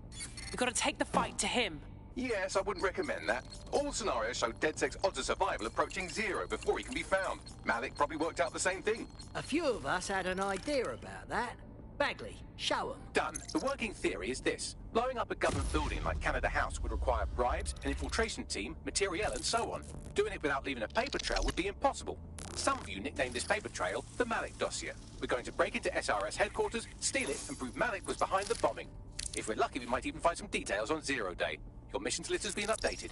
We've got to take the fight to him.
Yes, I wouldn't recommend that. All scenarios show DedSec's odds of survival approaching 0 before he can be found. Malik probably worked out the same thing.
A few of us had an idea about that. Bagley, show 'em.
Done. The working theory is this. Blowing up a government building like Canada House would require bribes, an infiltration team, materiel, and so on. Doing it without leaving a paper trail would be impossible. Some of you nicknamed this paper trail the Malik dossier. We're going to break into SRS headquarters, steal it, and prove Malik was behind the bombing. If we're lucky, we might even find some details on 0 Day. Your missions list has been updated.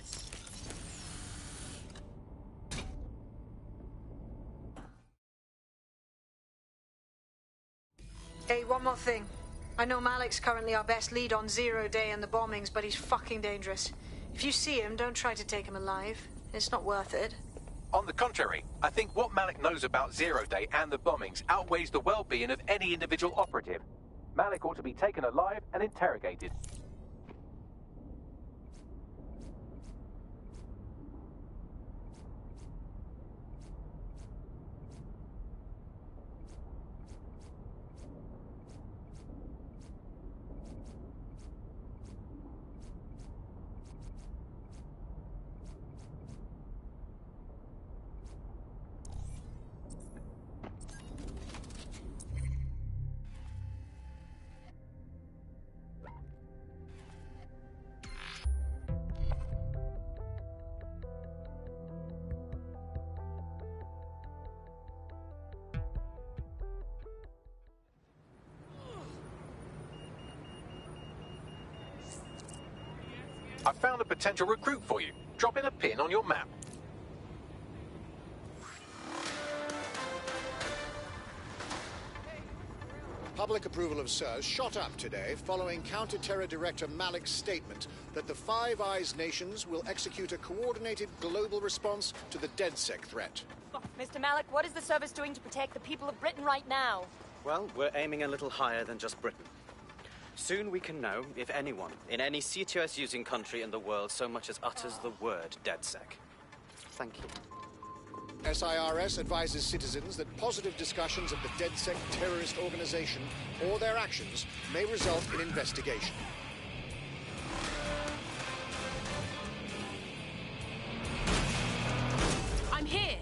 Hey, one more thing. I know Malik's currently our best lead on 0 Day and the bombings, but he's fucking dangerous. If you see him, don't try to take him alive. It's not worth it.
On the contrary, I think what Malik knows about 0 Day and the bombings outweighs the well-being of any individual operative. Malik ought to be taken alive and interrogated. I found a potential recruit for you. Drop in a pin on your map.
Public approval of SIRS shot up today following Counter-Terror Director Malik's statement that the Five Eyes nations will execute a coordinated global response to the DedSec threat.
Mr. Malik, what is the service doing to protect the people of Britain right now?
Well, we're aiming a little higher than just Britain. Soon we can know if anyone in any CTOS-using country in the world so much as utters the word DedSec. Thank you.
SIRS advises citizens that positive discussions of the DedSec terrorist organization or their actions may result in investigation.
I'm here.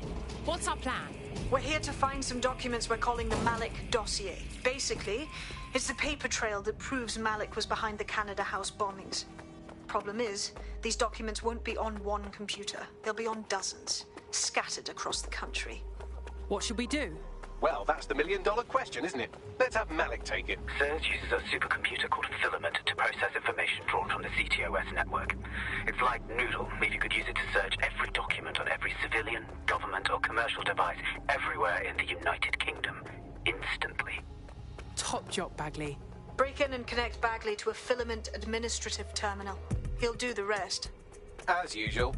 What's our plan?
We're here to find some documents we're calling the Malik dossier. Basically, it's the paper trail that proves Malik was behind the Canada House bombings. Problem is, these documents won't be on one computer. They'll be on dozens, scattered across the country.
What should we do?
Well, that's the million-dollar question, isn't it? Let's have Malik take it.
SIRS uses a supercomputer called Filament to process information drawn from the CTOS network. It's like Noodle, if you could use it to search every document on every civilian, government, or commercial device everywhere in the United Kingdom, instantly.
Top job, Bagley.
Break in and connect Bagley to a Filament administrative terminal. He'll do the rest.
As usual.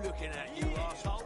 looking at, you asshole?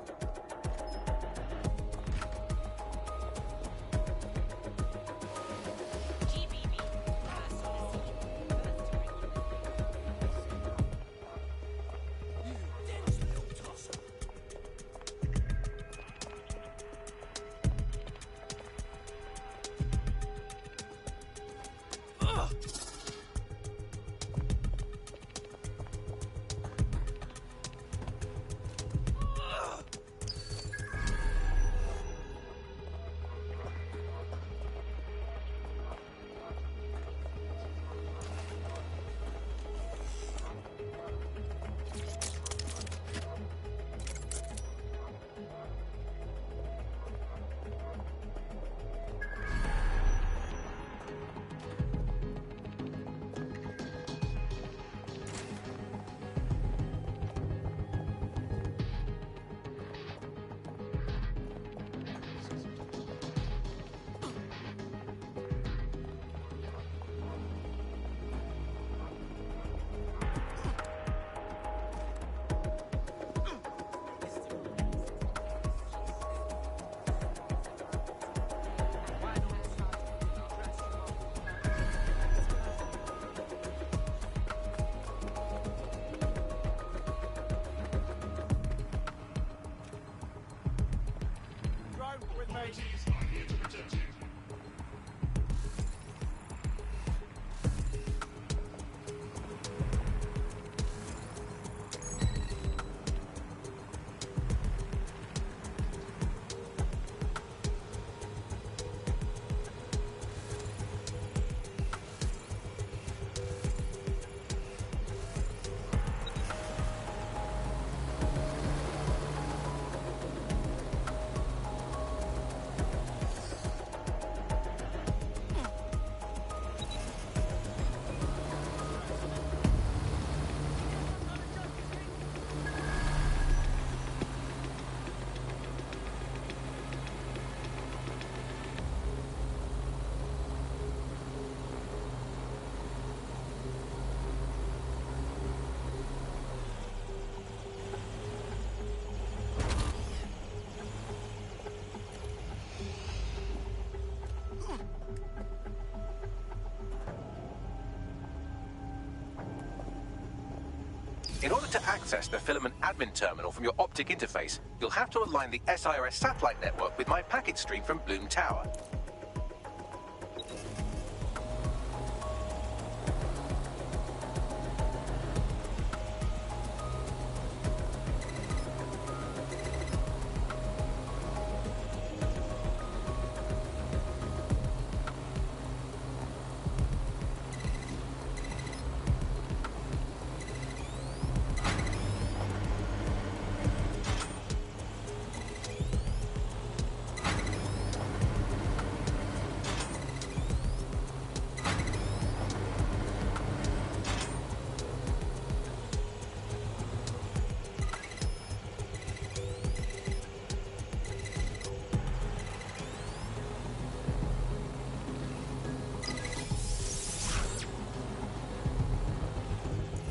In order to access the filament admin terminal from your optic interface, you'll have to align the SIRS satellite network with my packet stream from Bloom Tower.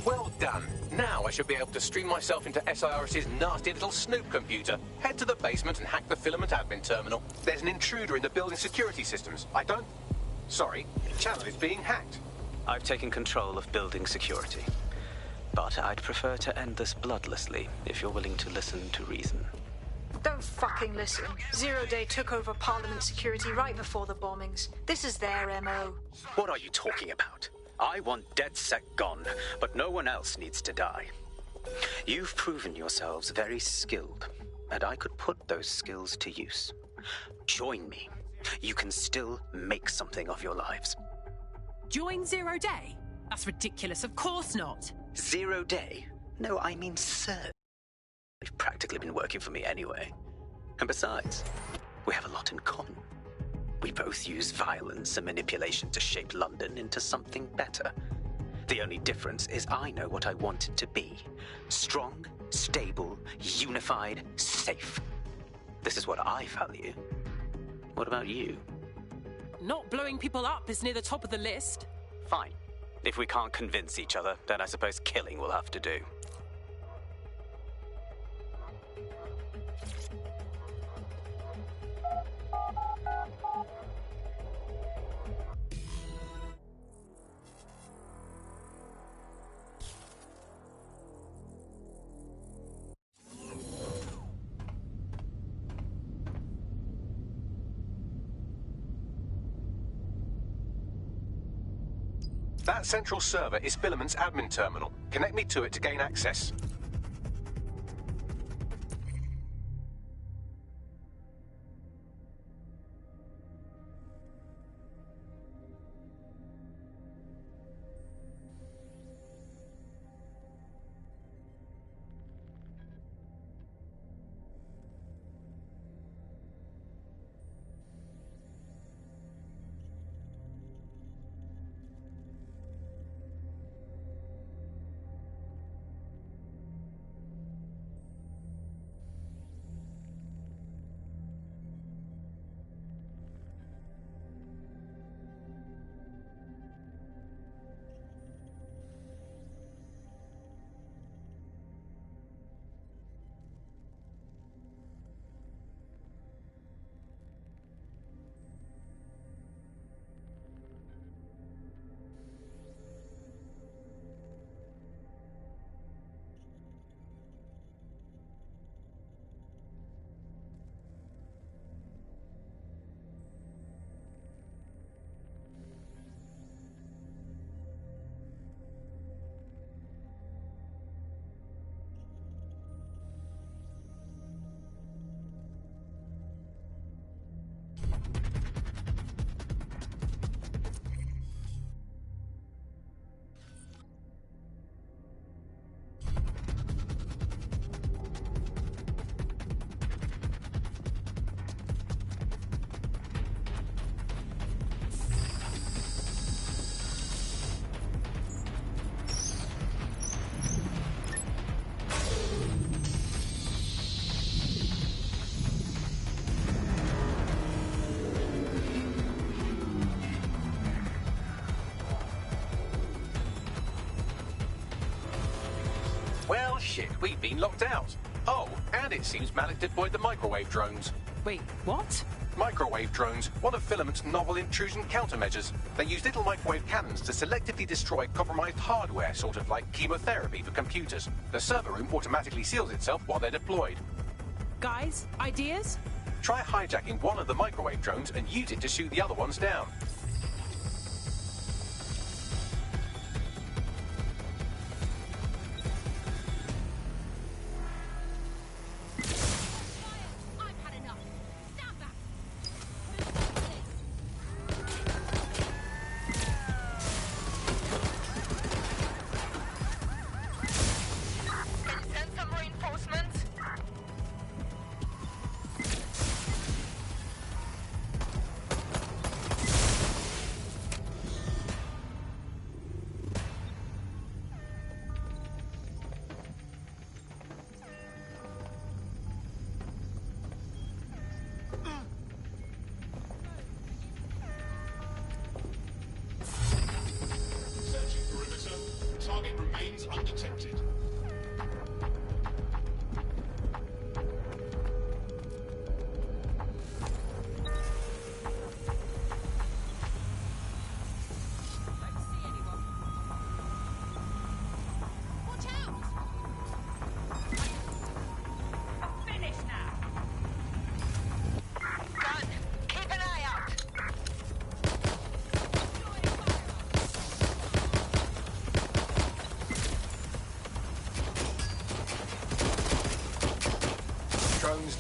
Well done. Now I should be able to stream myself into SIRS's nasty little snoop computer, head to the basement and hack the filament admin terminal. There's an intruder in the building security systems. Sorry, the channel is being hacked.
I've taken control of building security. But I'd prefer to end this bloodlessly, if you're willing to listen to reason.
Don't fucking listen. Zero Day took over Parliament security right before the bombings. This is their MO.
What are you talking about? I want DedSec gone, but no one else needs to die. You've proven yourselves very skilled, and I could put those skills to use. Join me. You can still make something of your lives.
Join Zero Day? That's ridiculous. Of course not.
Zero Day? No, I mean Sir. They've practically been working for me anyway. And besides, we have a lot in common. We both use violence and manipulation to shape London into something better. The only difference is I know what I want it to be. Strong, stable, unified, safe. This is what I value. What about you?
Not blowing people up is near the top of the list.
Fine. If we can't convince each other, then I suppose killing will have to do.
That central server is Filament's admin terminal. Connect me to it to gain access. Well, shit, we've been locked out. Oh, and it seems Malik deployed the microwave drones.
Wait, what?
Microwave drones, one of Filament's novel intrusion countermeasures. They use little microwave cannons to selectively destroy compromised hardware, sort of like chemotherapy for computers. The server room automatically seals itself while they're deployed.
Guys, ideas?
Try hijacking one of the microwave drones and use it to shoot the other ones down.
Undetected.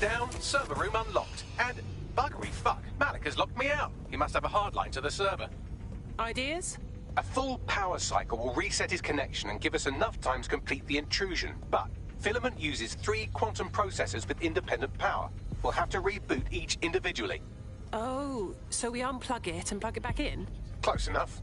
Down, server room unlocked, and buggery fuck, Malik has locked me out. He must have a hard line to the server.
Ideas?
A full power cycle will reset his connection and give us enough time to complete the intrusion, but Filament uses 3 quantum processors with independent power. We'll have to reboot each individually.
Oh, so we unplug it and plug it back in?
Close enough.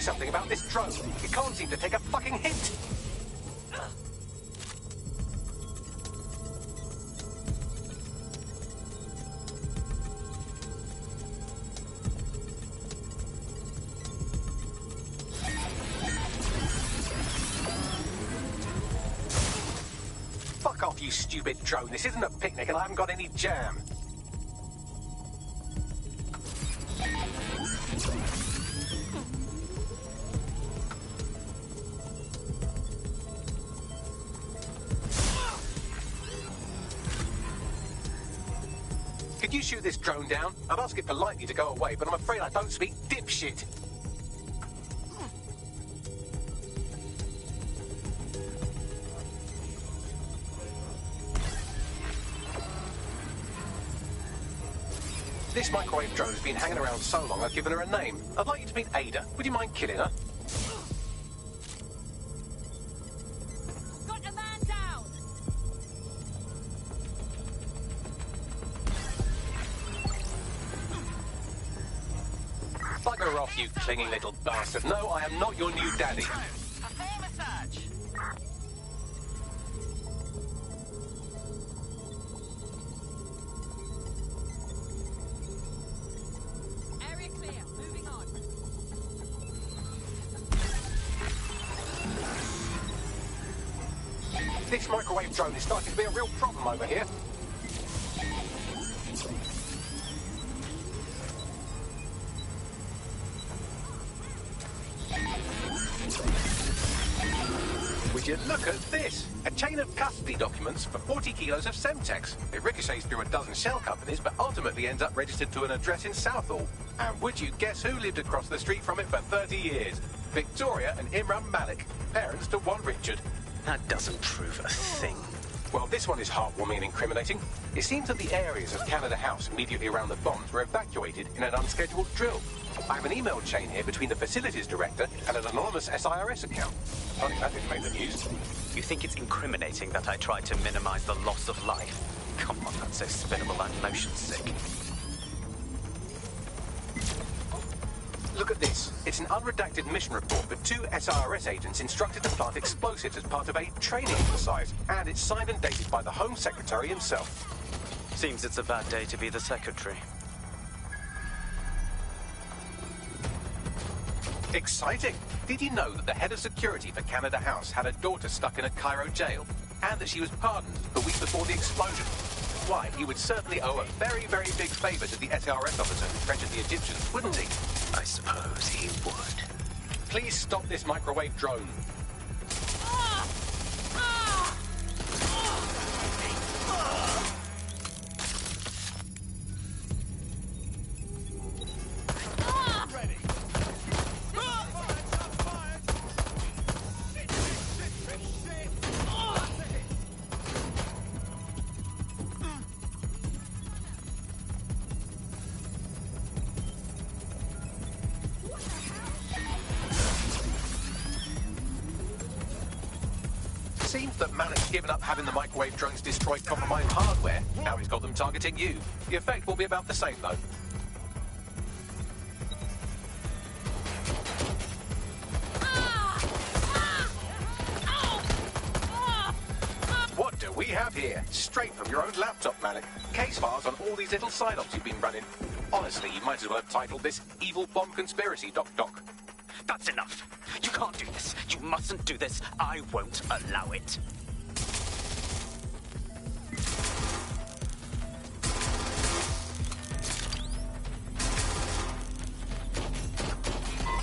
something about this drone. It can't seem to take a fucking hint. Fuck off, you stupid drone. This isn't a picnic and I haven't got any jam. Could you shoot this drone down? I'd ask it politely to go away, but I'm afraid I don't speak dipshit. This microwave drone has been hanging around so long I've given her a name. I'd like you to meet Ada. Would you mind killing her?
Got a man down!
Bugger off, you clinging little bastard. No, I am not your new daddy.
Perform a search.
Area clear. Moving on.
This microwave drone is starting to be a real problem over here. Would you look at this? A chain of custody documents for 40 kilos of Semtex. It ricochets through a dozen shell companies, but ultimately ends up registered to an address in Southall. And would you guess who lived across the street from it for 30 years? Victoria and Imran Malik, parents to one Richard.
That doesn't prove a thing.
Well, this one is heartwarming and incriminating. It seems that the areas of Canada House immediately around the bombs were evacuated in an unscheduled drill. I have an email chain here between the facilities director and an anonymous SIRS account. Funny that didn't make the news.
You think it's incriminating that I tried to minimize the loss of life? Come on, that's so spinnable and motion sick.
Look at this. It's an unredacted mission report for 2 SIRS agents instructed to plant explosives as part of a training exercise. And it's signed and dated by the Home Secretary himself.
Seems it's a bad day to be the secretary.
Exciting! Did you know that the head of security for Canada House had a daughter stuck in a Cairo jail? And that she was pardoned the week before the explosion? Why, he would certainly owe a very, very big favour to the SIRS officer who pressured the Egyptians, wouldn't he?
I suppose he would.
Please stop this microwave drone. Seems that Malik's given up having the microwave drones destroy compromised hardware. Now he's got them targeting you. The effect will be about the same, though. What do we have here? Straight from your own laptop, Malik. Case files on all these little side ops you've been running. Honestly, you might as well have titled this Evil Bomb Conspiracy, Doc.
That's enough. You can't do this. You mustn't do this. I won't allow it.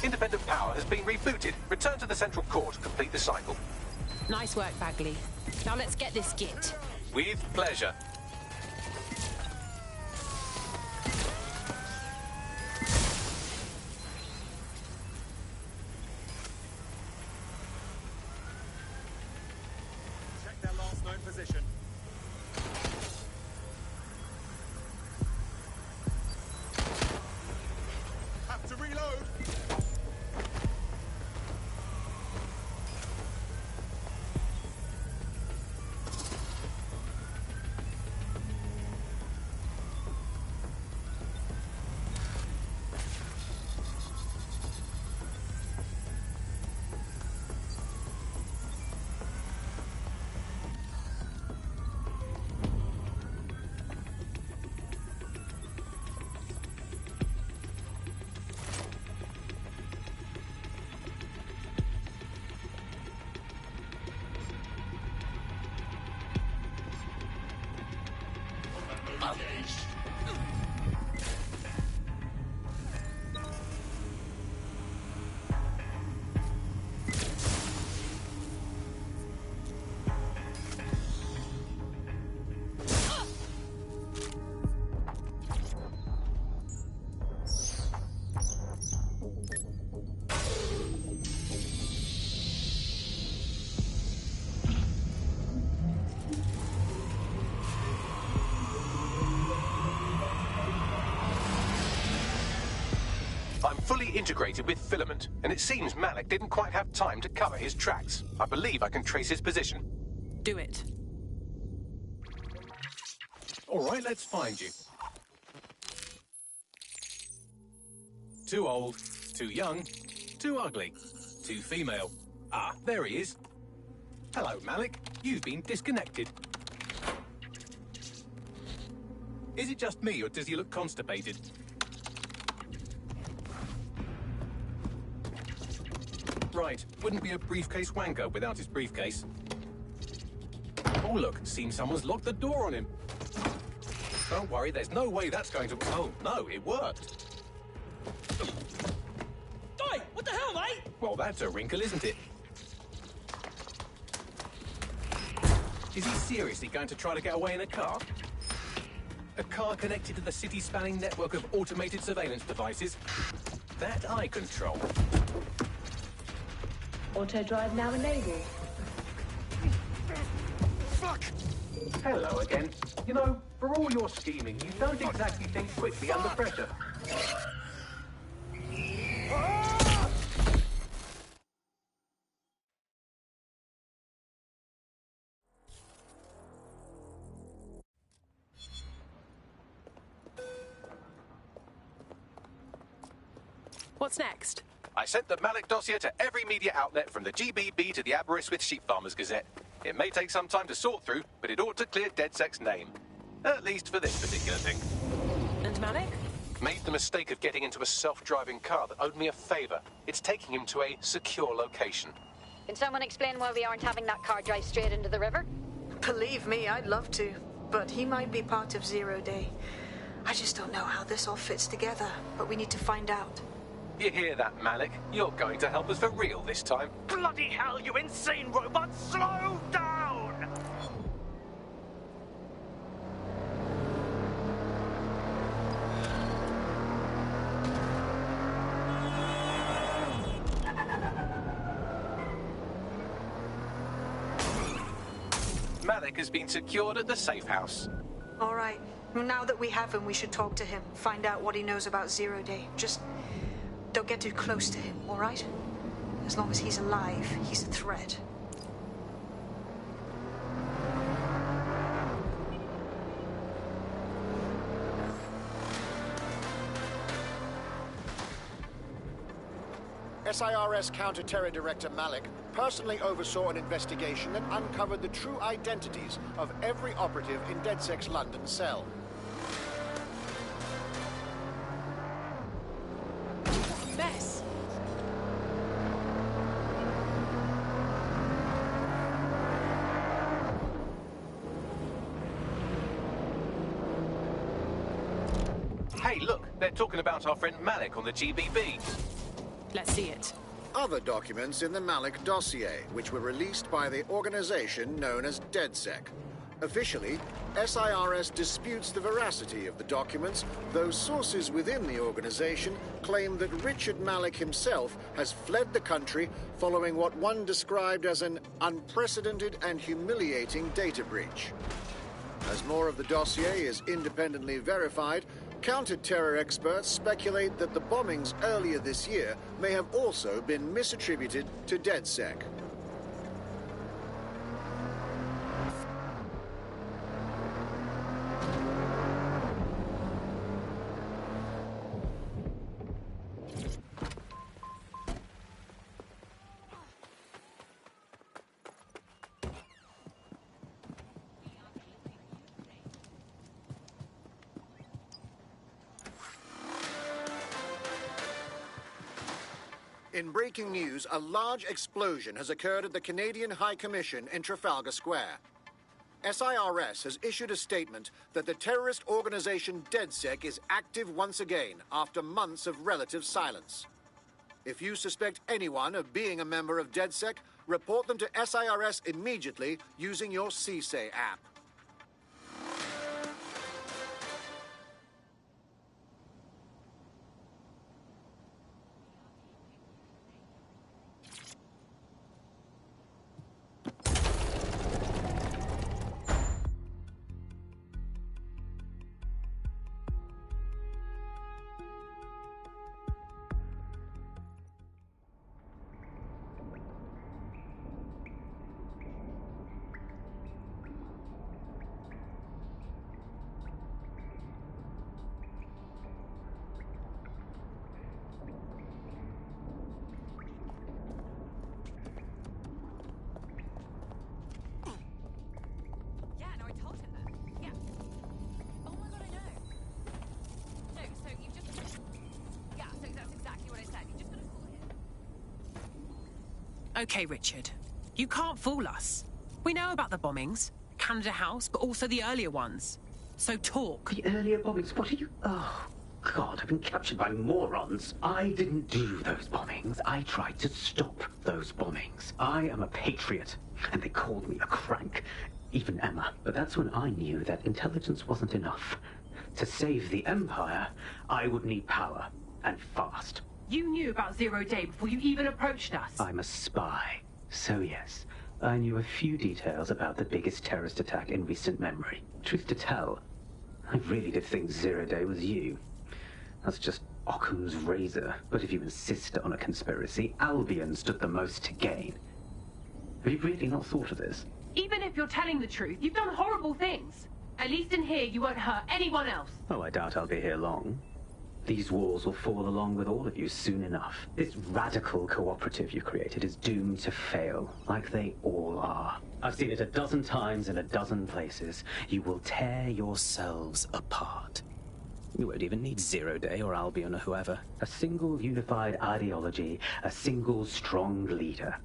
Independent power has been rebooted. Return to the central core to complete the cycle.
Nice work, Bagley. Now let's get this git.
With pleasure.
Check their last known position. Have to reload.
I'm fully integrated with Filament, and it seems Malik didn't quite have time to cover his tracks. I believe I can trace his position.
Do it.
All right, let's find you. Too old, too young, too ugly, too female. Ah, there he is. Hello, Malik. You've been disconnected. Is it just me, or does he look constipated? Right, wouldn't be a briefcase wanker without his briefcase. Oh look, seems someone's locked the door on him. Don't worry, there's no way that's going to... Oh, no, it worked.
Oi, what the hell, mate?
Well, that's a wrinkle, isn't it? Is he seriously going to try to get away in a car? A car connected to the city-spanning network of automated surveillance devices? That I control.
Auto drive now enabled.
Fuck! Hello again. You know, for all your scheming, you don't exactly think quickly under pressure.
What's next?
I sent the Malik dossier to every media outlet from the GBB to the Aberystwyth Sheep Farmers Gazette. It may take some time to sort through, but it ought to clear DedSec's name. At least for this particular thing.
And Malik?
Made the mistake of getting into a self-driving car that owed me a favor. It's taking him to a secure location.
Can someone explain why we aren't having that car drive straight into the river?
Believe me, I'd love to. But he might be part of Zero Day. I just don't know how this all fits together, but we need to find out.
You hear that, Malik? You're going to help us for real this time.
Bloody hell, you insane robot! Slow down!
Malik has been secured at the safe house.
All right. Well, now that we have him, we should talk to him. Find out what he knows about Zero Day. Just don't get too close to him, all right? As long as he's alive, he's a threat.
SIRS Counter-Terror Director Malik personally oversaw an investigation that uncovered the true identities of every operative in DedSec's London cell.
Mess.
Hey, look, they're talking about our friend Malik on the GBB.
Let's see it.
Other documents in the Malik dossier, which were released by the organization known as DedSec. Officially, SIRS disputes the veracity of the documents, though sources within the organization claim that Richard Malik himself has fled the country following what one described as an unprecedented and humiliating data breach. As more of the dossier is independently verified, counter-terror experts speculate that the bombings earlier this year may have also been misattributed to DedSec. In breaking news, a large explosion has occurred at the Canadian High Commission in Trafalgar Square. SIRS has issued a statement that the terrorist organization DedSec is active once again after months of relative silence. If you suspect anyone of being a member of DedSec, report them to SIRS immediately using your CSAY app.
Okay, Richard. You can't fool us. We know about the bombings. Canada House, but also the earlier ones. So talk.
The earlier bombings? What are you... Oh, God, I've been captured by morons. I didn't do those bombings. I tried to stop those bombings. I am a patriot, and they called me a crank. Even Emma. But that's when I knew that intelligence wasn't enough. To save the Empire, I would need power, and fast.
You knew about Zero Day before you even approached us.
I'm a spy. So yes, I knew a few details about the biggest terrorist attack in recent memory. Truth to tell, I really did think Zero Day was you. That's just Occam's razor. But if you insist on a conspiracy, Albion stood the most to gain. Have you really not thought of this?
Even if you're telling the truth, you've done horrible things. At least in here, you won't hurt anyone else.
Oh, I doubt I'll be here long. These walls will fall along with all of you soon enough. This radical cooperative you created is doomed to fail, like they all are. I've seen it a dozen times in a dozen places. You will tear yourselves apart. You won't even need Zero Day or Albion or whoever. A single unified ideology, a single strong leader.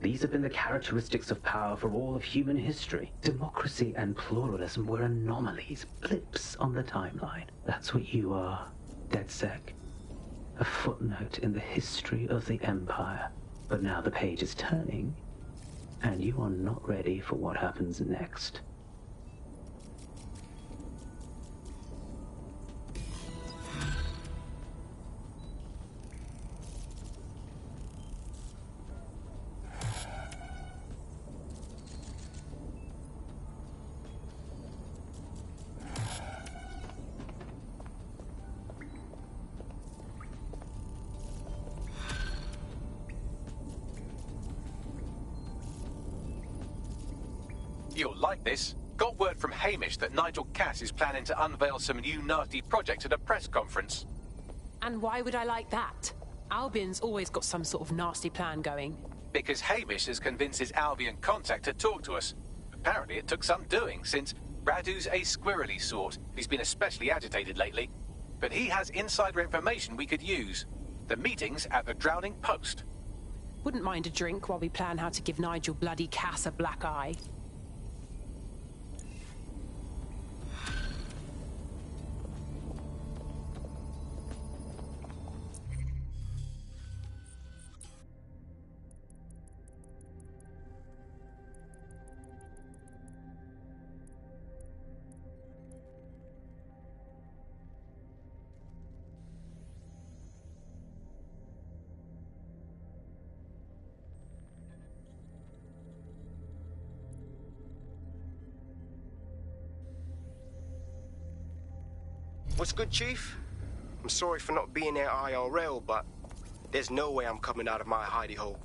These have been the characteristics of power for all of human history. Democracy and pluralism were anomalies, blips on the timeline. That's what you are, DedSec. A footnote in the history of the Empire. But now the page is turning, and you are not ready for what happens next.
You'll like this. Got word from Hamish that Nigel Cass is planning to unveil some new nasty projects at a press conference.
And why would I like that? Albion's always got some sort of nasty plan going.
Because Hamish has convinced his Albion contact to talk to us. Apparently it took some doing, since Radu's a squirrely sort. He's been especially agitated lately. But he has insider information we could use. The meeting's at the Drowning Post.
Wouldn't mind a drink while we plan how to give Nigel bloody Cass a black eye.
What's good, Chief? I'm sorry for not being there IRL, but there's no way I'm coming out of my hidey hole.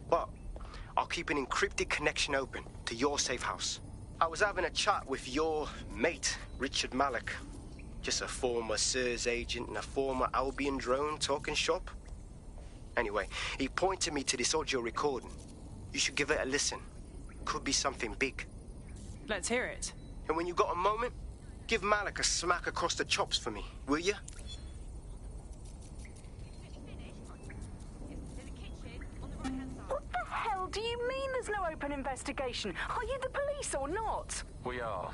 But I'll keep an encrypted connection open to your safe house. I was having a chat with your mate, Richard Malik. Just a former SIRS agent and a former Albion drone talking shop. Anyway, he pointed me to this audio recording. You should give it a listen. Could be something big.
Let's hear it.
And when you got a moment, give Malik a smack across the chops for me, will you?
What the hell do you mean there's no open investigation? Are you the police or not?
We are.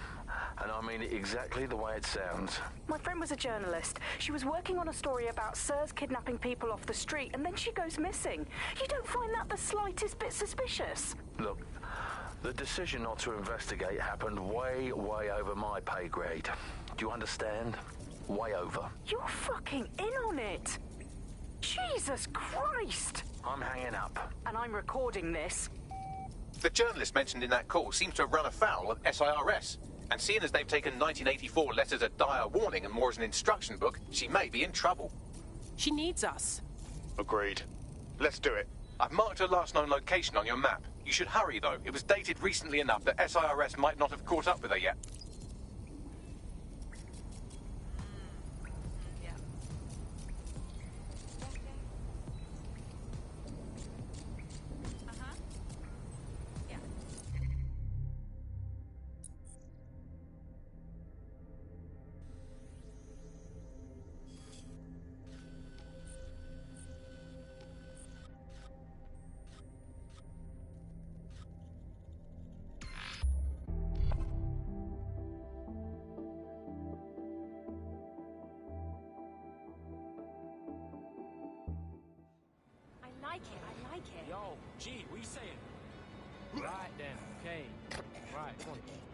And I mean it exactly the way it sounds.
My friend was a journalist. She was working on a story about SIRS kidnapping people off the street, and then she goes missing. You don't find that the slightest bit suspicious?
Look, the decision not to investigate happened way over my pay grade. Do you understand? Way over.
You're fucking in on it. Jesus Christ!
I'm hanging up.
And I'm recording this.
The journalist mentioned in that call seems to have run afoul of SIRS. And seeing as they've taken 1984 letters of dire warning and more as an instruction book, she may be in trouble.
She needs us.
Agreed. Let's do it.
I've marked her last known location on your map. You should hurry, though. It was dated recently enough that SIRS might not have caught up with her yet.
like it. I like it.
Yo, G, what you saying? Right then, okay. Right, come on.